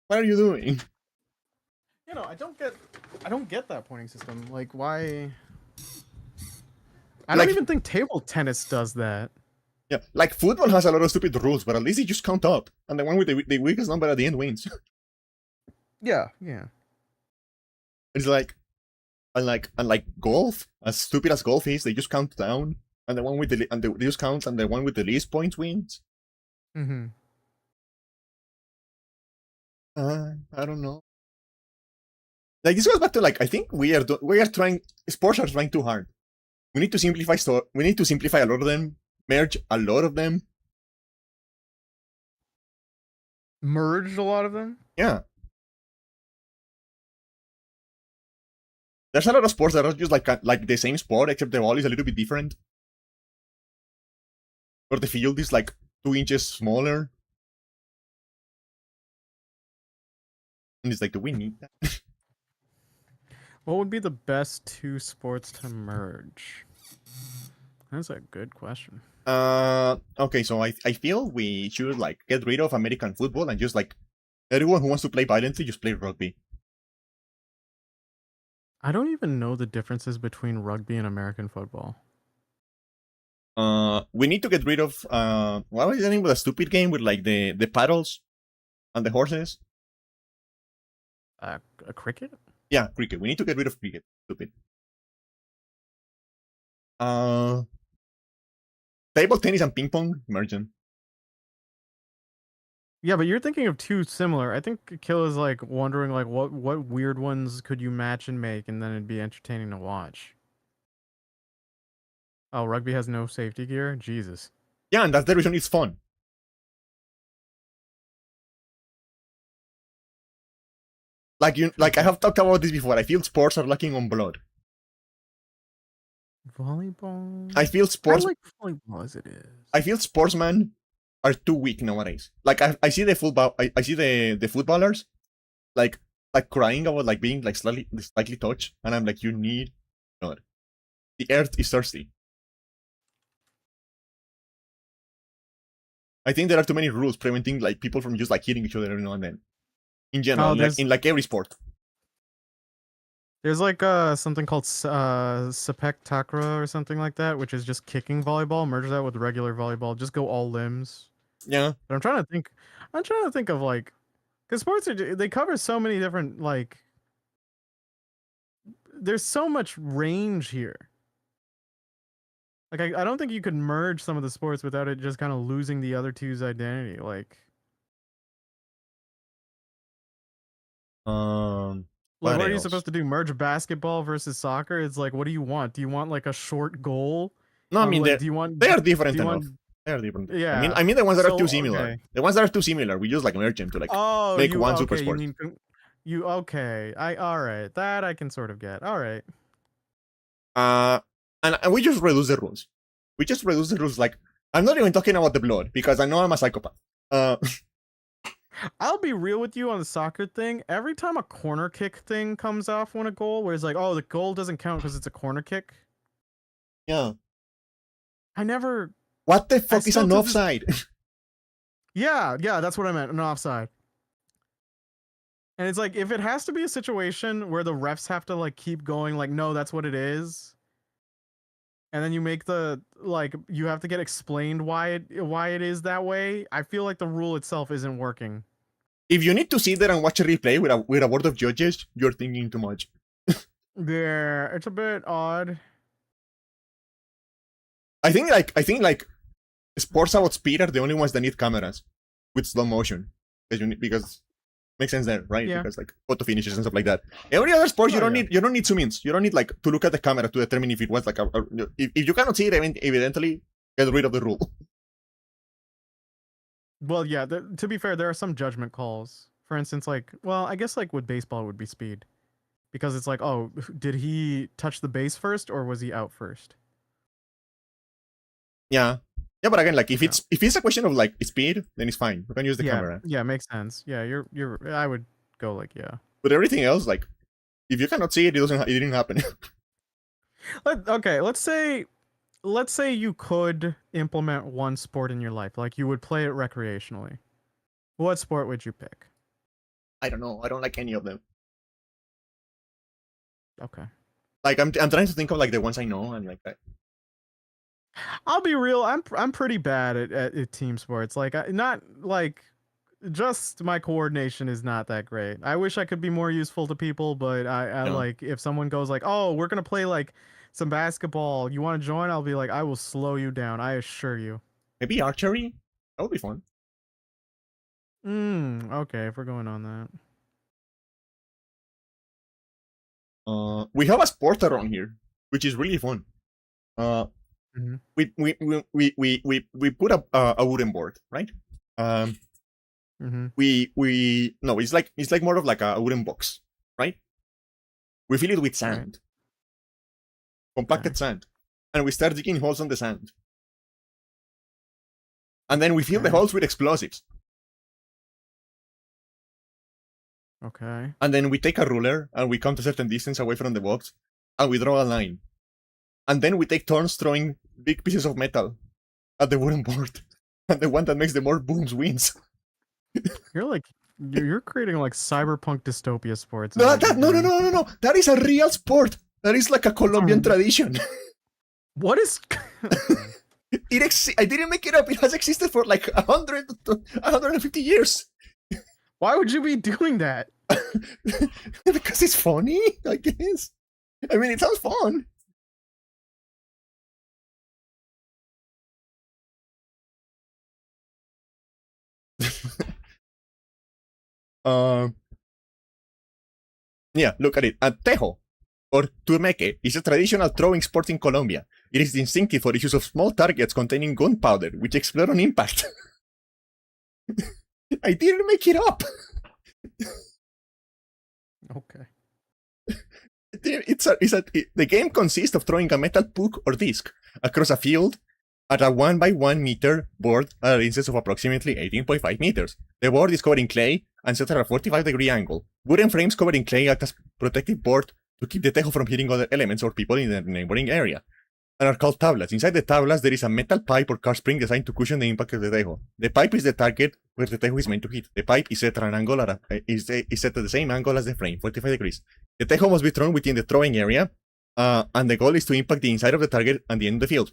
What are you doing? You know, I don't get that pointing system. Like, why? I don't even think table tennis does that. Yeah, like football has a lot of stupid rules, but at least you just count up, and the one with the weakest number at the end wins. Yeah. It's like, And like golf, as stupid as golf is, they just count down, and the one with they just count, and the one with the least points wins. Mm-hmm. I don't know. Like this goes back to like I think we are trying sports are trying too hard. We need to simplify we need to simplify a lot of them, merge a lot of them. Merged a lot of them. Yeah. There's a lot of sports that are just like the same sport, except the ball is a little bit different. Or the field is like 2 inches smaller. And it's like, do we need that? What would be the best two sports to merge? That's a good question. Okay, so I feel we should like get rid of American football and just like everyone who wants to play violently just play rugby. I don't even know the differences between rugby and American football. We need to get rid of what was the name of the stupid game with like the paddles and the horses? A cricket? Yeah, cricket. We need to get rid of cricket. Stupid. Table tennis and ping pong merging. Yeah, but you're thinking of two similar. I think Kill is like wondering like what weird ones could you match and make, and then it'd be entertaining to watch. Oh, rugby has no safety gear? Jesus. Yeah, and that's the reason it's fun. Like I have talked about this before. I feel sports are lacking on blood. Volleyball. I feel sports. I like volleyball as it is. I feel sportsmen are too weak nowadays. Like I see the football. I see the footballers, like crying about like being like slightly touched, and I'm like, you need blood. The earth is thirsty. I think there are too many rules preventing like people from just like hitting each other every now and then. In general, in like every sport. There's like something called Sepak Takraw or something like that, which is just kicking volleyball. Merge that with regular volleyball. Just go all limbs. Yeah. But I'm trying to think of like, because sports they cover so many different like. There's so much range here. Like I don't think you could merge some of the sports without it just kind of losing the other two's identity. Like what are you supposed to do? Merge basketball versus soccer? It's like, what do you want? Do you want like a short goal? No, I mean, like, do you want? They are different enough. They are different. Yeah. I mean the ones that are too similar. Okay. The ones that are too similar, we just like merge them to like make one super sport. You okay? All right. That I can sort of get. All right. And we just reduce the rules. We just reduce the rules. Like I'm not even talking about the blood because I know I'm a psychopath. I'll be real with you on the soccer thing. Every time a corner kick thing comes off when a goal, where it's like, oh, the goal doesn't count because it's a corner kick. Yeah. I never. What the fuck is an offside? Yeah, that's what I meant. An offside. And it's like, if it has to be a situation where the refs have to like keep going, like, no, that's what it is. And then you make the like you have to get explained why it is that way. I feel like the rule itself isn't working. If you need to sit there and watch a replay with a board of judges, you're thinking too much. Yeah, it's a bit odd. I think like sports about speed are the only ones that need cameras with slow motion because makes sense there, right? Yeah. Because like photo finishes and stuff like that. Every other sport you don't need zoom ins. You don't need like to look at the camera to determine if it was like if you cannot see it, evidently get rid of the rule. Well, yeah. To be fair, there are some judgment calls. For instance, like, well, I guess like with baseball it would be speed, because it's like, oh, did he touch the base first or was he out first? Yeah. Yeah, but again, like if it's a question of like speed, then it's fine. You can use the camera. Yeah, makes sense. Yeah, you're. I would go like yeah. But everything else, like, if you cannot see it, it didn't happen. Okay, let's say you could implement one sport in your life, like you would play it recreationally. What sport would you pick? I don't know. I don't like any of them. Okay. Like I'm trying to think of like the ones I know and like that. I'll be real. I'm pretty bad at team sports. Like not like just my coordination is not that great. I wish I could be more useful to people, but I Yeah. like if someone goes like, "Oh, we're gonna play like some basketball. You want to join?" I'll be like, "I will slow you down. I assure you." Maybe archery? That would be fun. Okay, if we're going on that. We have a sport around here, which is really fun. Uh, Mm-hmm. we put a wooden board, right? Um, Mm-hmm. we no, it's like more of like a wooden box, right? We fill it with Right. sand, compacted Okay. sand, and we start digging holes on the sand. And then we fill the Okay. holes with explosives. Okay. And then we take a ruler and we count a certain distance away from the box and we draw a line. And then we take turns throwing big pieces of metal at the wooden board. And the one that makes the more booms wins. You're like you're creating like cyberpunk dystopia sports. Is No, what you're doing. no. That is a real sport. That is like a Colombian tradition. What is? Okay. I didn't make it up. It has existed for like 150 years. Why would you be doing that? Because it's funny, I guess. I mean, it sounds fun. um, yeah, look at it. Tejo, or turmeque, is a traditional throwing sport in Colombia. It is distinctive for its use of small targets containing gunpowder, which explode on impact. I didn't make it up. Okay. The game consists of throwing a metal puck or disc across a field at a 1 by 1 meter board at a distance of approximately 18.5 meters. The board is covered in clay and set at a 45-degree angle. Wooden frames covered in clay act as protective board to keep the tejo from hitting other elements or people in the neighboring area, and are called tablas. Inside the tablas, there is a metal pipe or car spring designed to cushion the impact of the tejo. The pipe is the target where the tejo is meant to hit. The pipe is set at an angle is set at the same angle as the frame, 45 degrees. The tejo must be thrown within the throwing area, and the goal is to impact the inside of the target and the end of the field.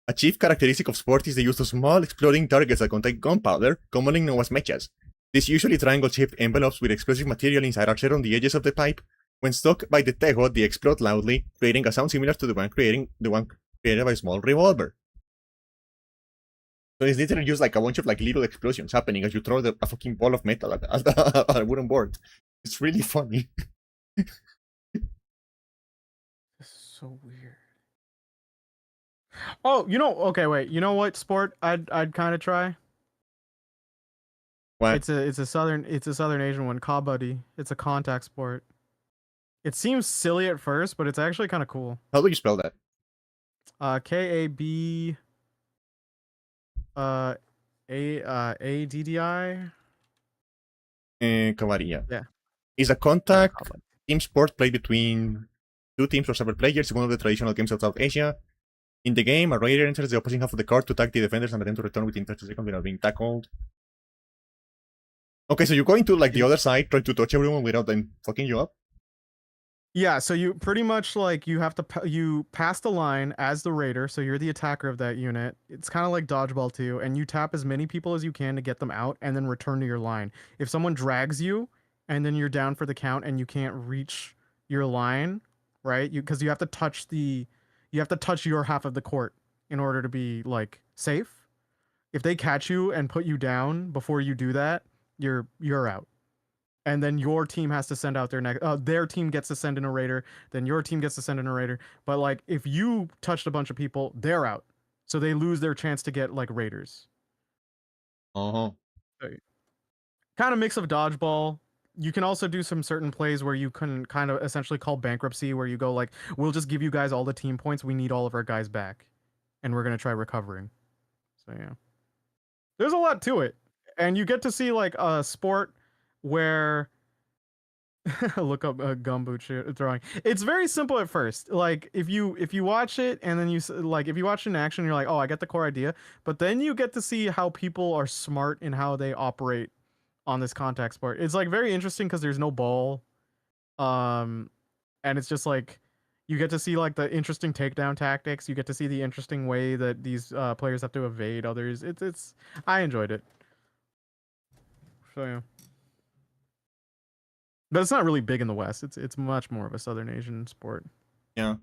A chief characteristic of sport is the use of small exploding targets that contain gunpowder, commonly known as mechas. These usually triangle-shaped envelopes with explosive material inside are set on the edges of the pipe. When struck by the tejo, they explode loudly, creating a sound similar to the one created by a small revolver. So it's literally just like a bunch of like little explosions happening as you throw a fucking ball of metal at a wooden board. It's really funny. This is so weird. Oh, okay, wait. You know what sport I'd kind of try? What? It's a southern Asian one, kabaddi. It's a contact sport. It seems silly at first, but it's actually kind of cool. How do you spell that? KAB ADDI. Kabaddi, Yeah. It's a contact team sport played between two teams or several players. It's one of the traditional games of South Asia. In the game, a raider enters the opposing half of the court to attack the defenders and attempt to return within 30 seconds without being tackled. Okay, so you're going to like the other side, try to touch everyone without them fucking you up? Yeah, so you pretty much like you have to you pass the line as the raider, so you're the attacker of that unit. It's kind of like dodgeball too, and you tap as many people as you can to get them out and then return to your line. If someone drags you and then you're down for the count and you can't reach your line, right? Because you have to touch your half of the court in order to be like safe. If they catch you and put you down before you do that, you're out. And then your team has to send out their team gets to send in a raider, then your team gets to send in a raider. But like if you touched a bunch of people, they're out. So they lose their chance to get like raiders. Uh-huh. Kind of mix of dodgeball. You can also do some certain plays where you can kind of essentially call bankruptcy, where you go like, we'll just give you guys all the team points. We need all of our guys back. And we're gonna try recovering. So yeah. There's a lot to it. And you get to see like a sport where look up gumboot throwing. It's very simple at first. Like if you watch it and then if you watch it in action, you're like, oh, I get the core idea. But then you get to see how people are smart in how they operate on this contact sport. It's like very interesting because there's no ball, and it's just like you get to see like the interesting takedown tactics. You get to see the interesting way that these players have to evade others. It's I enjoyed it. So yeah. But it's not really big in the West. It's much more of a Southern Asian sport. Yeah.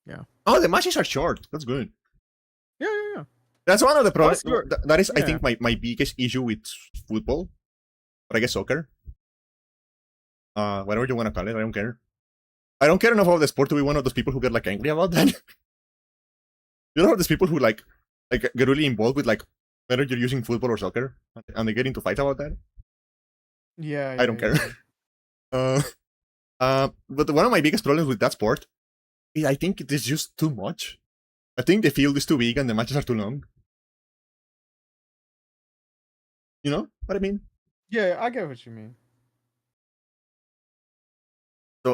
Yeah. Oh, the matches are short. That's good. Yeah, yeah, yeah. That's one of the problems. Plus, That is, I yeah. think, my biggest issue with football, or I guess soccer. Whatever you want to call it, I don't care. I don't care enough about the sport to be one of those people who get like angry about that. You know, those people who like get really involved with like whether you're using football or soccer, and they get into fights about that. Yeah, I don't care. But one of my biggest problems with that sport is I think it is just too much. I think the field is too big and the matches are too long. You know what I mean? Yeah, I get what you mean.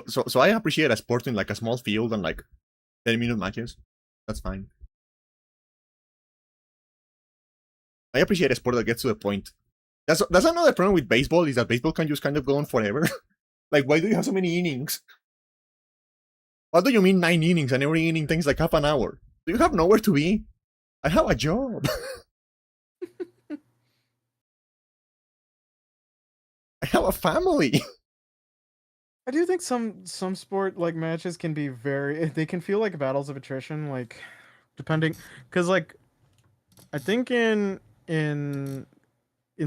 So I appreciate a sport in like a small field and like 10-minute matches. That's fine. I appreciate a sport that gets to the point. That's another problem with baseball is that baseball can just kind of go on forever. Like, why do you have so many innings? What do you mean 9 innings and every inning takes like half an hour? Do you have nowhere to be? I have a job. I have a family. I do think some sport like matches can be they can feel like battles of attrition, like depending, because like I think in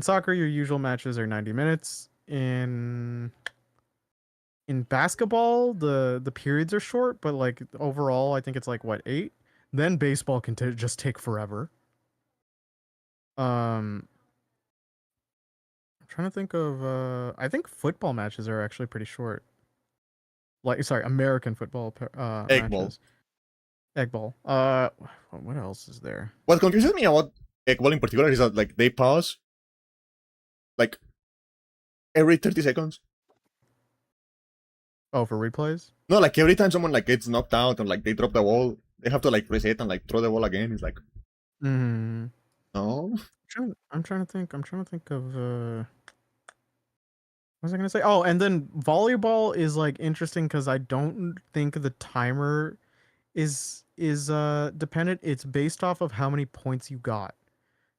soccer your usual matches are 90 minutes. In basketball the periods are short, but like overall I think it's like what, 8. Then baseball can just take forever. Um, I'm trying to think of I think football matches are actually pretty short. Like, sorry, American football Egg ball. matches. Egg ball. What else is there? What confuses me about egg ball in particular is that like they pause like every 30 seconds. Oh, for replays? No, like every time someone like gets knocked out and like they drop the ball, they have to like reset and like throw the ball again. It's like, Mm-hmm. no. I'm trying to think of what was I gonna say? Oh, and then volleyball is like interesting because I don't think the timer is dependent. It's based off of how many points you got.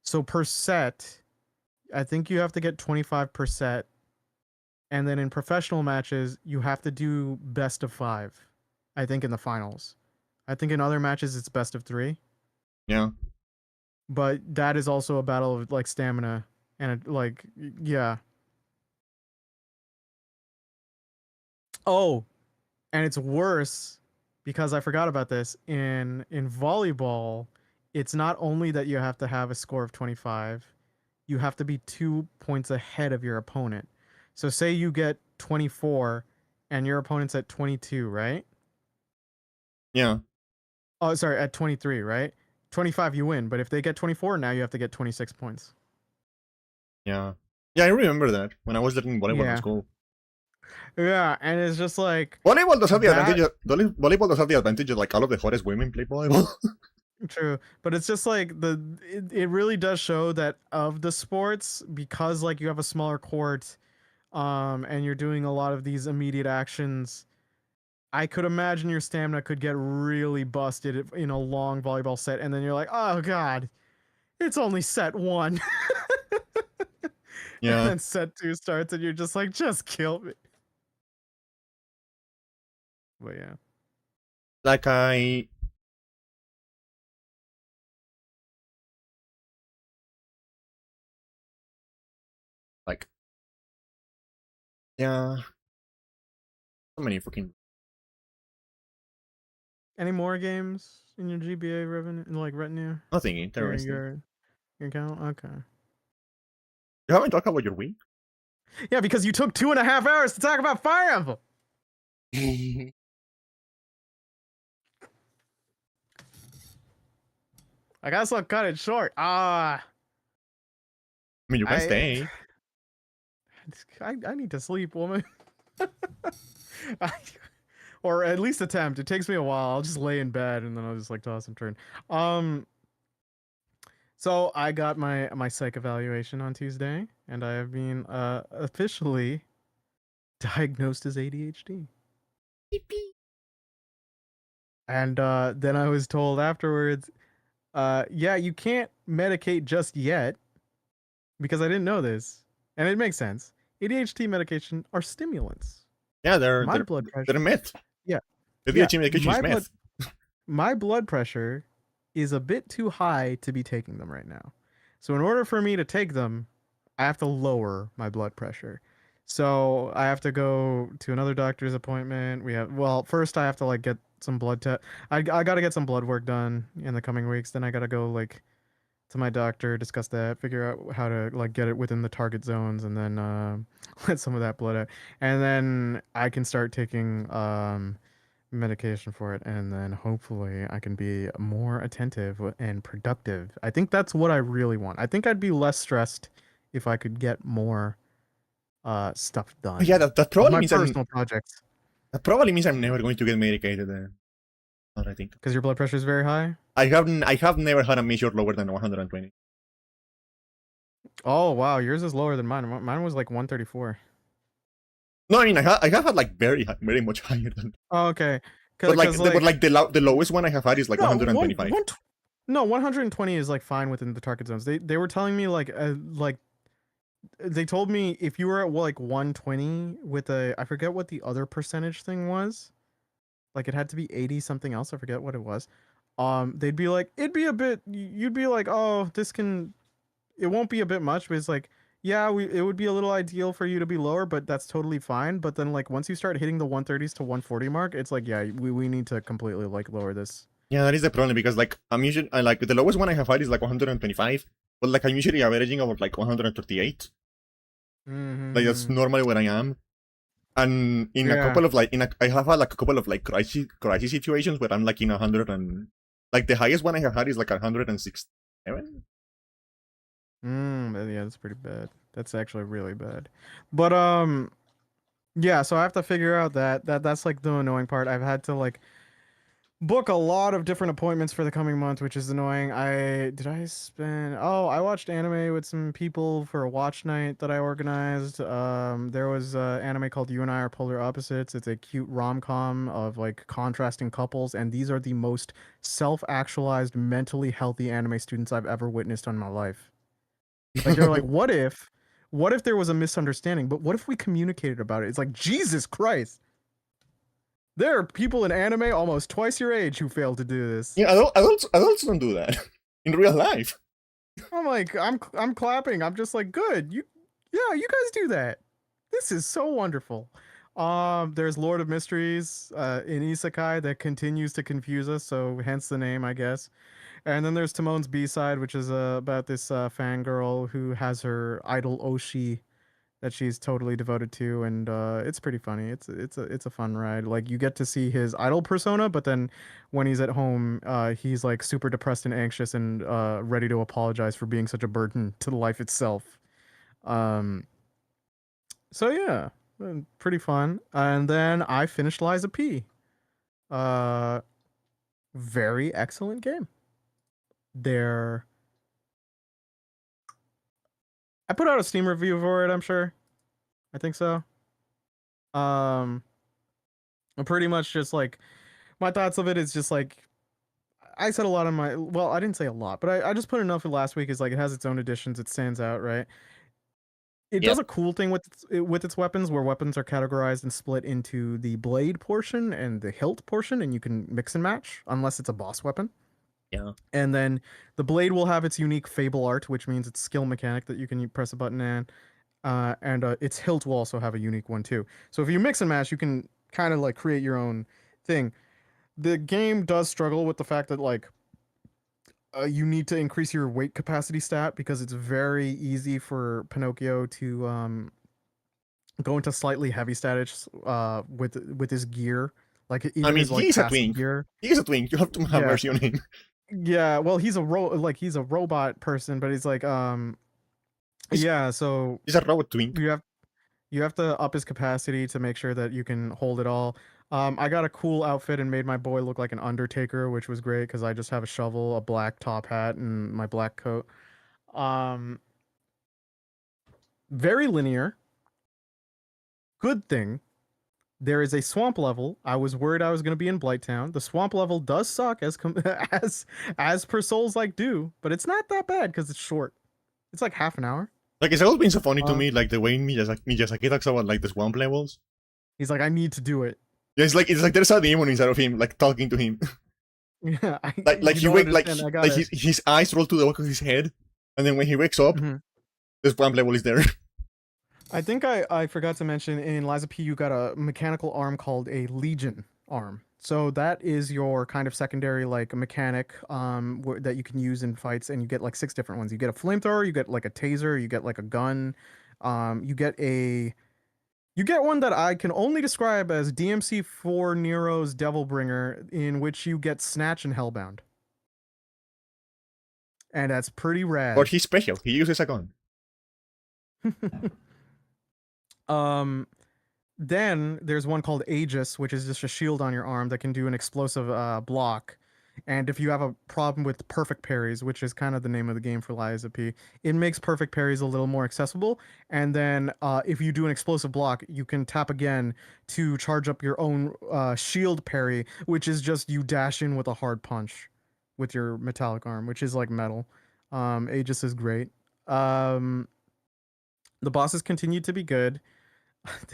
So per set, I think you have to get 25 per set. And then in professional matches, you have to do best of 5. I think in the finals. I think in other matches it's best of 3. Yeah. But that is also a battle of like stamina and like yeah. Oh, and it's worse because I forgot about this. In volleyball, it's not only that you have to have a score of 25, you have to be 2 points ahead of your opponent. So say you get 24 and your opponent's at 22, right? Yeah. Oh, sorry, at 23, right? 25 you win, but if they get 24, now you have to get 26 points. Yeah. Yeah, I remember that when I was learning volleyball in Yeah. school. Yeah, and it's just like Volleyball does have the that. advantage. Volleyball does have the advantage that like all of the hottest women play volleyball. True, but it's just like it really does show that of the sports, because like you have a smaller court, and you're doing a lot of these immediate actions. I could imagine your stamina could get really busted in a long volleyball set, and then you're like, oh god, it's only set 1. And Yeah. then set 2 starts, and you're just like, just kill me. But yeah. Like I like yeah. So many freaking Any more games in your GBA revenue, like retinue? nothing Your interesting. your account? Okay. You haven't talked about your week? Yeah, because you took 2.5 hours to talk about Fire Emblem. I guess I'll cut it short. I mean, you can I stay. I need to sleep, woman. I, or at least attempt. It takes me a while. I'll just lay in bed and then I'll just like toss and turn. So I got my psych evaluation on Tuesday, and I have been officially diagnosed as ADHD. And then I was told afterwards, yeah, you can't medicate just yet, because I didn't know this. and it makes sense. ADHD medication are stimulants. Yeah, My blood they're pressure, meth. yeah, yeah, ADHD medication is meth. my blood pressure is a bit too high to be taking them right now. So in order for me to take them, I have to lower my blood pressure. So I have to go to another doctor's appointment. First I have to like get some blood test. I got to get some blood work done in the coming weeks. Then I got to go like to my doctor, discuss that, figure out how to like get it within the target zones, and then let some of that blood out. And then I can start taking medication for it, and then hopefully I can be more attentive and productive. I think that's what I really want. I think I'd be less stressed if I could get more stuff Yeah, done that of probably my means personal projects. I'm never going to get medicated. I think Because your blood pressure is very high. I have never had a measure lower than 120. Oh wow, yours is lower than mine. Mine was like 134. No, I mean I have had like very much higher than. Oh, okay. But Because like the lowest one I have had is like no 125. no 120 is like fine within the target zones. They were telling me like they told me if you were at like 120 with a I forget what the other percentage thing was. Like it had to be 80 something else. I forget what it was. They'd be like it'd be a bit. You'd be like, oh, this can. It won't be a bit much, but it's like yeah, it would be a little ideal for you to be lower, but that's totally fine. But then like once you start hitting the 130s to 140 mark, it's like yeah, we need to completely like lower this. Yeah, that is the problem because like I'm usually like the lowest one I have had is like 125, but like I'm usually averaging about like 138. Like that's Mm-hmm. normally where I am. And in a Yeah. couple of like I have had like a couple of like crisis situations where I'm like in 100 and like the highest one I have had is like 167. Yeah, that's pretty bad. That's actually really bad. But yeah, so I have to figure out that's like the annoying part. I've had to like book a lot of different appointments for the coming month, which is annoying. I watched anime with some people for a watch night that I organized. There was anime called You and I Are Polar Opposites. It's a cute rom-com of like contrasting couples, and these are the most self-actualized, mentally healthy anime students I've ever witnessed in my life. Like they're like, what if there was a misunderstanding? But what if we communicated about it? It's like Jesus Christ. There are people in anime almost twice your age who fail to do this. Yeah, adults don't do that in real life. I'm like, I'm clapping. I'm just like, good. You guys do that. This is so wonderful. There's Lord of Mysteries in Isekai that continues to confuse us, so hence the name, I guess. And then there's Timon's B-side, which is about this fangirl who has her idol Oshi that she's totally devoted to, and it's pretty funny. It's a fun ride. Like you get to see his idol persona, but then when he's at home, he's like super depressed and anxious and ready to apologize for being such a burden to life itself. Um, so yeah, pretty fun. And then I finished Liza P. Uh, very excellent game. There, I put out a Steam review for it. I'm sure. I think so. Um, I'm pretty much just like my thoughts of it is just like I said a lot on my well, I didn't say a lot, but I just put enough of last week is like it has its own additions, it stands out, right? It Yeah, does a cool thing with its weapons where weapons are categorized and split into the blade portion and the hilt portion and you can mix and match unless it's a boss weapon. yeah. And then the blade will have its unique fable art, which means it's skill mechanic that you can press a button and its hilt will also have a unique one too. So if you mix and match, you can kind of like create your own thing. The game does struggle with the fact that like you need to increase your weight capacity stat because it's very easy for Pinocchio to go into slightly heavy status with his gear, like I even mean, his like he's a passive twink. gear. He's a twink. You have to have Yeah, mercy on him. yeah. Well, he's a robot person, but he's like He's yeah. So he's a robot twink. you have you have to up his capacity to make sure that you can hold it all. I got a cool outfit and made my boy look like an Undertaker, which was great because I just have a shovel, a black top hat, and my black coat. Um, very linear. Good thing. There is a swamp level. I was worried I was going to be in Blighttown. The swamp level does suck as per Souls like do, but it's not that bad because it's short. It's like half an hour. Like it's always been so funny to Uh, me, like the way Miyazaki talks about like the swamp levels. he's like, I need to do it. Yeah, it's like there's a demon inside of him, like talking to him. Yeah, like you he don't wake understand. I got like it. his eyes roll to the back of his head, and then when he wakes up, Mhm. the swamp level is there. I think I forgot to mention in Liza P you got a mechanical arm called a Legion arm. So that is your kind of secondary like mechanic that you can use in fights, and you get like 6 different ones. You get a flamethrower, you get like a taser, you get like a gun, you get one that I can only describe as DMC4 Nero's Devilbringer, in which you get Snatch and Hellbound, and that's pretty But rad. he's special. He uses a gun. um Then there's one called Aegis, which is just a shield on your arm that can do an explosive block. And if you have a problem with perfect parries, which is kind of the name of the game for Liza P, it makes perfect parries a little more accessible. And then if you do an explosive block, you can tap again to charge up your own shield parry, which is just you dash in with a hard punch with your metallic arm, which is like metal. Aegis is great. Um, the bosses continue to be good.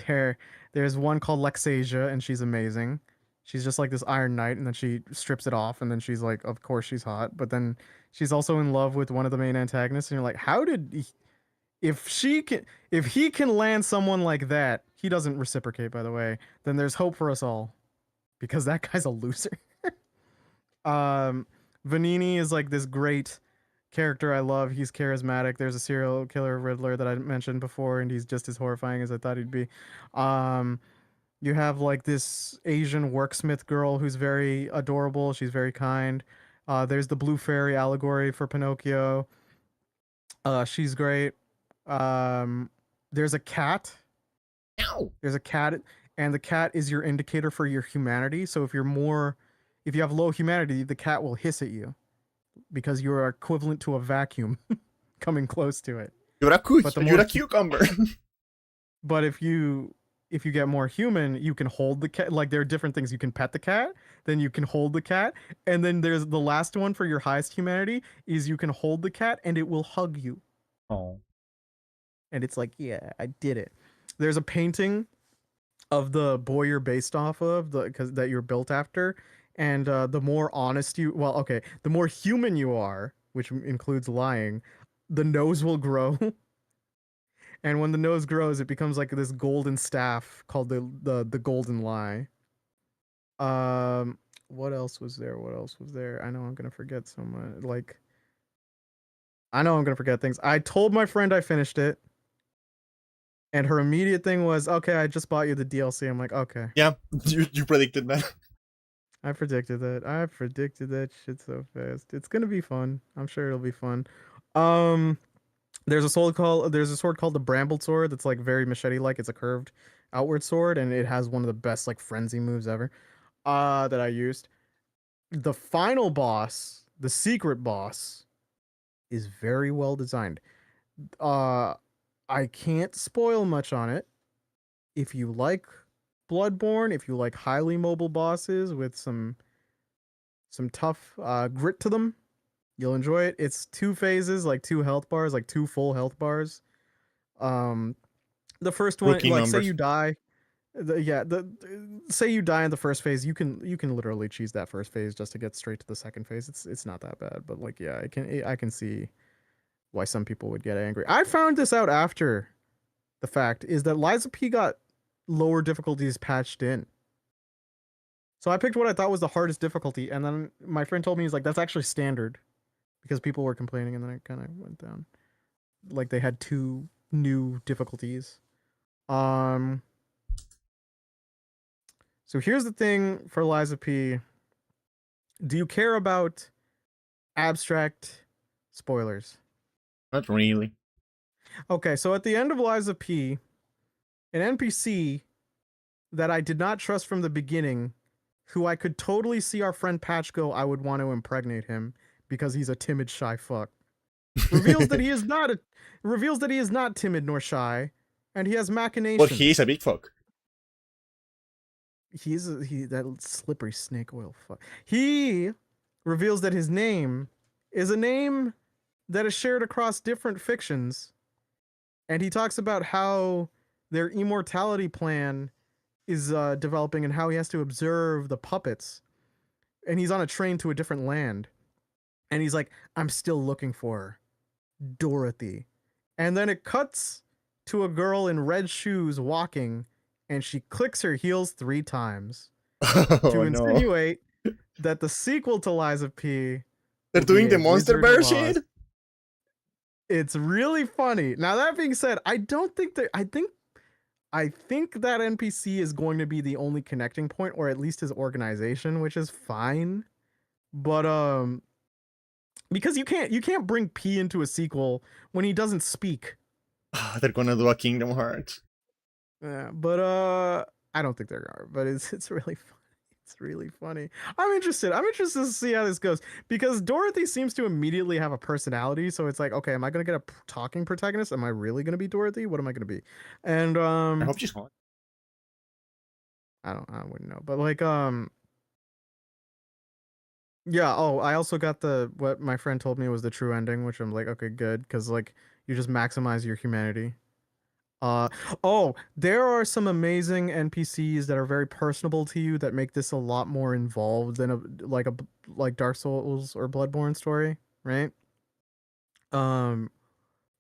there there's one called Lexasia, and she's amazing. She's just like this Iron Knight, and then she strips it off, and then she's like, of course she's hot, but then she's also in love with one of the main antagonists, and you're like, if she can if he can land someone like that, he doesn't reciprocate, by the way, then there's hope for us all, because that guy's a loser. um Vanini is like this great character I love. He's charismatic. There's a serial killer Riddler that I mentioned before, and he's just as horrifying as I thought he'd be. Um, you have like this Asian worksmith girl who's very adorable. She's very kind. There's the blue fairy allegory for Pinocchio. She's great. Um, there's a cat. Ow! There's a cat, and the cat is your indicator for your humanity. So if you have low humanity, the cat will hiss at you because you are equivalent to a vacuum coming close to it. But You're a cucumber. but if you get more human, you can hold the cat. Like there are different things. You can pet the cat, then you can hold the cat, and then there's the last one for your highest humanity is you can hold the cat and it will hug you. Oh. And it's like, yeah, I did it. There's a painting of the boy you're based off of, the because that you're built after, and the more honest the more human you are, which includes lying, the nose will grow. And when the nose grows, it becomes like this golden staff called the golden lie. Um, what else was there? What else was there? I know I'm gonna forget so much. Like, I know I'm gonna forget things. I told my friend I finished it, and her immediate thing was, "Okay, I just bought you the DLC." I'm like, "Okay." Yeah, you predicted that. I predicted that. I predicted that shit so fast. It's gonna be fun. I'm sure it'll be fun. Um, there's a sword called the Bramble Sword that's like very machete like. It's a curved outward sword, and it has one of the best like frenzy moves ever. That I used. The final boss, the secret boss, is very well designed. Uh, I can't spoil much on it. If you like Bloodborne, if you like highly mobile bosses with some tough grit to them, you'll enjoy it. It's 2 phases, like 2 health bars, like 2 full health bars. Um, the first one, Rookie like say you numbers. die, the say you die in the first phase, you can literally cheese that first phase just to get straight to the second phase. It's not that bad, but like yeah, I can see why some people would get angry. I found this out after the fact is that Liza P got lower difficulties patched in. So I picked what I thought was the hardest difficulty, and then my friend told me he's like that's actually standard because people were complaining, and then it kind of went down. Like they had 2 new difficulties. Um, so here's the thing for Liza P. Do you care about abstract spoilers? Not really. Okay, so at the end of Liza P, an NPC that I did not trust from the beginning, who I could totally see our friend Patch go, I would want to impregnate him because he's a timid, shy fuck. Reveals that he is not timid nor shy, and he has But he is machinations. a big fuck. He that slippery snake oil fuck. He reveals that his name is a name that is shared across different fictions, and he talks about how their immortality plan is developing and how he has to observe the puppets. And he's on a train to a different land, and he's like, "I'm still looking for her, Dorothy." And then it cuts to a girl in red shoes walking, and she clicks her heels 3 times to Oh no. insinuate that the sequel to Lies of P They're will be doing a the Monster Wizard Bear of Oz. shit? It's really funny. Now that being said, I don't think that I think that NPC is going to be the only connecting point, or at least his organization, which is fine. But because you can't bring P into a sequel when he doesn't speak. They're gonna do a Kingdom Hearts. Yeah, but I don't think there are. But it's really funny. It's really funny. I'm interested. I'm interested to see how this goes because Dorothy seems to immediately have a personality. So it's like, okay, am I gonna get a talking protagonist? Am I really gonna be Dorothy? What am I gonna be? And I hope she's hot. I wouldn't know. But like yeah. Oh, I also got the what my friend told me was the true ending, which I'm like, okay, good, because like you just maximize your humanity. Uh oh, there are some amazing NPCs that are very personable to you that make this a lot more involved than a like Dark Souls or Bloodborne story, right? Um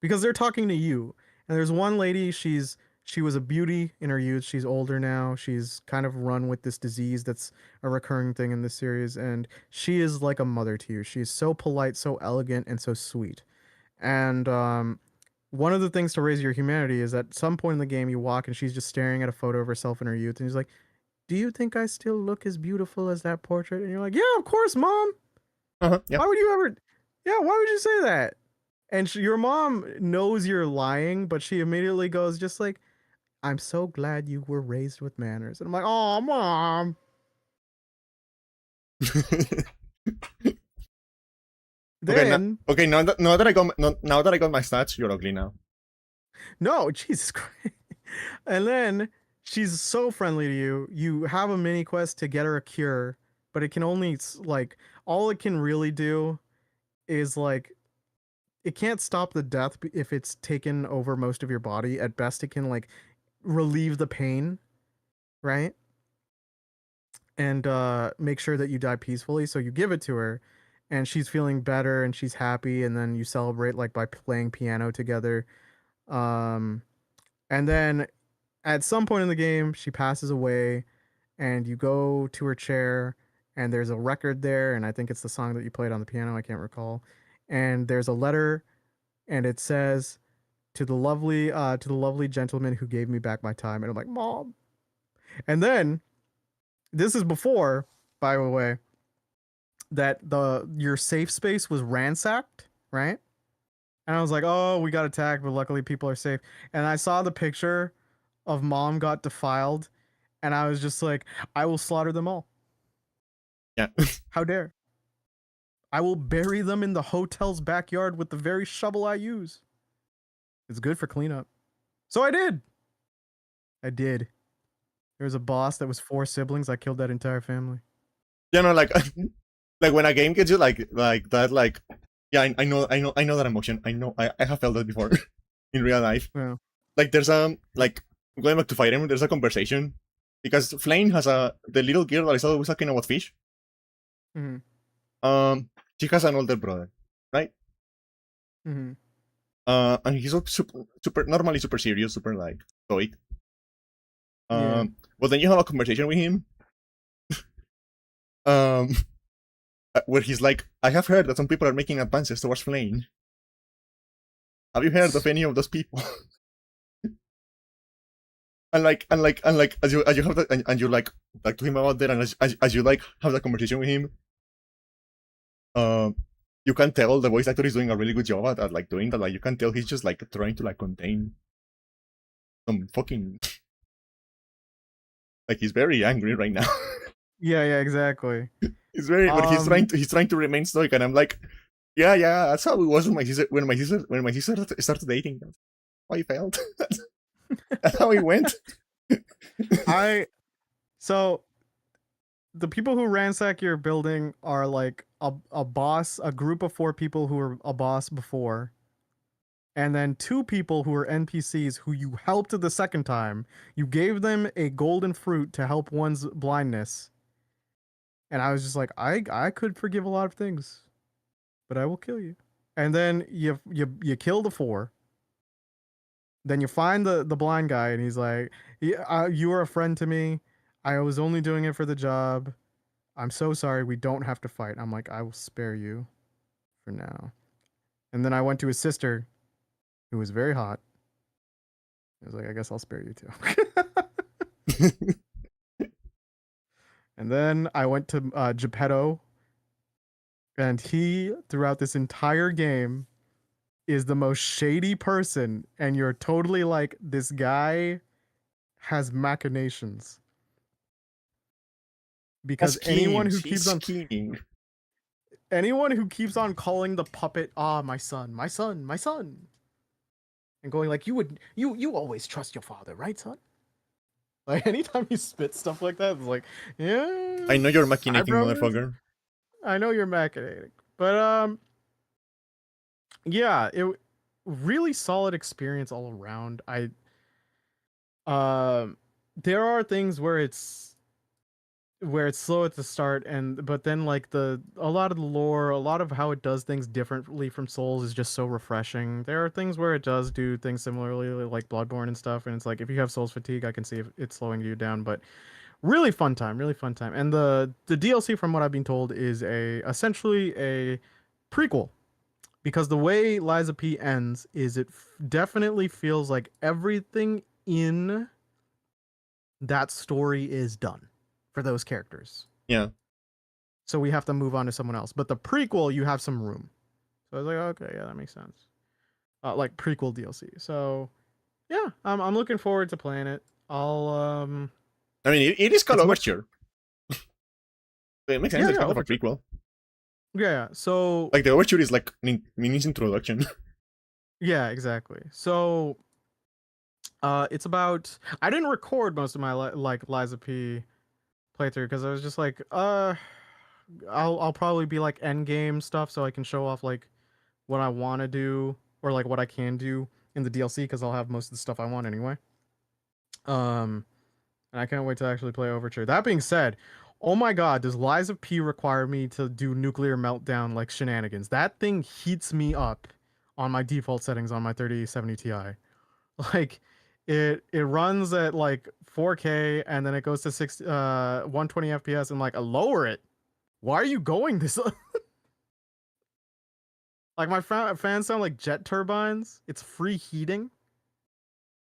because they're talking to you. And there's one lady, she was a beauty in her youth. She's older now. She's kind of run with this disease that's a recurring thing in this series, and she is like a mother to you. She's so polite, so elegant, and so sweet. And one of the things to raise your humanity is at some point in the game you walk and she's just staring at a photo of herself in her youth, and he's like, "Do you think I still look as beautiful as that portrait?" And you're like, "Yeah, of course, mom. Yeah. Why would you ever? Yeah, why would you say that?" And your mom knows you're lying, but she immediately goes, just like, "I'm so glad you were raised with manners." And I'm like, "Oh, mom." Okay, Then, okay. Now that I got my stats, you're ugly now. no, Jesus Christ. And then she's so friendly to you. You have a mini quest to get her a cure, but it can only like all it can really do is like it can't stop the death if it's taken over most of your body. At best, it can like relieve the pain, right? And make sure that you die peacefully. So you give it to her, and she's feeling better and she's happy, and then you celebrate like by playing piano together. Um, and then at some point in the game, she passes away, and you go to her chair, and there's a record there, and I think it's the song that you played on the piano. I can't recall. And there's a letter, and it says to the lovely gentleman who gave me back my time. And I'm like, "Mom." And then this is before, by the way, that the your safe space was ransacked, right? And I was like, "Oh, we got attacked, but luckily people are safe." And I saw the picture of mom got defiled, and I was just like, "I will slaughter them all. Yeah. How dare? I will bury them in the hotel's backyard with the very shovel I use. It's good for cleanup." So I did. I did. There was a boss that was 4 siblings. I killed that entire family. You know, like like when a game gets you like that, like yeah, I know that emotion. I have felt that before in real life. Yeah. Like there's like going back to Fire Emblem, there's a conversation because Flame has the little girl that is always talking about fish. Mm-hmm. She has an older brother, right? Mm-hmm. And he's super normally super serious, super like stoic. Yeah. But then you have a conversation with him, um, where he's like, "I have heard that some people are making advances towards Flame. Have you heard of any of those people?" and like as you have that and you like talk to him about that, and as you like have that conversation with him, um, you can tell the voice actor is doing a really good job at like doing that. Like you can tell he's just like trying to like contain some fucking like he's very angry right now. Yeah. Yeah. Exactly. He's very, but he's trying to remain stoic, and I'm like, yeah, yeah, that's how it was when my sister started dating. That's how I felt. That's how it went. I so the people who ransack your building are like a boss, a group of 4 people who were a boss before, and then two people who were NPCs who you helped the second time. You gave them a golden fruit to help one's blindness. And I was just like, I could forgive a lot of things, but I will kill you. And then you kill the four. Then you find the blind guy, and he's like, you were a friend to me. I was only doing it for the job. I'm so sorry. We don't have to fight. I'm like, I will spare you for now. And then I went to his sister, who was very hot. I was like, I guess I'll spare you too. And then I went to Geppetto, and he, throughout this entire game, is the most shady person. And you're totally like, this guy has machinations. Because anyone who keeps on calling the puppet, my son, my son, my son, and going like, you always trust your father, right, son? Like anytime he spits stuff like that, it's like, yeah. I know you're machinating, motherfucker. I know you're machinating, but yeah, it really solid experience all around. There are things where it's slow at the start, but then like a lot of the lore, a lot of how it does things differently from Souls is just so refreshing. There are things where it does do things similarly, like Bloodborne and stuff, and it's like if you have Souls fatigue, I can see if it's slowing you down, but really fun time. And the DLC, from what I've been told, is essentially a prequel, because the way Liza P ends is it definitely feels like everything in that story is done for those characters. Yeah. So we have to move on to someone else. But the prequel, you have some room. So I was like, okay, yeah, that makes sense. Like prequel DLC. So yeah, I'm looking forward to playing it. I mean, it is called Overture. It makes sense. It's kind of a prequel. Yeah. So like the Overture is like Mini's introduction. Yeah, exactly. So it's about. I didn't record most of my like Liza P playthrough because I was just like, I'll probably be like end game stuff so I can show off like what I want to do or like what I can do in the DLC because I'll have most of the stuff I want anyway. And I can't wait to actually play Overture. That being said, oh my god, does Liza P require me to do nuclear meltdown like shenanigans? That thing heats me up on my default settings on my 3070 Ti. Like it runs at like 4K and then it goes to 120 FPS and like I lower it. Why are you going this? Like my fans sound like jet turbines. It's free heating.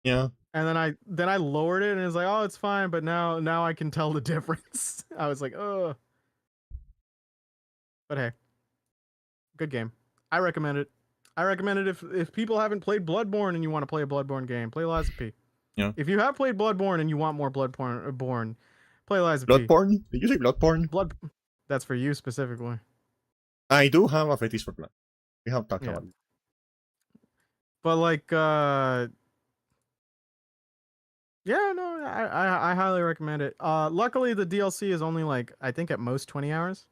Yeah. And then I lowered it and it's like, oh, it's fine, but now I can tell the difference. I was like, oh. But hey, good game. I recommend it. I recommend it if people haven't played Bloodborne and you want to play a Bloodborne game, play Liza P. Yeah. If you have played Bloodborne and you want more Bloodborne, play Liza P. Bloodborne? Did you say Bloodborne? That's for you specifically. I do have a fetish for blood. We have talked about it. But like, yeah, no, I highly recommend it. Luckily the DLC is only like I think at most 20 hours.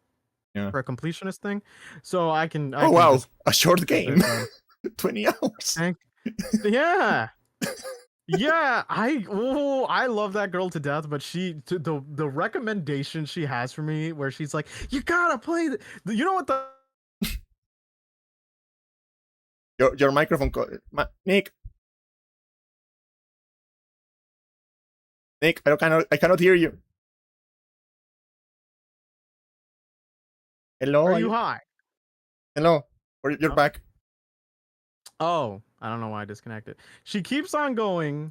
Yeah. For a completionist thing, so I can. Oh wow, a short game. 20 hours. Yeah. Yeah, I love that girl to death, but the recommendation she has for me where she's like, you gotta play you know what your microphone Nick, I cannot hear you. Hello, are you high? Hello, you're back. Oh, I don't know why I disconnected. She keeps on going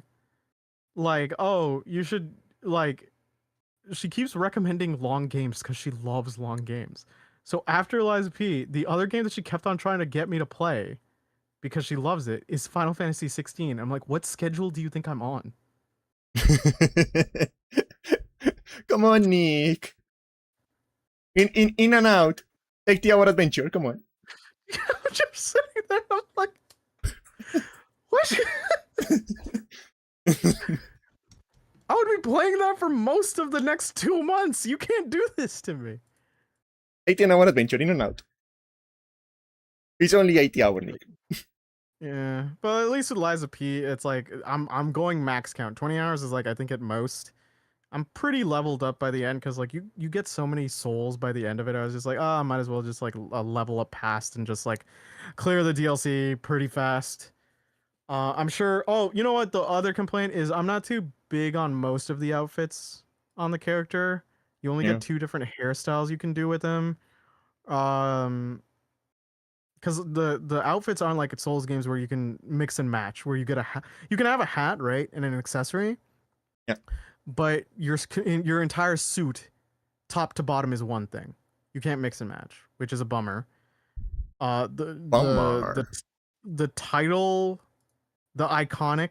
like, oh, you should like, she keeps recommending long games because she loves long games. So after Liza P, the other game that she kept on trying to get me to play because she loves it is Final Fantasy 16. I'm like, what schedule do you think I'm on? Come on, Nick. In and out. Take the hour adventure. Come on. I'm just sitting there. I'm like, what? I would be playing that for most of the next 2 months. You can't do this to me. 18-hour adventure, in and out. It's only 80 hours, Nick. Yeah, but at least with Liza P, it's like I'm going max count. 20 hours is like I think at most. I'm pretty leveled up by the end because like you get so many souls by the end of it. I was just like, oh, I might as well just like level up past and just like clear the DLC pretty fast. I'm sure. Oh, you know what? The other complaint is I'm not too big on most of the outfits on the character. You only Yeah. get two different hairstyles you can do with them. Um, because the outfits aren't like Souls games where you can mix and match, where you get you can have a hat, right, and an accessory, Yeah. but your entire suit, top to bottom, is one thing. You can't mix and match, which is a bummer. Uh, the the the Bummer. the title, the iconic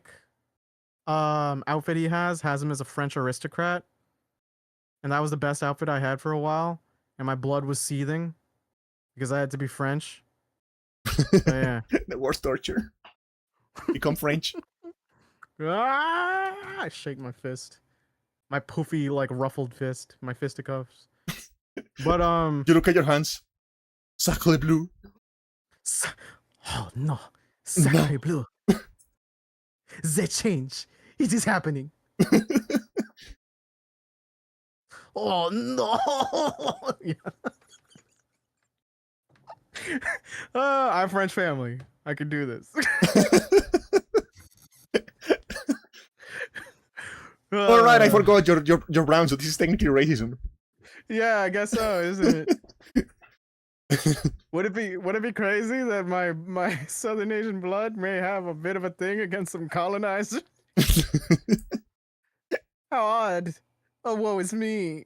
outfit he has him as a French aristocrat, and that was the best outfit I had for a while, and my blood was seething because I had to be French. But yeah. The worst torture. Become French. Ah! I shake my fist. My poofy, like ruffled fist. My fisticuffs. But You look at your hands. Sacre bleu. oh no. No. Sacre bleu. The change. It is happening. Oh no. Yeah. I'm French family. I can do this. All right, I Uh, forgot you're brown, so this is technically racism. yeah, I guess so, isn't it? Would it be crazy that my Southern Asian blood may have a bit of a thing against some colonizers? How odd. Oh, woe is me.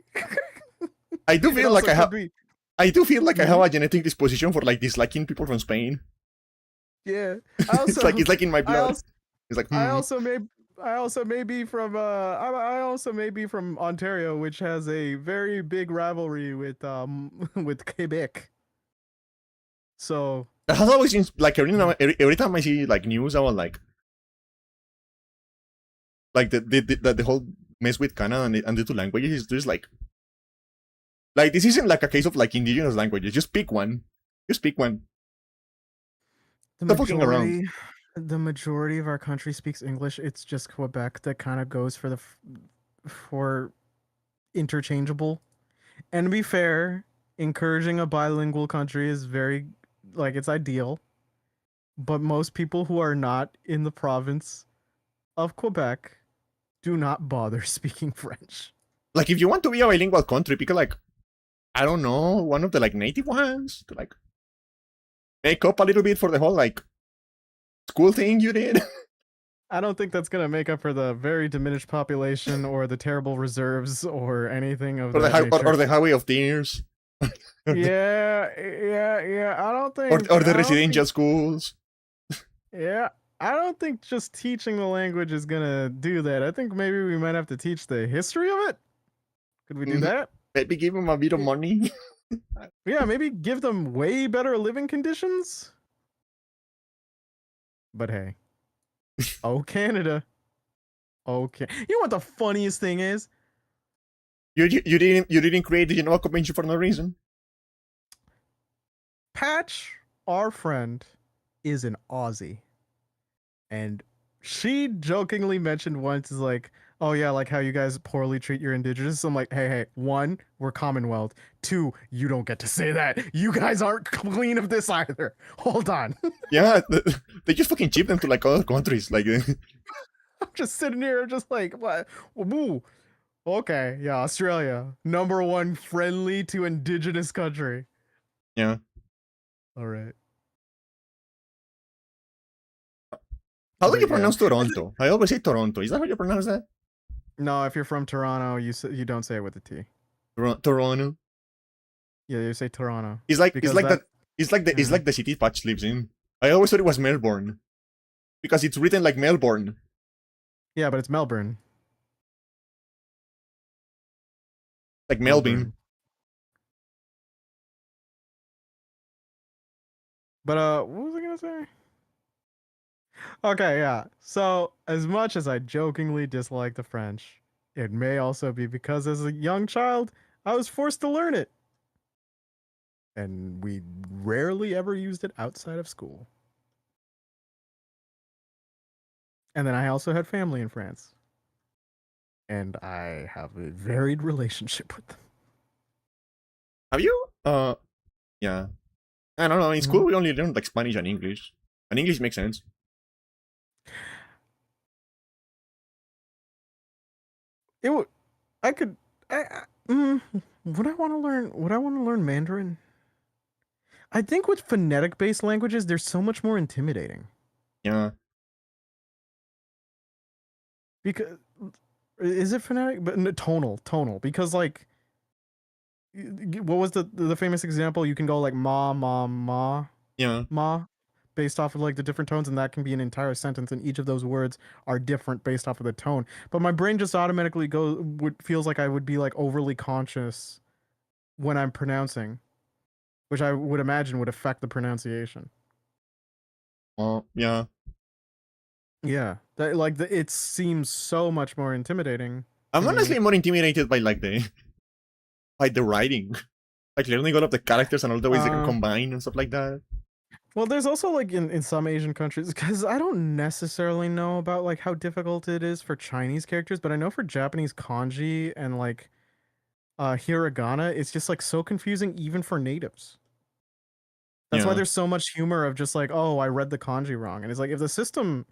I do It feel like also I could have. be. I do feel like I have Mhm. a genetic disposition for like disliking people from Spain. Yeah. I also, It's like in my I blood. also, It's like I also may, I also may be from, I also may be from Ontario, which has a very big rivalry with, with Quebec. So, It has always been like mhm. every time I see like news about like the whole mess with Canada and the two languages is just like this isn't like a case of like indigenous languages. Just pick one. Just pick one. the Stop fucking around. majority, the majority of our country speaks English. It's just Quebec that kind of goes for for interchangeable. And to be fair, encouraging a bilingual country is very, like, it's ideal. But most people who are not in the province of Quebec do not bother speaking French. Like if you want to be a bilingual country, pick like I don't know one of the like native ones to like make up a little bit for the whole like school thing you did. I don't think that's going to make up for the very diminished population or the terrible reserves or anything of or the that nature. or the highway of tears. Yeah. Or the I don't think, residential schools. yeah. I don't think just teaching the language is gonna do that. I think maybe we might have to teach the history of it. Could we do that? Maybe give them a bit of money. Yeah, maybe give them way better living conditions. But hey, oh Canada, okay. You know what the funniest thing is? You didn't create the Geneva Convention for no reason. Patch, our friend, is an Aussie, and she jokingly mentioned once is like, oh yeah, like how you guys poorly treat your indigenous. I'm like, hey, one, we're Commonwealth. Two, you don't get to say that. You guys aren't clean of this either. Hold on. Yeah, they just fucking ship them to like other countries. Like, I'm just sitting here, just like, what? Woo. Okay, yeah, Australia, number one friendly to indigenous country. yeah. All right, How do you but yeah, pronounce Toronto? I always say Toronto. Is that how you pronounce that? no, if you're from Toronto, you don't say it with a T. Toronto. Yeah, you say Toronto It's because like that. that. It's Uh, like the city Patch lives in. I always thought it was Melbourne because it's written like Melbourne, yeah, but it's Melbourne. like Melbourne. Melbourne. But what was I gonna say? Okay, yeah. So as much as I jokingly dislike the French, it may also be because as a young child I was forced to learn it, and we rarely ever used it outside of school. And then I also had family in France. And I have a varied relationship with them. Have you? Yeah. I don't know. In Mhm. school, we only learned like Spanish and English. And English makes sense. It would. I could. Would I want to learn? Would I want to learn Mandarin? I think with phonetic-based languages, they're so much more intimidating. Yeah. Because is it phonetic? But no, tonal. Because like, what was the famous example? You can go like ma ma ma Yeah. ma, based off of like the different tones, and that can be an entire sentence, and each of those words are different based off of the tone. But my brain just automatically feels like I would be like overly conscious when I'm pronouncing, which I would imagine would affect the pronunciation. Well, yeah. Yeah, that it seems so much more intimidating to I'm me. honestly more intimidated by like the writing. Like learning all of the characters and all the ways they can Uh, combine and stuff like that. well, there's also like in some Asian countries, because I don't necessarily know about like how difficult it is for Chinese characters, but I know for Japanese kanji and like hiragana, it's just like so confusing even for natives. That's why Yeah. there's so much humor of just like, oh, I read the kanji wrong, and it's like if the system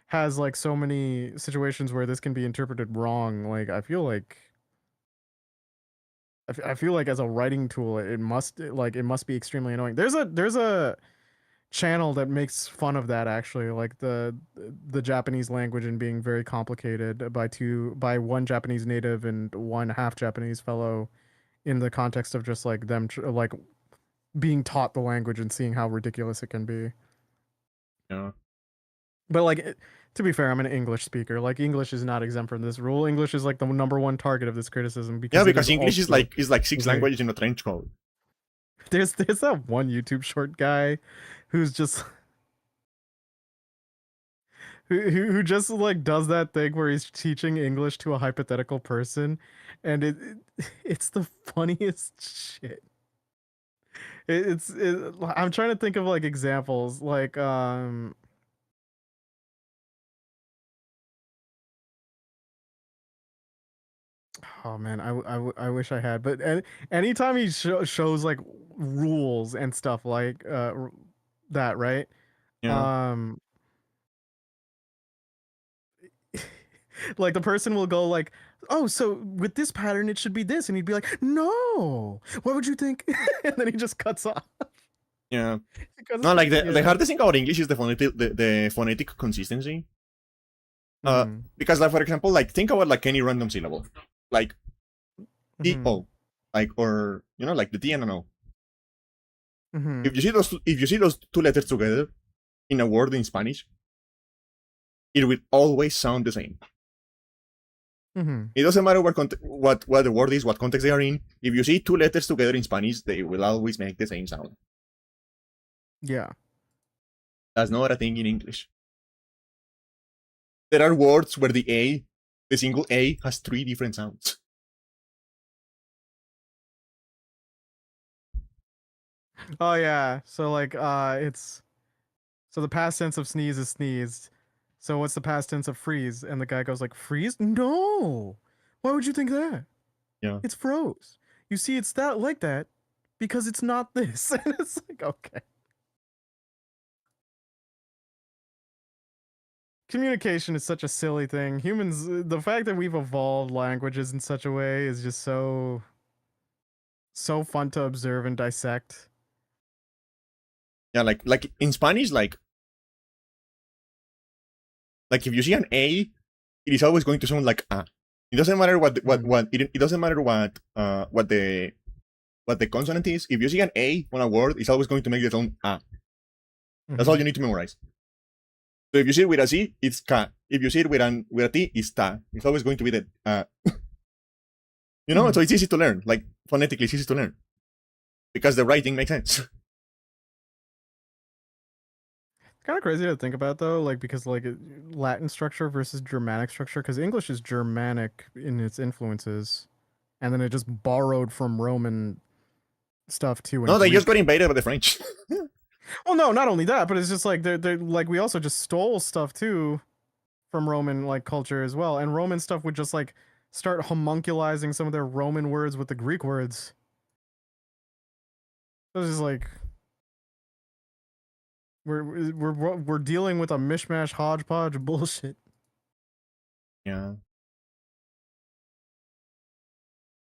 has like so many situations where this can be interpreted wrong, like I feel like as a writing tool, it must be extremely annoying. There's a channel that makes fun of that actually, like the Japanese language and being very complicated by one Japanese native and one half Japanese fellow in the context of just like them like being taught the language and seeing how ridiculous it can be. Yeah. But like to be fair, I'm an English speaker. Like English is not exempt from this rule. English is like the number one target of this criticism Yeah, because it because is English also is like six very. languages in a trench coat. There's that one YouTube short guy who's just who just like does that thing where he's teaching English to a hypothetical person, and it's the funniest shit. I'm trying to think of like examples like oh man, I wish I had, but anytime he shows like rules and stuff like that, right? Yeah. Um, like the person will go like, "Oh, so with this pattern, it should be this," and he'd be like, "No, what would you think?" And then he just cuts off Yeah. because No, like the yeah. hardest thing about English is the phonetic consistency. Mm-hmm. Because like for example, like think about like any random syllable, like T Mm-hmm. O, like or like the T and an O. Mm-hmm. If you see those two letters together in a word in Spanish, it will always sound the same. Mm-hmm. It doesn't matter what the word is, what context they are in. If you see two letters together in Spanish, they will always make the same sound. Yeah. That's not a thing in English. There are words where the single A, has three different sounds. Oh yeah. So like it's so the past tense of sneeze is sneezed. So what's the past tense of freeze? And the guy goes like, "Freeze? No. Why would you think that? Yeah. It's froze. You see, it's that like that because it's not this." And it's like, okay. Communication is such a silly thing. Humans, the fact that we've evolved languages in such a way is just so fun to observe and dissect. Yeah, like in Spanish, like if you see an A, it is always going to sound like a. It doesn't matter Mm. it doesn't matter what the consonant is. If you see an A on a word, it's always going to make the sound a. That's all Mm-hmm. you need to memorize. So if you see it with a C, it's ka. If you see it with a T, it's ta. It's always going to be the Mm-hmm. so it's easy to learn. Like phonetically, it's easy to learn because the writing makes sense. Kind of crazy to think about though, like because like Latin structure versus Germanic structure, because English is Germanic in its influences, and then it just borrowed from Roman stuff too No, and they just got Greek. invaded by the French. Well, no, not only that, but it's just like they're like we also just stole stuff too from Roman like culture as well, and Roman stuff would just like start homunculizing some of their Roman words with the Greek words. It was just like we're dealing with a mishmash hodgepodge of bullshit. Yeah.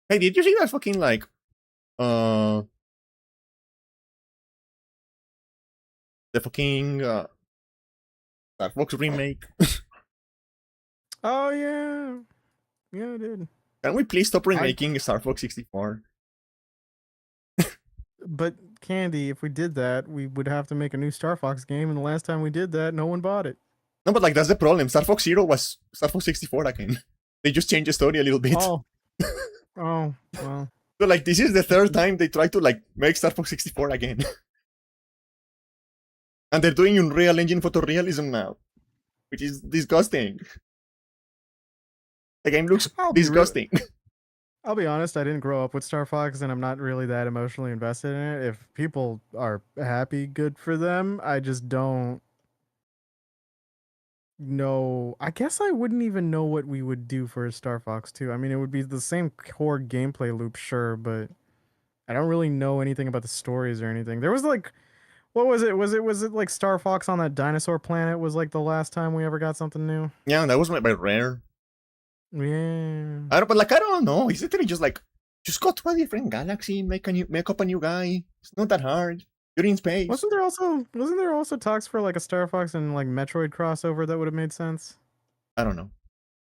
Hey, did you see that fucking like the fucking Star Fox remake? Oh yeah, yeah, I did. Can we please stop remaking Star Fox 64? But Candy, if we did that, we would have to make a new Star Fox game, and the last time we did that, no one bought it. No, but like that's the problem. Star Fox Zero was Star Fox 64 again. They just changed the story a little bit. Oh, oh, well. So like this is the third time they try to like make Star Fox 64 again. And they're doing Unreal Engine photorealism now, which is disgusting. The game looks disgusting. I'll be honest, I didn't grow up with Star Fox, and I'm not really that emotionally invested in it. If people are happy, good for them. I just don't know. I guess I wouldn't even know what we would do for a Star Fox 2. I mean, it would be the same core gameplay loop, sure, but I don't really know anything about the stories or anything. There was like, what was it? Was it like Star Fox on that dinosaur planet was like the last time we ever got something new? Yeah, that was made by Rare. Yeah. But I don't know. Is it really just go to a different galaxy, make up a new guy? It's not that hard. You're in space. Wasn't there also talks for like a Star Fox and like Metroid crossover that would have made sense? I don't know.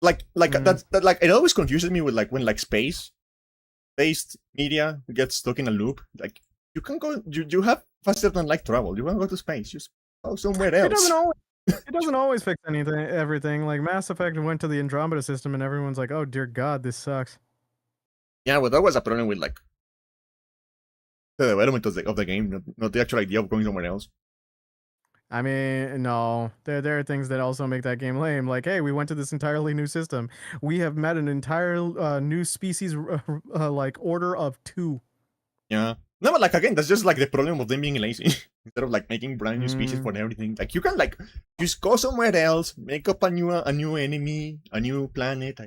Like it always confuses me with like when like space-based media gets stuck in a loop. Like you can go, you have faster than light travel. You want to go to space, just go somewhere else. It doesn't always fix everything. Like Mass Effect went to the Andromeda system, and everyone's like, "Oh dear God, this sucks." Yeah, well, that was a problem with like the development of the game, not the actual idea of going somewhere else. I mean, no, there are things that also make that game lame. Like, hey, we went to this entirely new system. We have met an entire new species, like order of 2. Yeah. No, but like again, that's just like the problem of them being lazy. Instead of like making brand new species for everything, like you can like just go somewhere else, make up a new enemy, a new planet,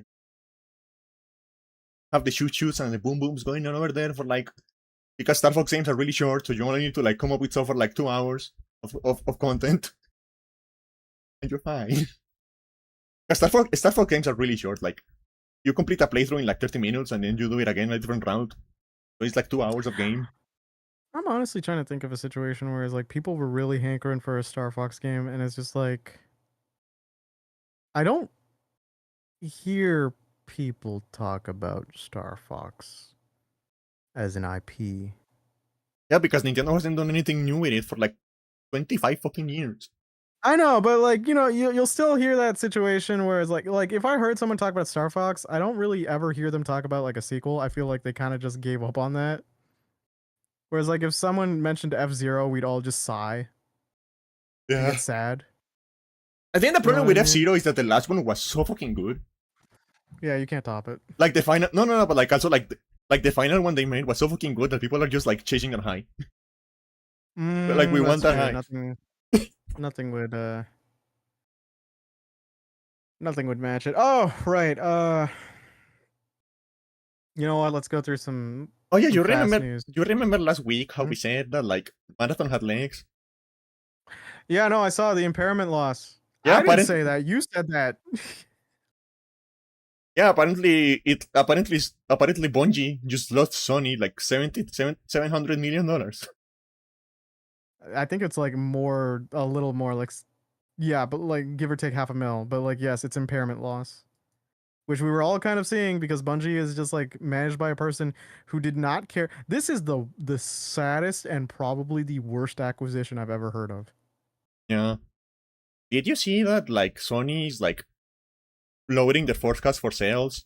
have the shoots and the boom booms going on over there for like, because Star Fox games are really short, so you only need to like come up with stuff for like 2 hours of content, and you're fine. Star Fox games are really short. Like you complete a playthrough in like 30 minutes, and then you do it again a different route. So it's like 2 hours of game. I'm honestly trying to think of a situation where it's like people were really hankering for a Star Fox game, and it's just like I don't hear people talk about Star Fox as an IP. Yeah, because Nintendo hasn't done anything new with it for like 25 fucking years. I know, but like, you know, you'll still hear that situation where it's like if I heard someone talk about Star Fox, I don't really ever hear them talk about like a sequel. I feel like they kind of just gave up on that. Whereas like if someone mentioned F-Zero, we'd all just sigh. Yeah. Get sad. I think the problem with F-Zero is that the last one was so fucking good. Yeah, you can't top it. Like the final, no, but like also like the final one they made was so fucking good that people are just like chasing that high. But like we want that high. Nothing would match it. Oh, right. You know what? Let's go through some. Oh yeah, you remember last week how we said that like Marathon had legs? Yeah, no, I saw the impairment loss. Yeah, I didn't say that. You said that. Yeah, apparently Bungie just lost Sony like $700 million. I think it's like a little more like, yeah, but like give or take $500,000. But like, yes, it's impairment loss, which we were all kind of seeing because Bungie is just like managed by a person who did not care. This is the saddest and probably the worst acquisition I've ever heard of. Yeah. Did you see that like Sony's like lowering their forecast for sales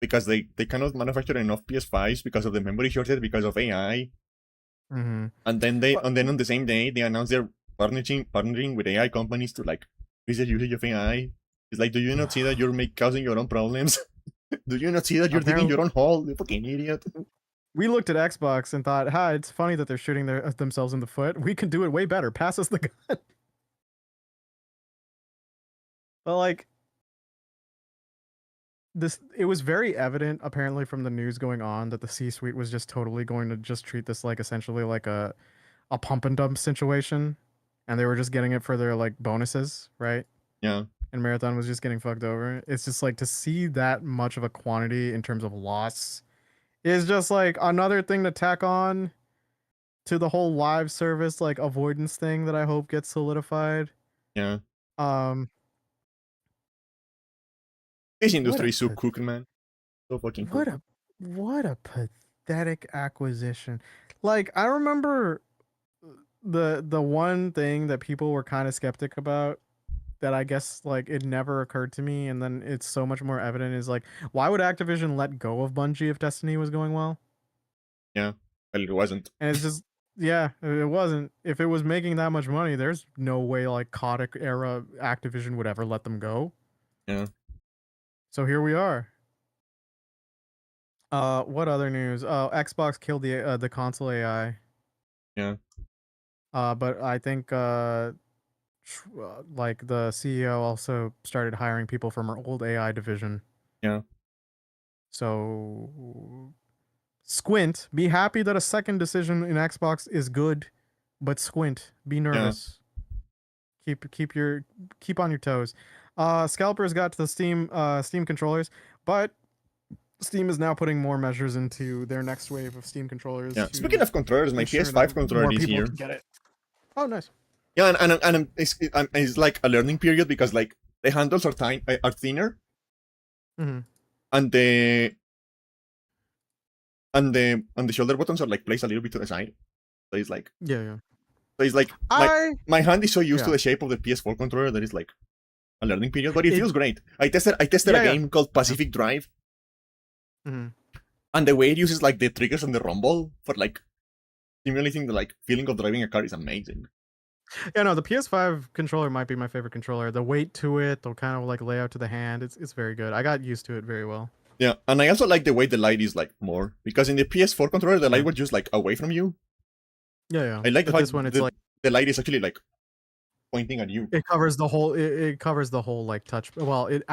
because they cannot manufacture enough PS5s because of the memory shortage because of AI? Mm-hmm. And then on the same day they announced they're partnering with AI companies to like increase the usage of AI. It's like, do you not see that you're causing your own problems? Do you not see that you're digging your own hole, you fucking idiot? We looked at Xbox and thought, "Ha, it's funny that they're shooting themselves in the foot. We can do it way better. Pass us the gun." But like, it was very evident apparently from the news going on that the C-suite was just totally going to just treat this like essentially like a pump and dump situation, and they were just getting it for their like bonuses, right? Yeah, And Marathon was just getting fucked over. It's just like to see that much of a quantity in terms of loss is just like another thing to tack on to the whole live service like avoidance thing that I hope gets solidified. yeah. Um, This what industry a is so cooked, man. So fucking what cooked. a pathetic acquisition. Like I remember the one thing that people were kind of skeptic about that I guess like it never occurred to me, and then it's so much more evident is like why would Activision let go of Bungie if Destiny was going well? Yeah, well, it wasn't. And it's just yeah, it wasn't. If it was making that much money, there's no way like Kotick era Activision would ever let them go. Yeah, So here we are. What other news? Oh, Xbox killed the console AI. yeah, But I think like the CEO also started hiring people from our old AI division. yeah, So squint. Be happy that a second decision in Xbox is good, but squint. Be yeah. nervous. Keep on your toes. Scalpers got to the Steam controllers, but Steam is now putting more measures into their next wave of Steam controllers Yeah. Speaking to of controllers, my ensure PS5 that controller more is people here. can get it. Oh, nice. Yeah, and it's like a learning period because like the handles are thinner, Mm-hmm. and the shoulder buttons are like placed a little bit to the side. So it's like Yeah. my hand is so used to Yeah. the shape of the PS4 controller that it's like a learning period, but it It feels great. I tested Yeah, a yeah. game called Pacific Drive, Mhm. and the way it uses like the triggers and the rumble for like simulating the like feeling of driving a car is amazing. Yeah, no, the PS5 controller might be my favorite controller. The weight to it, the kind of like layout to the hand, it's very good. I got used to it very well. Yeah, and I also like the way the light is like more because in the PS4 controller the light Yeah. was just like away from you. Yeah. I like the But fact this one, it's like the light is actually like pointing at you. it covers the whole. It covers the whole like touch. Well, it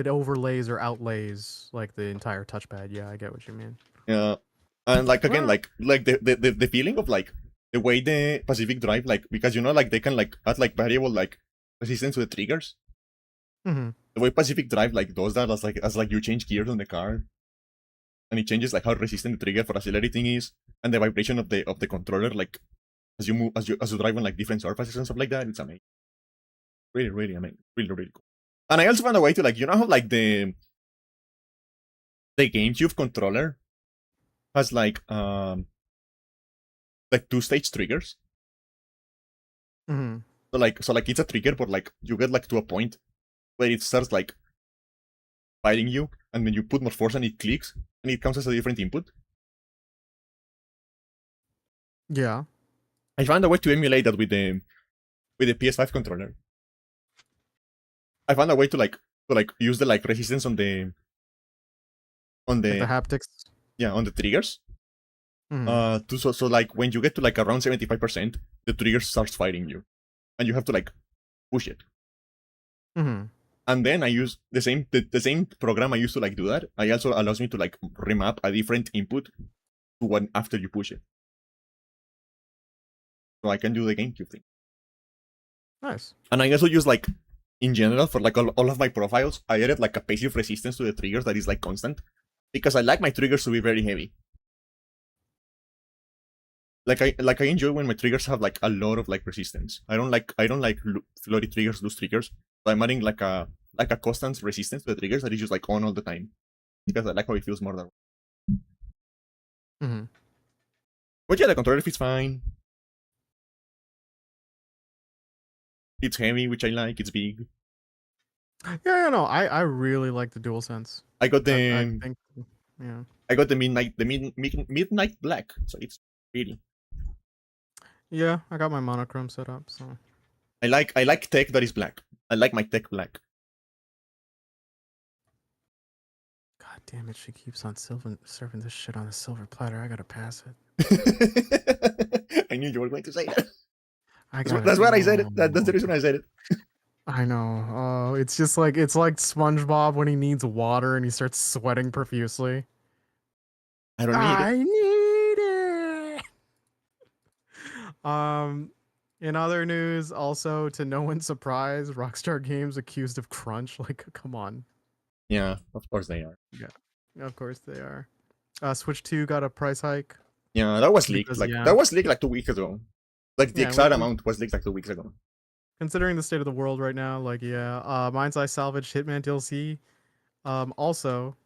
overlays or outlays like the entire touchpad. Yeah, I get what you mean. Yeah, and like again, Well, like the feeling of like the way the Pacific Drive like because you know like they can like add like variable like resistance to the triggers. mm-hmm. The way Pacific Drive like does that as like you change gears on the car, and it changes like how resistant the trigger for accelerating is, and the vibration of the controller like as you move as you drive on like different surfaces and stuff like that. It's amazing. Really amazing. Really cool. And I also found a way to like you know how like the GameCube controller has like 2-stage triggers. Mm-hmm. So it's a trigger, but like you get like to a point where it starts like fighting you, and then you put more force and it clicks, and it comes as a different input. Yeah. I found a way to emulate that with the PS5 controller. I found a way to like use the like resistance on the Like the haptics. on the triggers. Mm-hmm. To so like when you get to like around 75%, the trigger starts fighting you, and you have to like push it. Mm-hmm. And then I use the same program I used to like do that. I also allows me to like remap a different input to one after you push it. So I can do the GameCube thing. Nice. And I also use like in general for like all of my profiles, I added like a passive resistance to the triggers that is like constant. Because I like my triggers to be very heavy. I enjoy when my triggers have like a lot of like resistance. I don't like floaty triggers, loose triggers. So I'm adding like a constant resistance to the triggers that is just like on all the time. Because I like how it feels more than. Mm-hmm. But yeah, the controller fits fine. It's heavy, which I like. It's big. Yeah, no, I really like the DualSense. I got I the think yeah. I got the midnight black, so it's pretty. Yeah, I got my monochrome set up, so I like tech that is black. I like my tech black. God damn it, she keeps on serving this shit on a silver platter. I gotta pass it. I knew you were going to say that. I That's, got that's it. what I said it. That's the reason I said it. I know. Oh, it's like SpongeBob when he needs water and he starts sweating profusely. I don't need it. I need it. Um, in other news, also to no one's surprise, Rockstar Games accused of crunch. Like, come on. Yeah, of course they are. Yeah, of course they are. Switch 2 got a price hike Yeah, that was leaked. because Like yeah, that was leaked like 2 weeks ago. Like the yeah. exact amount was leaked like 2 weeks ago. Considering the state of the world right now, like yeah, Mind's Eye Salvage Hitman DLC. Also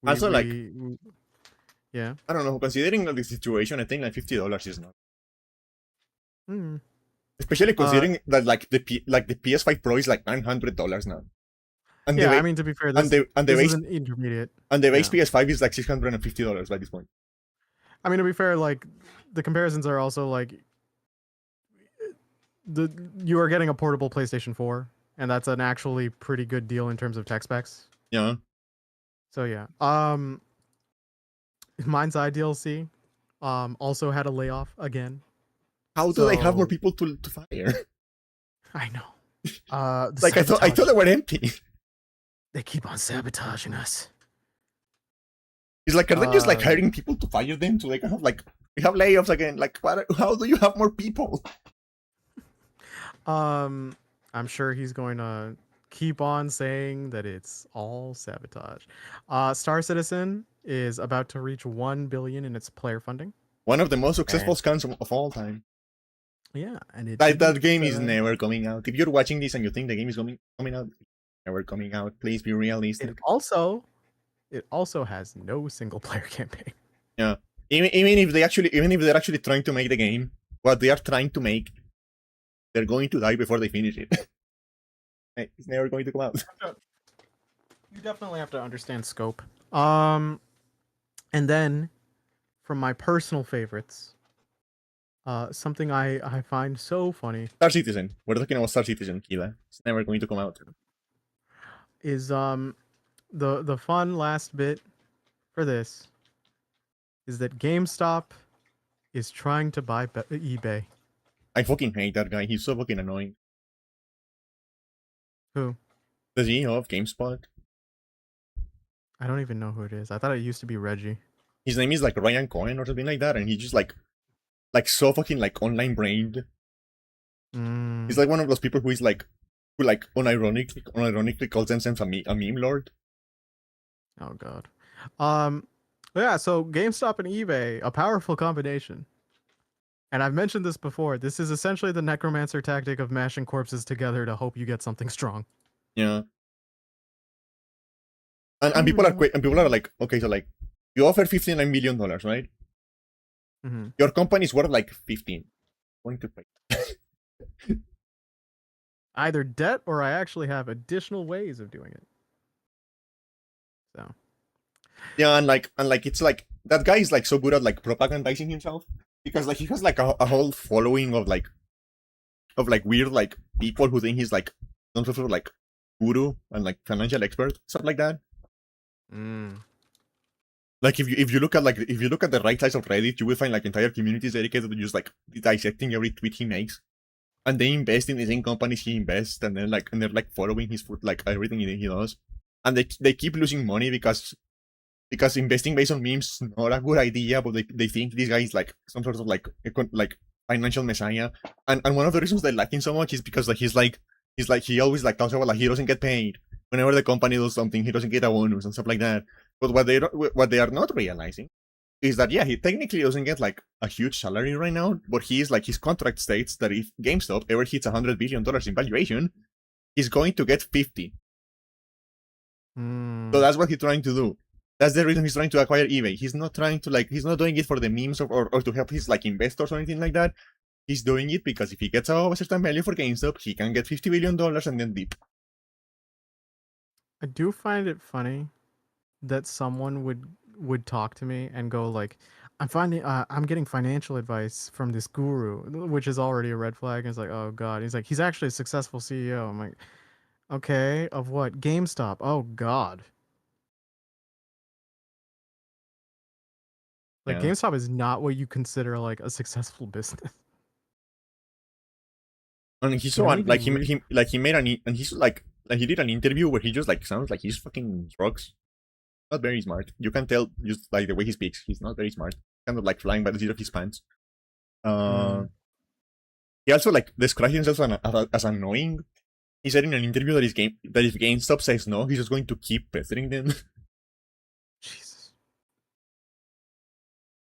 we Also, like we yeah. I don't know. Considering the situation, I think like $50 is not. Mm. Especially Uh, considering that like the PS5 Pro is like $900 now, and the yeah. I ba- mean, to be fair, and this the and the this is base an intermediate. and the base Yeah. PS5 is like $650 by this point. I mean, to be fair, like the comparisons are also like the you are getting a portable PlayStation 4, and that's an actually pretty good deal in terms of tech specs. Yeah. So yeah. Mind's Eye DLC also had a layoff again. How do they have more So people to fire? I know. The Like I thought sabotage. they were empty. They keep on sabotaging us. It's like, are they just like Uh, hiring people to fire them to like have like we have layoffs again? Like what? How do you have more people? um, I'm sure he's going to keep on saying that it's all sabotage. Star Citizen is about to reach 1 billion in its player funding. One of the most successful And scams of all time. yeah, and it Like didn't that game is never coming out. If you're watching this and you think the game is coming out, it's never coming out. Please be it realistic. also it also has no single player campaign. Yeah. Even if they're actually trying to make the game, what they are trying to make, they're going to die before they finish it. It's never going to come out. You definitely have to understand scope. Um and then from my personal favorites, something I find so funny Star Citizen. We're talking about Star Citizen, Kila. It's never going to come out. is the fun last bit for this is that GameStop is trying to buy eBay. I fucking hate that guy. He's so fucking annoying. Who? The CEO of GameSpot. I don't even know who it is. I thought it used to be Reggie. His name is like Ryan Cohen or something like that, and he's just like so fucking like online brained. He's Mm, like one of those people who is like who like unironically calls themselves a meme lord. oh god. Um, yeah. So GameStop and eBay, a powerful combination. And I've mentioned this before. This is essentially the necromancer tactic of mashing corpses together to hope you get something strong. Yeah. And people are Mm-hmm. and people are like, okay, so like you offer $59 million, right? Your company is worth like 15. Going to pay. Either debt or I actually have additional ways of doing it. So Yeah, and like it's like that guy is like so good at like propagandizing himself because like he has like a whole following of like weird like people who think he's like some sort of like guru and like financial expert, stuff like that. mm. Like if you look at the right sides of Reddit, you will find like entire communities dedicated to just like dissecting every tweet he makes. And they invest in the same companies he invests, and they're like following his foot like everything he does. And they keep losing money because investing based on memes is not a good idea, but they think this guy is like some sort of like financial messiah. And one of the reasons they like him so much is because like he's like he always like talks about like he doesn't get paid whenever the company does something, he doesn't get a bonus and stuff like that. But what they are not realizing is that yeah, he technically doesn't get like a huge salary right now, but he's like his contract states that if GameStop ever hits $100 billion in valuation, he's going to get 50. So Mm. that's what he's trying to do. That's the reason he's trying to acquire eBay. He's not trying to like he's not doing it for the memes or to help his like investors or anything like that. He's doing it because if he gets above a certain value for GameStop, he can get $50 billion and then dip. I do find it funny that someone would talk to me and go like, I'm getting financial advice from this guru, which is already a red flag. And it's like, oh god. He's like, he's actually a successful CEO. I'm like, okay, of what? GameStop. Oh god. Like Yeah. GameStop is not what you consider like a successful business. And he's You so don't even like he made and he's like he did an interview where he just like sounds like he's fucking drugs. Not very smart. You can tell just like the way he speaks. He's not very smart. Kind of like flying by the seat of his pants. Uh, he also like describes himself as annoying. He said in an interview that if GameStop says no, he's just going to keep pestering them. Jesus.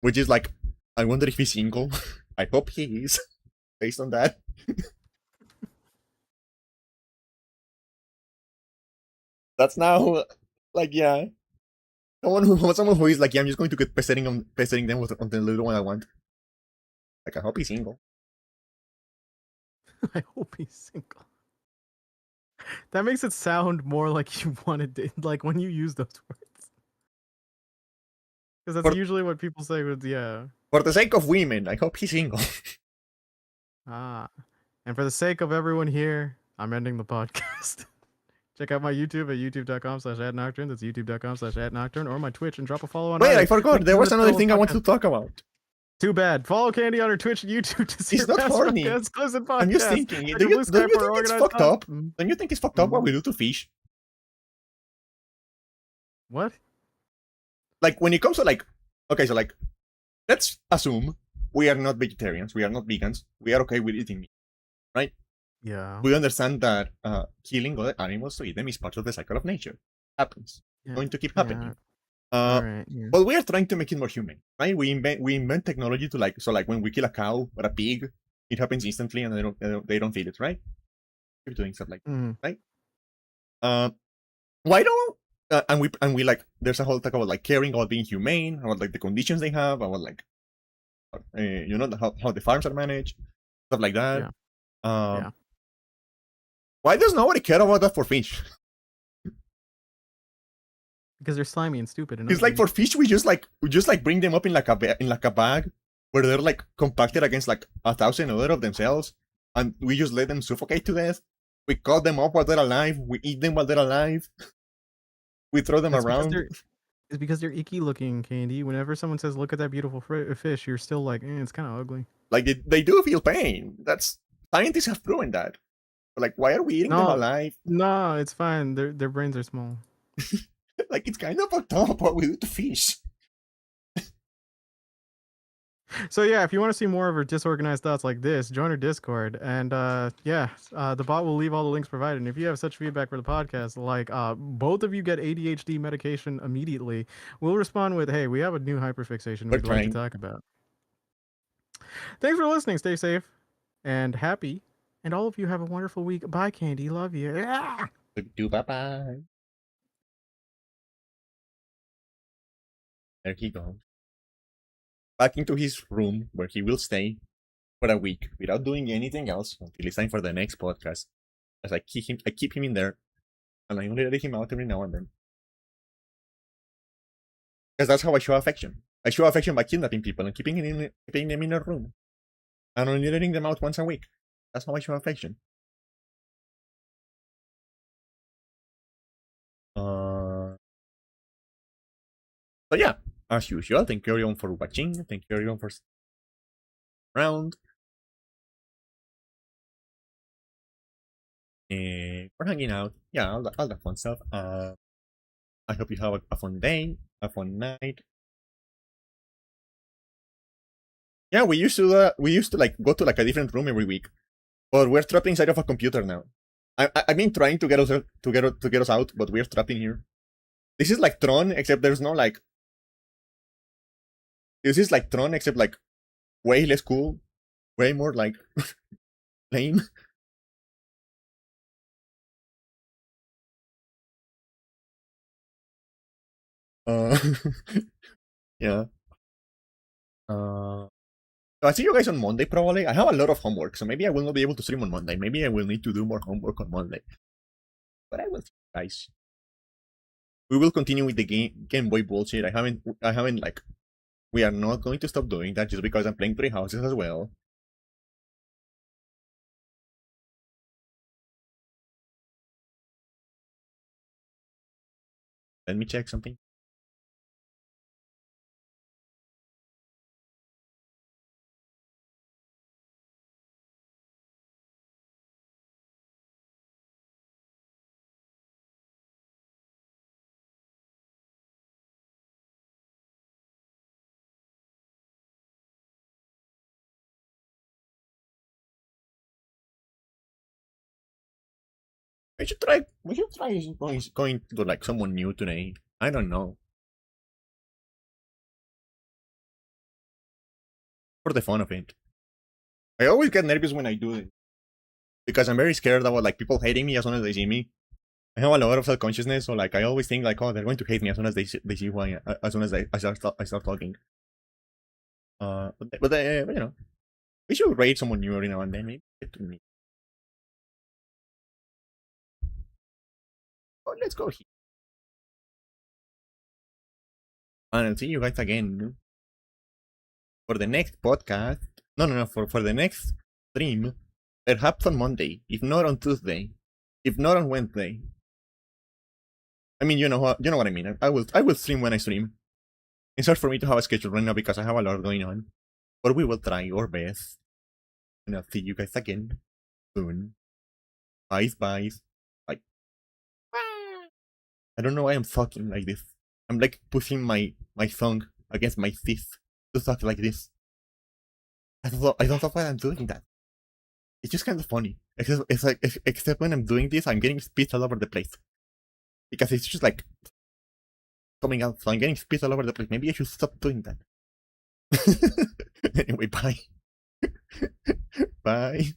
Which is like, I wonder if he's single. I hope he is, based on that. That's now like yeah. Someone who is like, yeah, I'm just going to get pestering them with on the little one I want. Like I hope he's single. I hope he's single. That makes it sound more like you wanted to, like when you use those words. Because that's For, usually what people say with yeah. for the sake of women, I hope he's single. Ah. And for the sake of everyone here, I'm ending the podcast. Check out my YouTube at youtube.com/adnocturne. That's youtube.com/adnocturne, or my Twitch and drop a follow on Wait, either. I forgot. There was another thing I wanted to talk about. Too bad. Follow Candy on her Twitch and YouTube to see It's her not past horny. podcast, exclusive podcasts. I'm just thinking. Check Do out you Blue Sky think for it's organized fucked stuff. up? Don't you think it's fucked up what we do to fish? What? Like when it comes to like, okay, so like, let's assume we are not vegetarians, we are not vegans, we are okay with eating meat, right? Yeah. We understand that killing other animals to eat them is part of the cycle of nature. Happens. Yeah. Going to keep happening. All right. Yeah. But we are trying to make it more human, right? We invent technology to like, so like when we kill a cow or a pig, it happens instantly and they don't feel it, right? We're doing stuff like that, right? Why don't and we like there's a whole talk about like caring about being humane, about like the conditions they have, about like you know how the farms are managed, stuff like that. Yeah. Why does nobody care about that for fish? Because they're slimy and stupid. And It's like for fish, we just like bring them up in like a bag where they're like compacted against like 1,000 other of themselves, and we just let them suffocate to death. We cut them up while they're alive. We eat them while they're alive. We throw them around. It's because they're icky looking, Candy. Whenever someone says, "Look at that beautiful fish," you're still like, "It's kind of ugly." Like they do feel pain. That's scientists have proven that. But like, why are we eating them alive? No, it's fine. Their brains are small. Like it's kind of fucked up what we do to fish. So yeah, if you want to see more of her disorganized thoughts like this, join her Discord, and the bot will leave all the links provided. And if you have such feedback for the podcast, like both of you get ADHD medication immediately, we'll respond with, "Hey, we have a new hyperfixation we'd like to talk about." Thanks for listening. Stay safe and happy, and all of you have a wonderful week. Bye, Candy. Love you. Bye bye. There he goes. Back into his room where he will stay for a week without doing anything else until it's time for the next podcast. As I keep him in there, and I only let him out every now and then. Because that's how I show affection. I show affection by kidnapping people and keeping them in a room, and only letting them out once a week. That's how I show affection. So yeah, as usual, thank you everyone for watching. Thank you everyone for around. For hanging out. Yeah, all that fun stuff. I hope you have a fun day, a fun night. Yeah, we used to like go to like a different room every week, but we're trapped inside of a computer now. I've been trying to get us out, but we're trapped in here. This is like Tron, except there's no like. This is like Tron, except like way less cool, way more like lame. Yeah. So I see you guys on Monday probably. I have a lot of homework, so maybe I will not be able to stream on Monday. Maybe I will need to do more homework on Monday. But I will see you guys. We will continue with the Game Boy bullshit. I haven't like we are not going to stop doing that just because I'm playing Three Houses as well. Let me check something. We should try. We should try going to like someone new today. I don't know. For the fun of it. I always get nervous when I do it because I'm very scared about like people hating me as soon as they see me. I have a lot of self consciousness, so like I always think like, oh, they're going to hate me as soon as they see who I am, as soon as I start talking. But you know, we should raid someone new every now and then. Maybe get to me. Oh, let's go here. And I'll see you guys again for the next podcast. No. For the next stream, perhaps on Monday, if not on Tuesday, if not on Wednesday. I mean, you know what I mean. I will stream when I stream. It's hard for me to have a schedule right now because I have a lot going on. But we will try our best. And I'll see you guys again soon. Bye. Bye. I don't know why I'm talking like this. I'm like pushing my tongue against my teeth to talk like this. I don't know why I'm doing that. It's just kind of funny. Except when I'm doing this, I'm getting spit all over the place. Because it's just like coming out, so I'm getting spit all over the place. Maybe I should stop doing that. Anyway, bye. Bye.